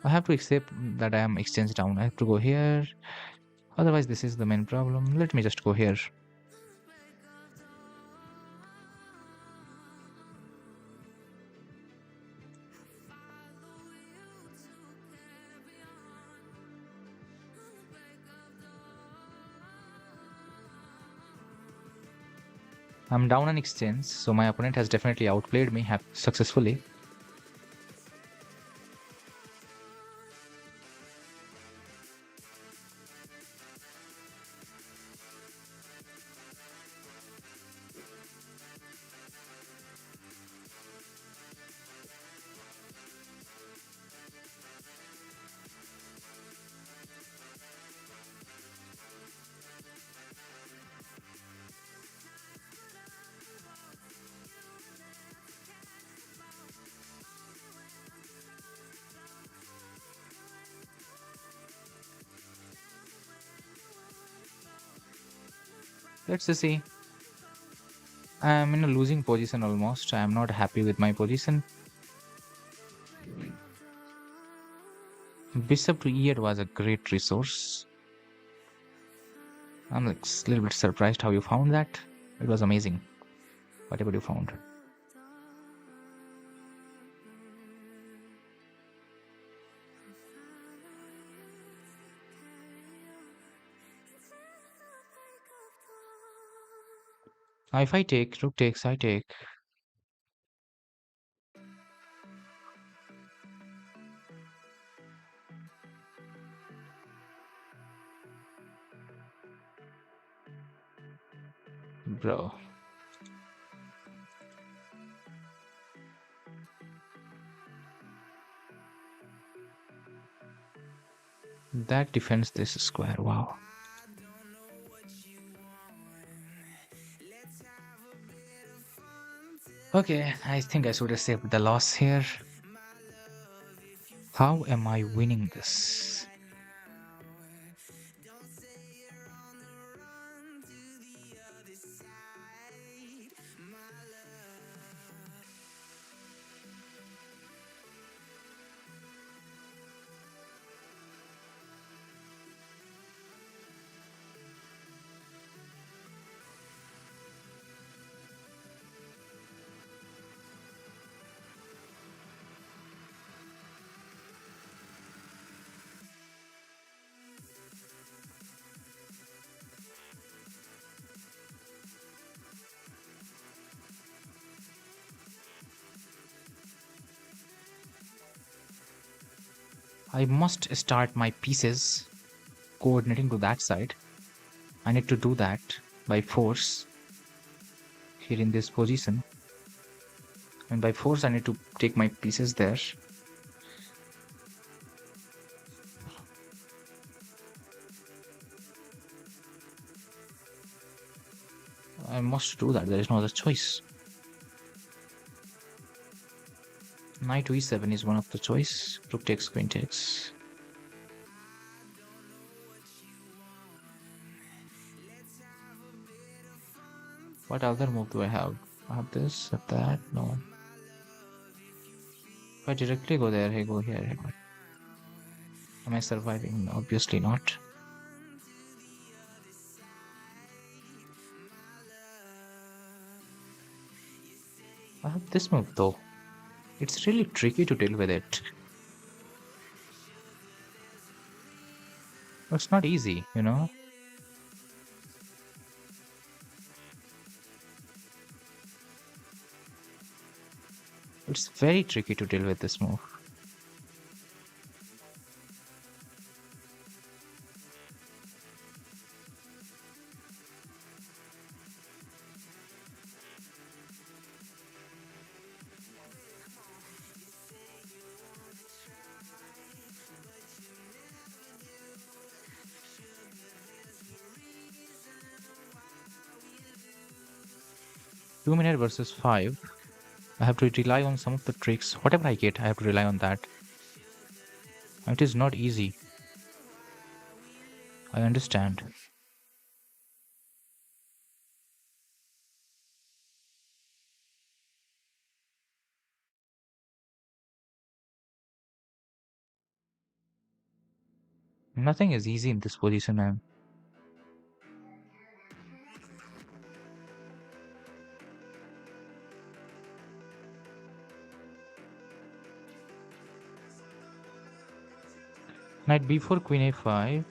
Speaker 1: I have to accept that I am exchange down. I have to go here. Otherwise, this is the main problem. Let me just go here. I'm down an exchange, so my opponent has definitely outplayed me successfully. Let's just see. I'm in a losing position almost. I'm not happy with my position. Bishop to e8 was a great resource. I'm like a little bit surprised how you found that. It was amazing. Whatever you found. If I take, rook takes, I take. Bro. That defends this square. Wow. Okay, I think I should have saved the loss here. How am I winning this? I must start my pieces coordinating to that side. I need to do that by force here in this position. And by force, I need to take my pieces there. I must do that. There is no other choice. Knight to e7 is one of the choice. Rook takes, queen takes. What other move do I have? I have this, have that. No. If I directly go there, I go here. Am I surviving? Obviously not. I have this move though. It's really tricky to deal with it. It's not easy, you know? It's very tricky to deal with this move. 2 minute versus 5. I have to rely on some of the tricks. Whatever I get, I have to rely on that. It is not easy. I understand. Nothing is easy in this position, man. Knight b4, queen a5.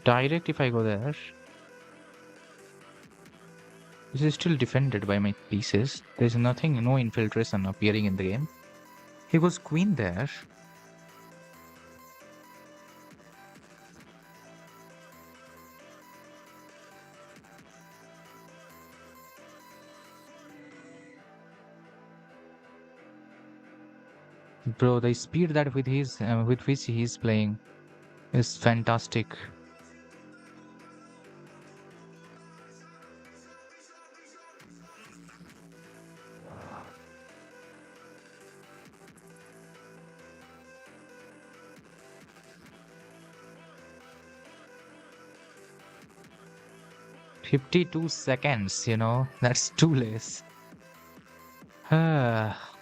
Speaker 1: Direct if I go there. This is still defended by my pieces. There's nothing, no infiltration appearing in the game. He goes queen there. Bro, the speed that with which he's playing is fantastic. 52 seconds, that's too less. Ah,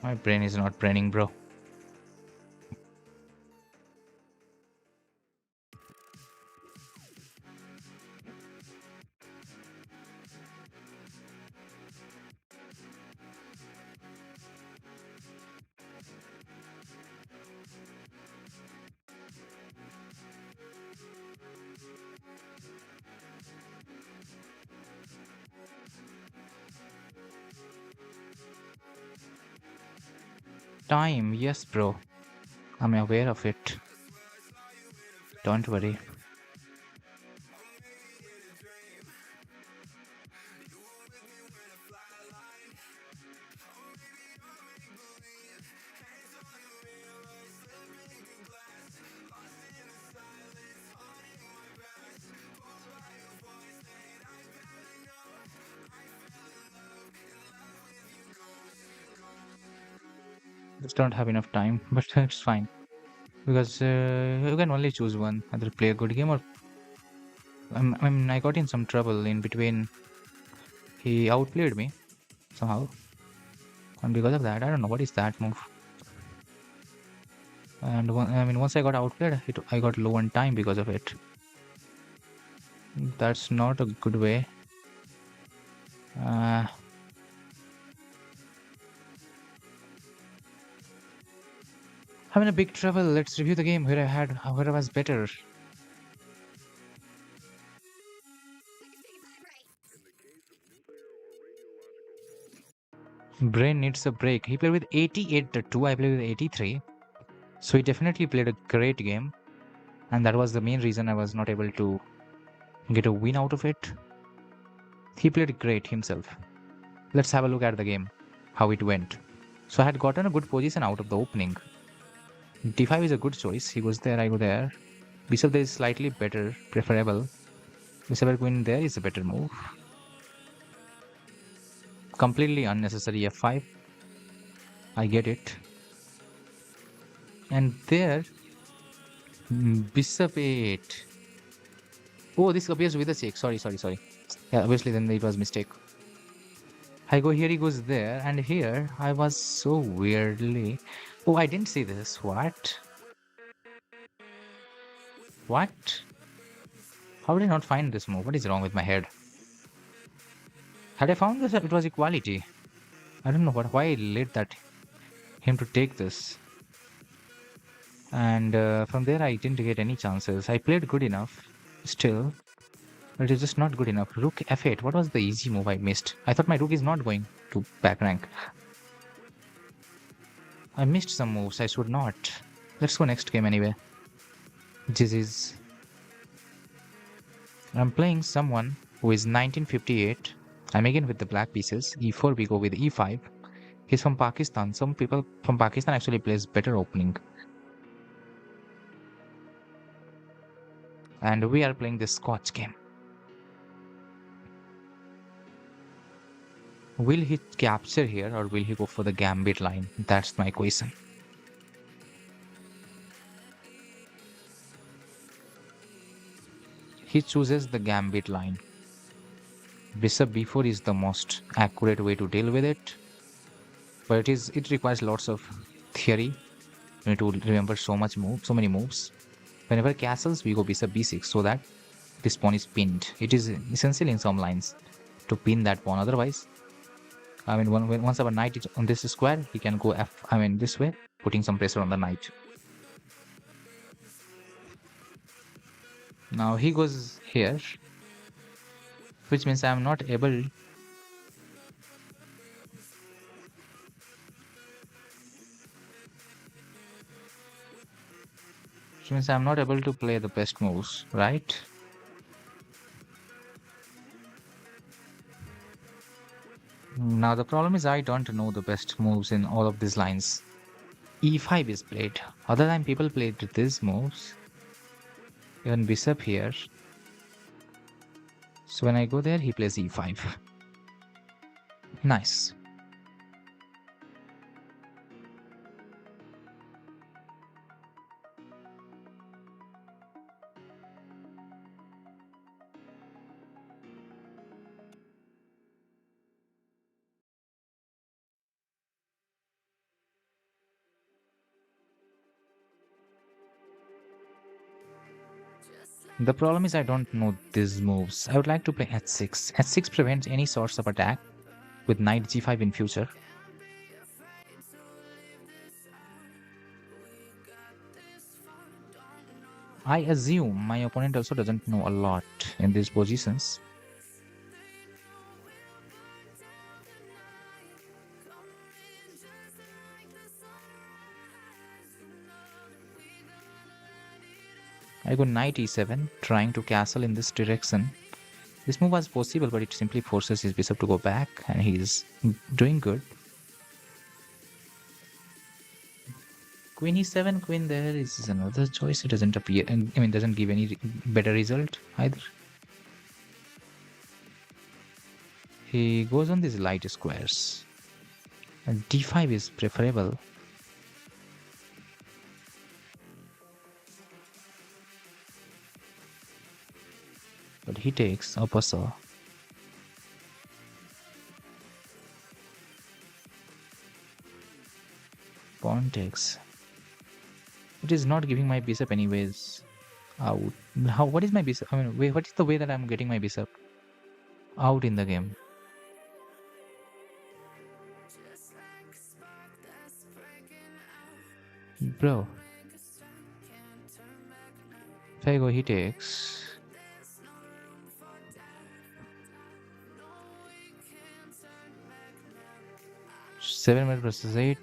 Speaker 1: my brain is not braining, bro. Time, yes, bro. I'm aware of it. Don't worry. Just don't have enough time, but it's fine. Because you can only choose one. Either play a good game or I got in some trouble in between. He outplayed me somehow. And because of that, I don't know what is that move. And once I got outplayed, I got low on time because of it. That's not a good way. I'm in a big trouble. Let's review the game where I was better. Brain needs a break. He played with 88 to 2. I played with 83. So he definitely played a great game. And that was the main reason I was not able to get a win out of it. He played great himself. Let's have a look at the game, how it went. So I had gotten a good position out of the opening. D5 is a good choice. He goes there, I go there. Bishop there is slightly better, preferable. Bishop queen there is a better move. Completely unnecessary F5. I get it. And there, Bishop 8. Oh, this appears with a check. Sorry. Yeah, obviously then it was mistake. I go here, he goes there, and here I was so weirdly. Oh, I didn't see this. What? What? How did I not find this move? What is wrong with my head? Had I found this, it was equality. I don't know why I let him to take this. And from there, I didn't get any chances. I played good enough. Still, it is just not good enough. Rook f8. What was the easy move I missed? I thought my rook is not going to back rank. I missed some moves I should not. Let's go next game anyway. This is... I'm playing someone who is 1958. I'm again with the black pieces. E4, we go with E5. He's from Pakistan. Some people from Pakistan actually plays better opening. And we are playing this Scotch game. Will he capture here or will he go for the gambit line? That's my question. He chooses the gambit line. Bishop b4 is the most accurate way to deal with it. But it requires lots of theory. You need to remember so many moves. Whenever castles, we go bishop b6 so that this pawn is pinned. It is essential in some lines to pin that pawn. Otherwise, I mean, once our knight is on this square, he can go this way, putting some pressure on the knight. Now he goes here, which means I am not able. Which means I'm not able to play the best moves, right? Now the problem is I don't know the best moves in all of these lines. E5 is played. Other than people played these moves. Even bishop here. So when I go there, he plays E5. Nice. The problem is I don't know these moves. I would like to play h6. h6 prevents any sorts of attack with knight g5 in future. I assume my opponent also doesn't know a lot in these positions. I go knight e7, trying to castle in this direction. This move was possible, but it simply forces his bishop to go back, and he's doing good. Queen e7, queen there is another choice. It doesn't appear, I mean, doesn't give any better result either. He goes on these light squares. And d5 is preferable. But he takes opposite. Pawn takes. It is not giving my bishop anyways out. What is my bishop? I mean, what is the way that I'm getting my bishop out in the game? Bro. If I go, he takes. 7 versus 8.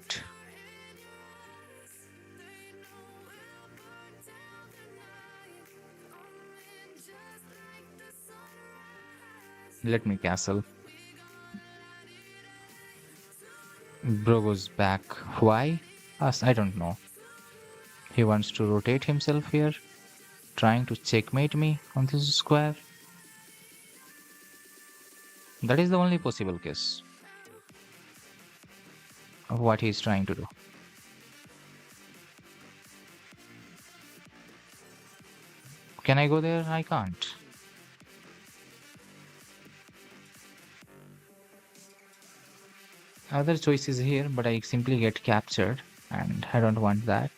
Speaker 1: Let me castle. Bro goes back. Why? Us, I don't know. He wants to rotate himself here, trying to checkmate me on this square. That is the only possible case of what he is trying to do. Can I go there? I can't. Other choices here, but I simply get captured, and I don't want that.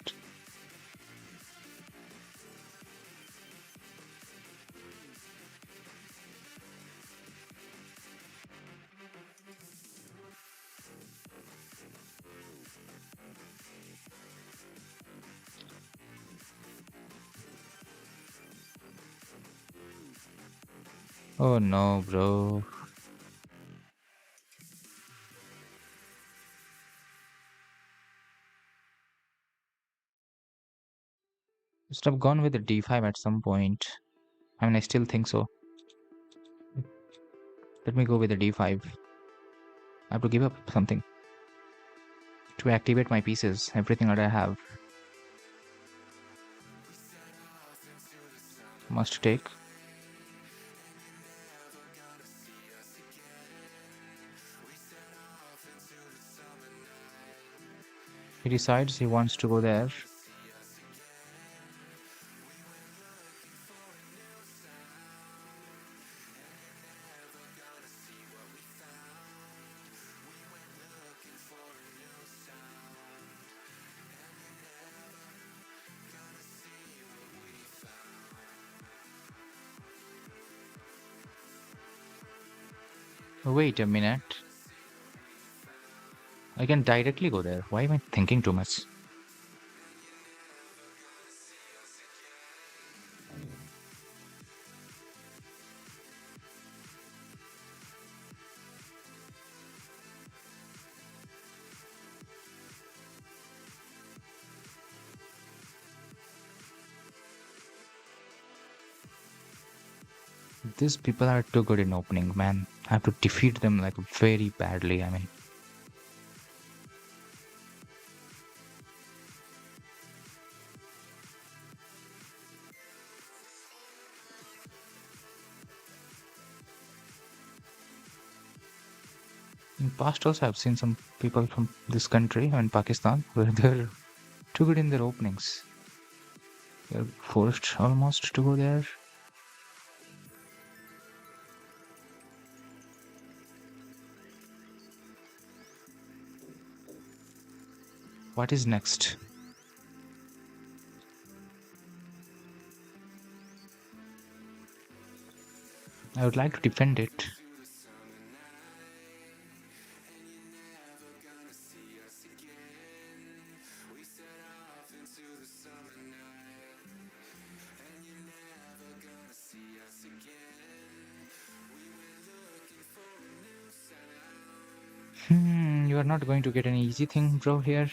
Speaker 1: Oh no, bro. Must have gone with the d5 at some point. I mean, I still think so. Let me go with the d5. I have to give up something to activate my pieces, everything that I have. Must take. He decides he wants to go there. Wait a minute. I can directly go there. Why am I thinking too much? These people are too good in opening, man. I have to defeat them like very badly. I mean, in past also I've seen some people from this country and Pakistan where they're too good in their openings. They're forced almost to go there. What is next? I would like to defend it. You are not going to get any easy thing, bro, here.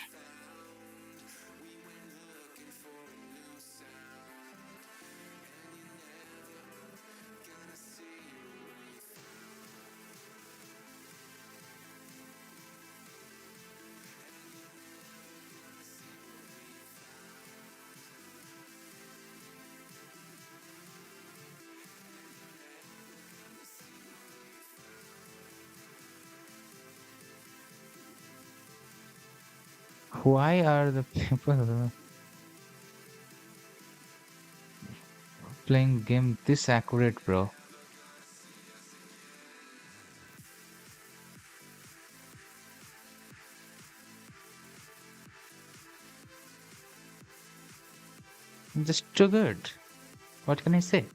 Speaker 1: Why are the people playing game this accurate, bro? Just too good. What can I say?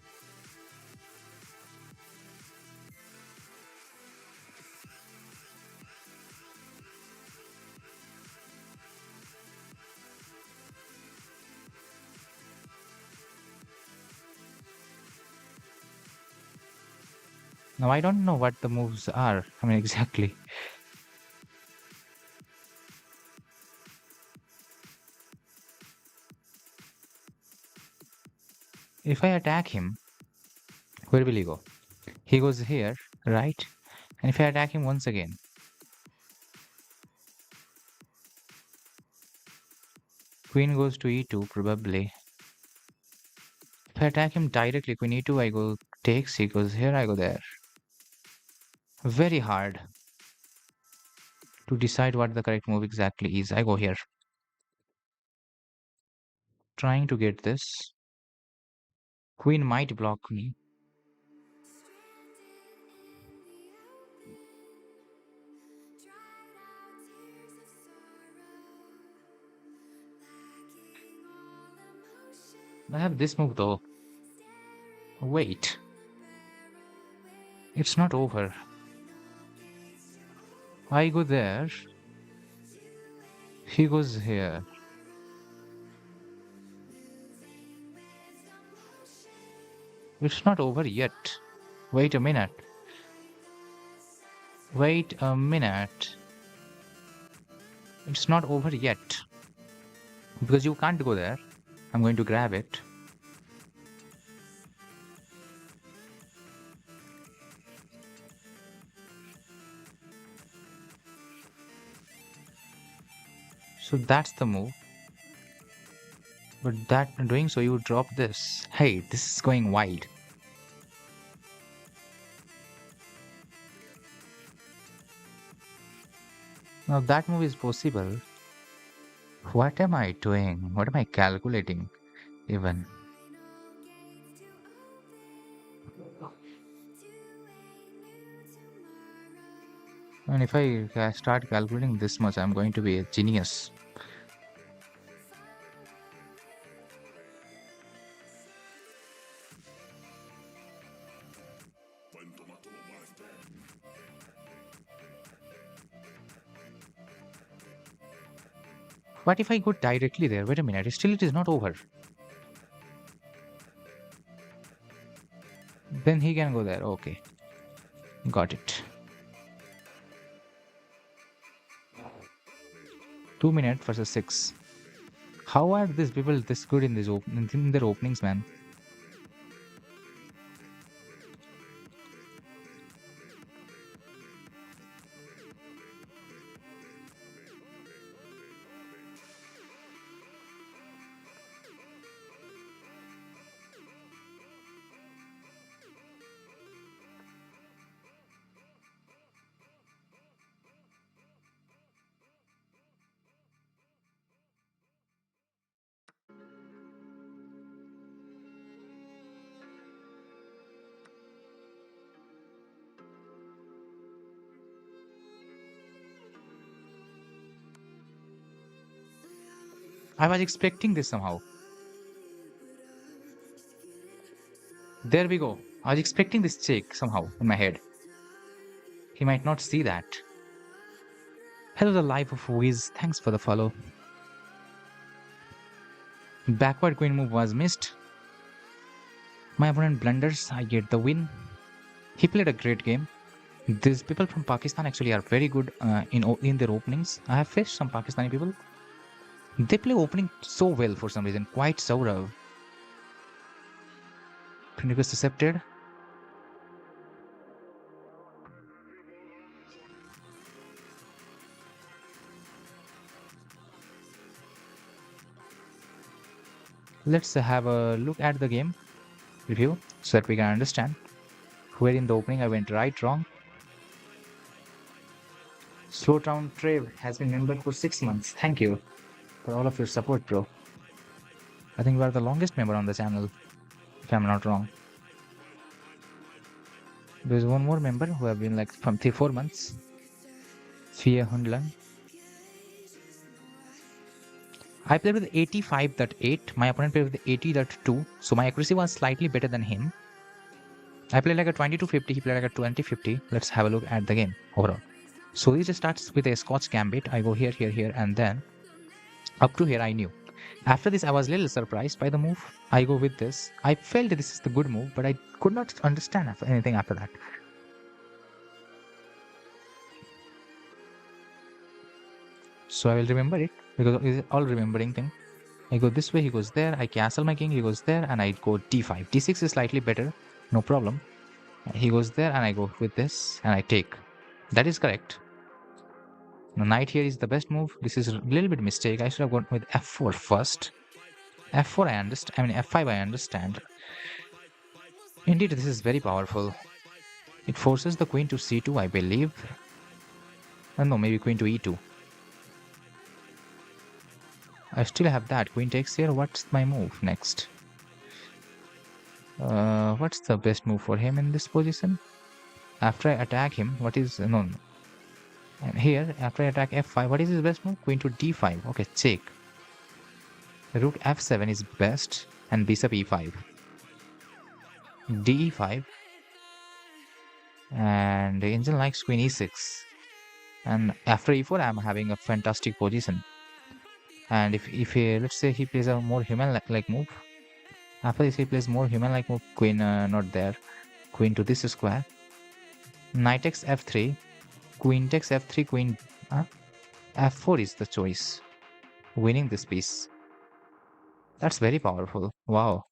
Speaker 1: Now I don't know what the moves are. I mean, exactly. If I attack him, where will he go? He goes here, right? And if I attack him once again, queen goes to e2 probably. If I attack him directly, queen e2, I go takes, he goes here, I go there. Very hard to decide what the correct move exactly is. I go here. Trying to get this. Queen might block me. I have this move though. Wait. It's not over. I go there. He goes here. It's not over yet. Wait a minute. Wait a minute. It's not over yet. Because you can't go there. I'm going to grab it. So that's the move. But that doing so, you drop this. Hey, this is going wide. Now that move is possible. What am I doing? What am I calculating even? And if I start calculating this much, I'm going to be a genius. What if I go directly there? Wait a minute, still it is not over. Then he can go there. Okay, got it. 2 minutes versus 6. How are these people this good in in their openings, man? I was expecting this somehow. There we go. I was expecting this check somehow in my head. He might not see that. Hello, the life of Wiz. Thanks for the follow. Backward queen move was missed. My opponent blunders. I get the win. He played a great game. These people from Pakistan actually are very good in their openings. I have faced some Pakistani people. They play opening so well for some reason. Quite Saurav. Friend request accepted. Let's have a look at the game review so that we can understand where in the opening I went right, wrong. Slow Town Trave has been member for 6 months. Thank you for all of your support, bro. I think you are the longest member on the channel, if I'm not wrong. There's one more member who have been like from 3-4 months. Fia Hundlan. I played with 85.8. My opponent played with 80.2. So my accuracy was slightly better than him. I played like a 2250. He played like a 2050. Let's have a look at the game overall. So he just starts with a Scotch Gambit. I go here, here, here, and then up to here I knew. After this, I was a little surprised by the move. I go with this. I felt this is the good move, but I could not understand anything after that. So I will remember it because it's all remembering thing. I go this way, he goes there. I castle my king, he goes there, and I go d5. d6 is slightly better, no problem. He goes there, and I go with this, and I take. That is correct. Now knight here is the best move. This is a little bit mistake. I should have gone with f4 first. f4 I understand. I mean f5 I understand. Indeed, this is very powerful. It forces the queen to c2, I believe. No, maybe queen to e2. I still have that. Queen takes here. What's my move next? What's the best move for him in this position? After I attack him, what is... No. And here, after I attack f5, what is his best move? Queen to d5. Okay, check. Rook f7 is best. And bishop e5. d5. And the angel likes queen e6. And after e4, I'm having a fantastic position. And if he, let's say he plays a more human-like move. After this, he plays more human-like move. Queen not there. queen to this square. Knight takes f3, queen takes f3, queen f4 is the choice. Winning this piece. That's very powerful. Wow.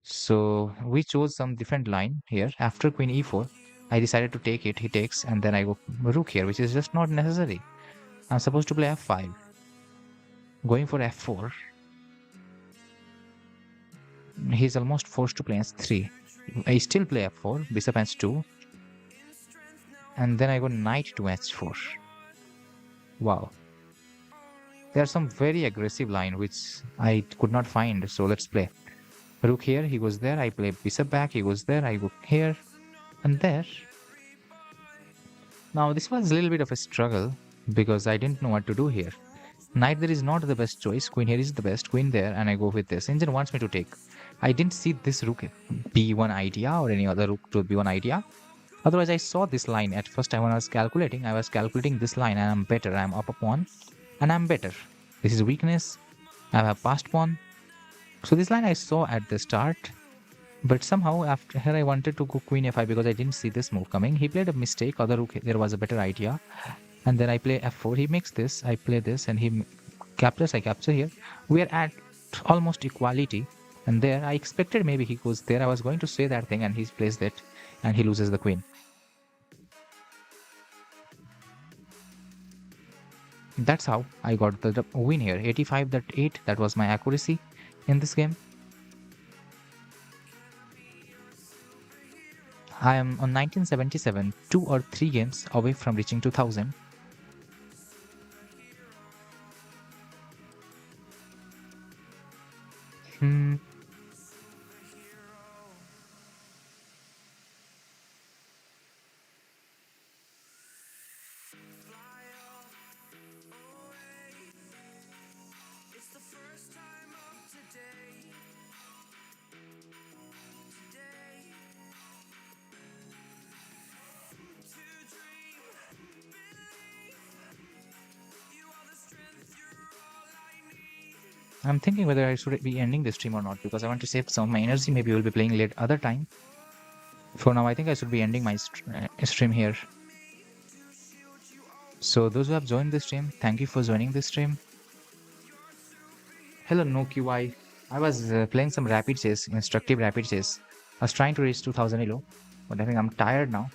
Speaker 1: So we chose some different line here. After queen e4, I decided to take it. He takes, and then I go rook here, which is just not necessary. I'm supposed to play f5. Going for f4. He's almost forced to play s3. I still play f4, bishop s2. And then I go knight to h4. Wow. There are some very aggressive line which I could not find. So let's play. Rook here, he goes there. I play bishop back, he goes there. I go here and there. Now this was a little bit of a struggle because I didn't know what to do here. Knight there is not the best choice. Queen here is the best. Queen there, and I go with this. Engine wants me to take. I didn't see this rook b1 idea or any other rook to b1 idea. Otherwise, I saw this line at first time when I was calculating this line, and I'm better. I'm up a pawn, and I'm better. This is weakness. I have passed pawn. So this line I saw at the start, but somehow after here I wanted to go queen f5 because I didn't see this move coming. He played a mistake. Other rook there was a better idea. And then I play f4, he makes this, I play this, and he captures, I capture here. We are at almost equality, and there I expected maybe he goes there. I was going to say that thing, and he plays that, and he loses the queen. That's how I got the win here. 85-8, that was my accuracy in this game. I am on 1977, 2 or 3 games away from reaching 2000. I'm thinking whether I should be ending the stream or not because I want to save some of my energy. Maybe we'll be playing late other time. For now, I think I should be ending my stream here. So those who have joined the stream, thank you for joining the stream. Hello, no QI. I was playing some rapid chess, instructive rapid chess. I was trying to reach 2000 ELO, but I think I'm tired now.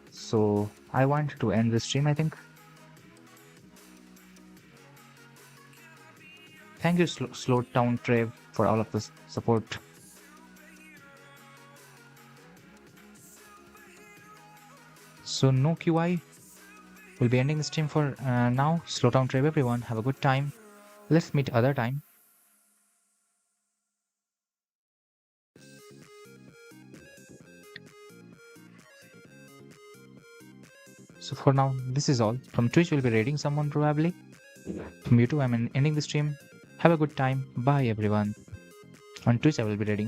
Speaker 1: So I want to end the stream, I think. Thank you, Slow Town Trev, for all of the support. So no QI. We'll be ending the stream for now. Slow Town Trev, everyone. Have a good time. Let's meet other time. So for now, this is all. From Twitch, we'll be raiding someone probably. From YouTube, I'm ending the stream. Have a good time. Bye, everyone. On Twitch, I will be raiding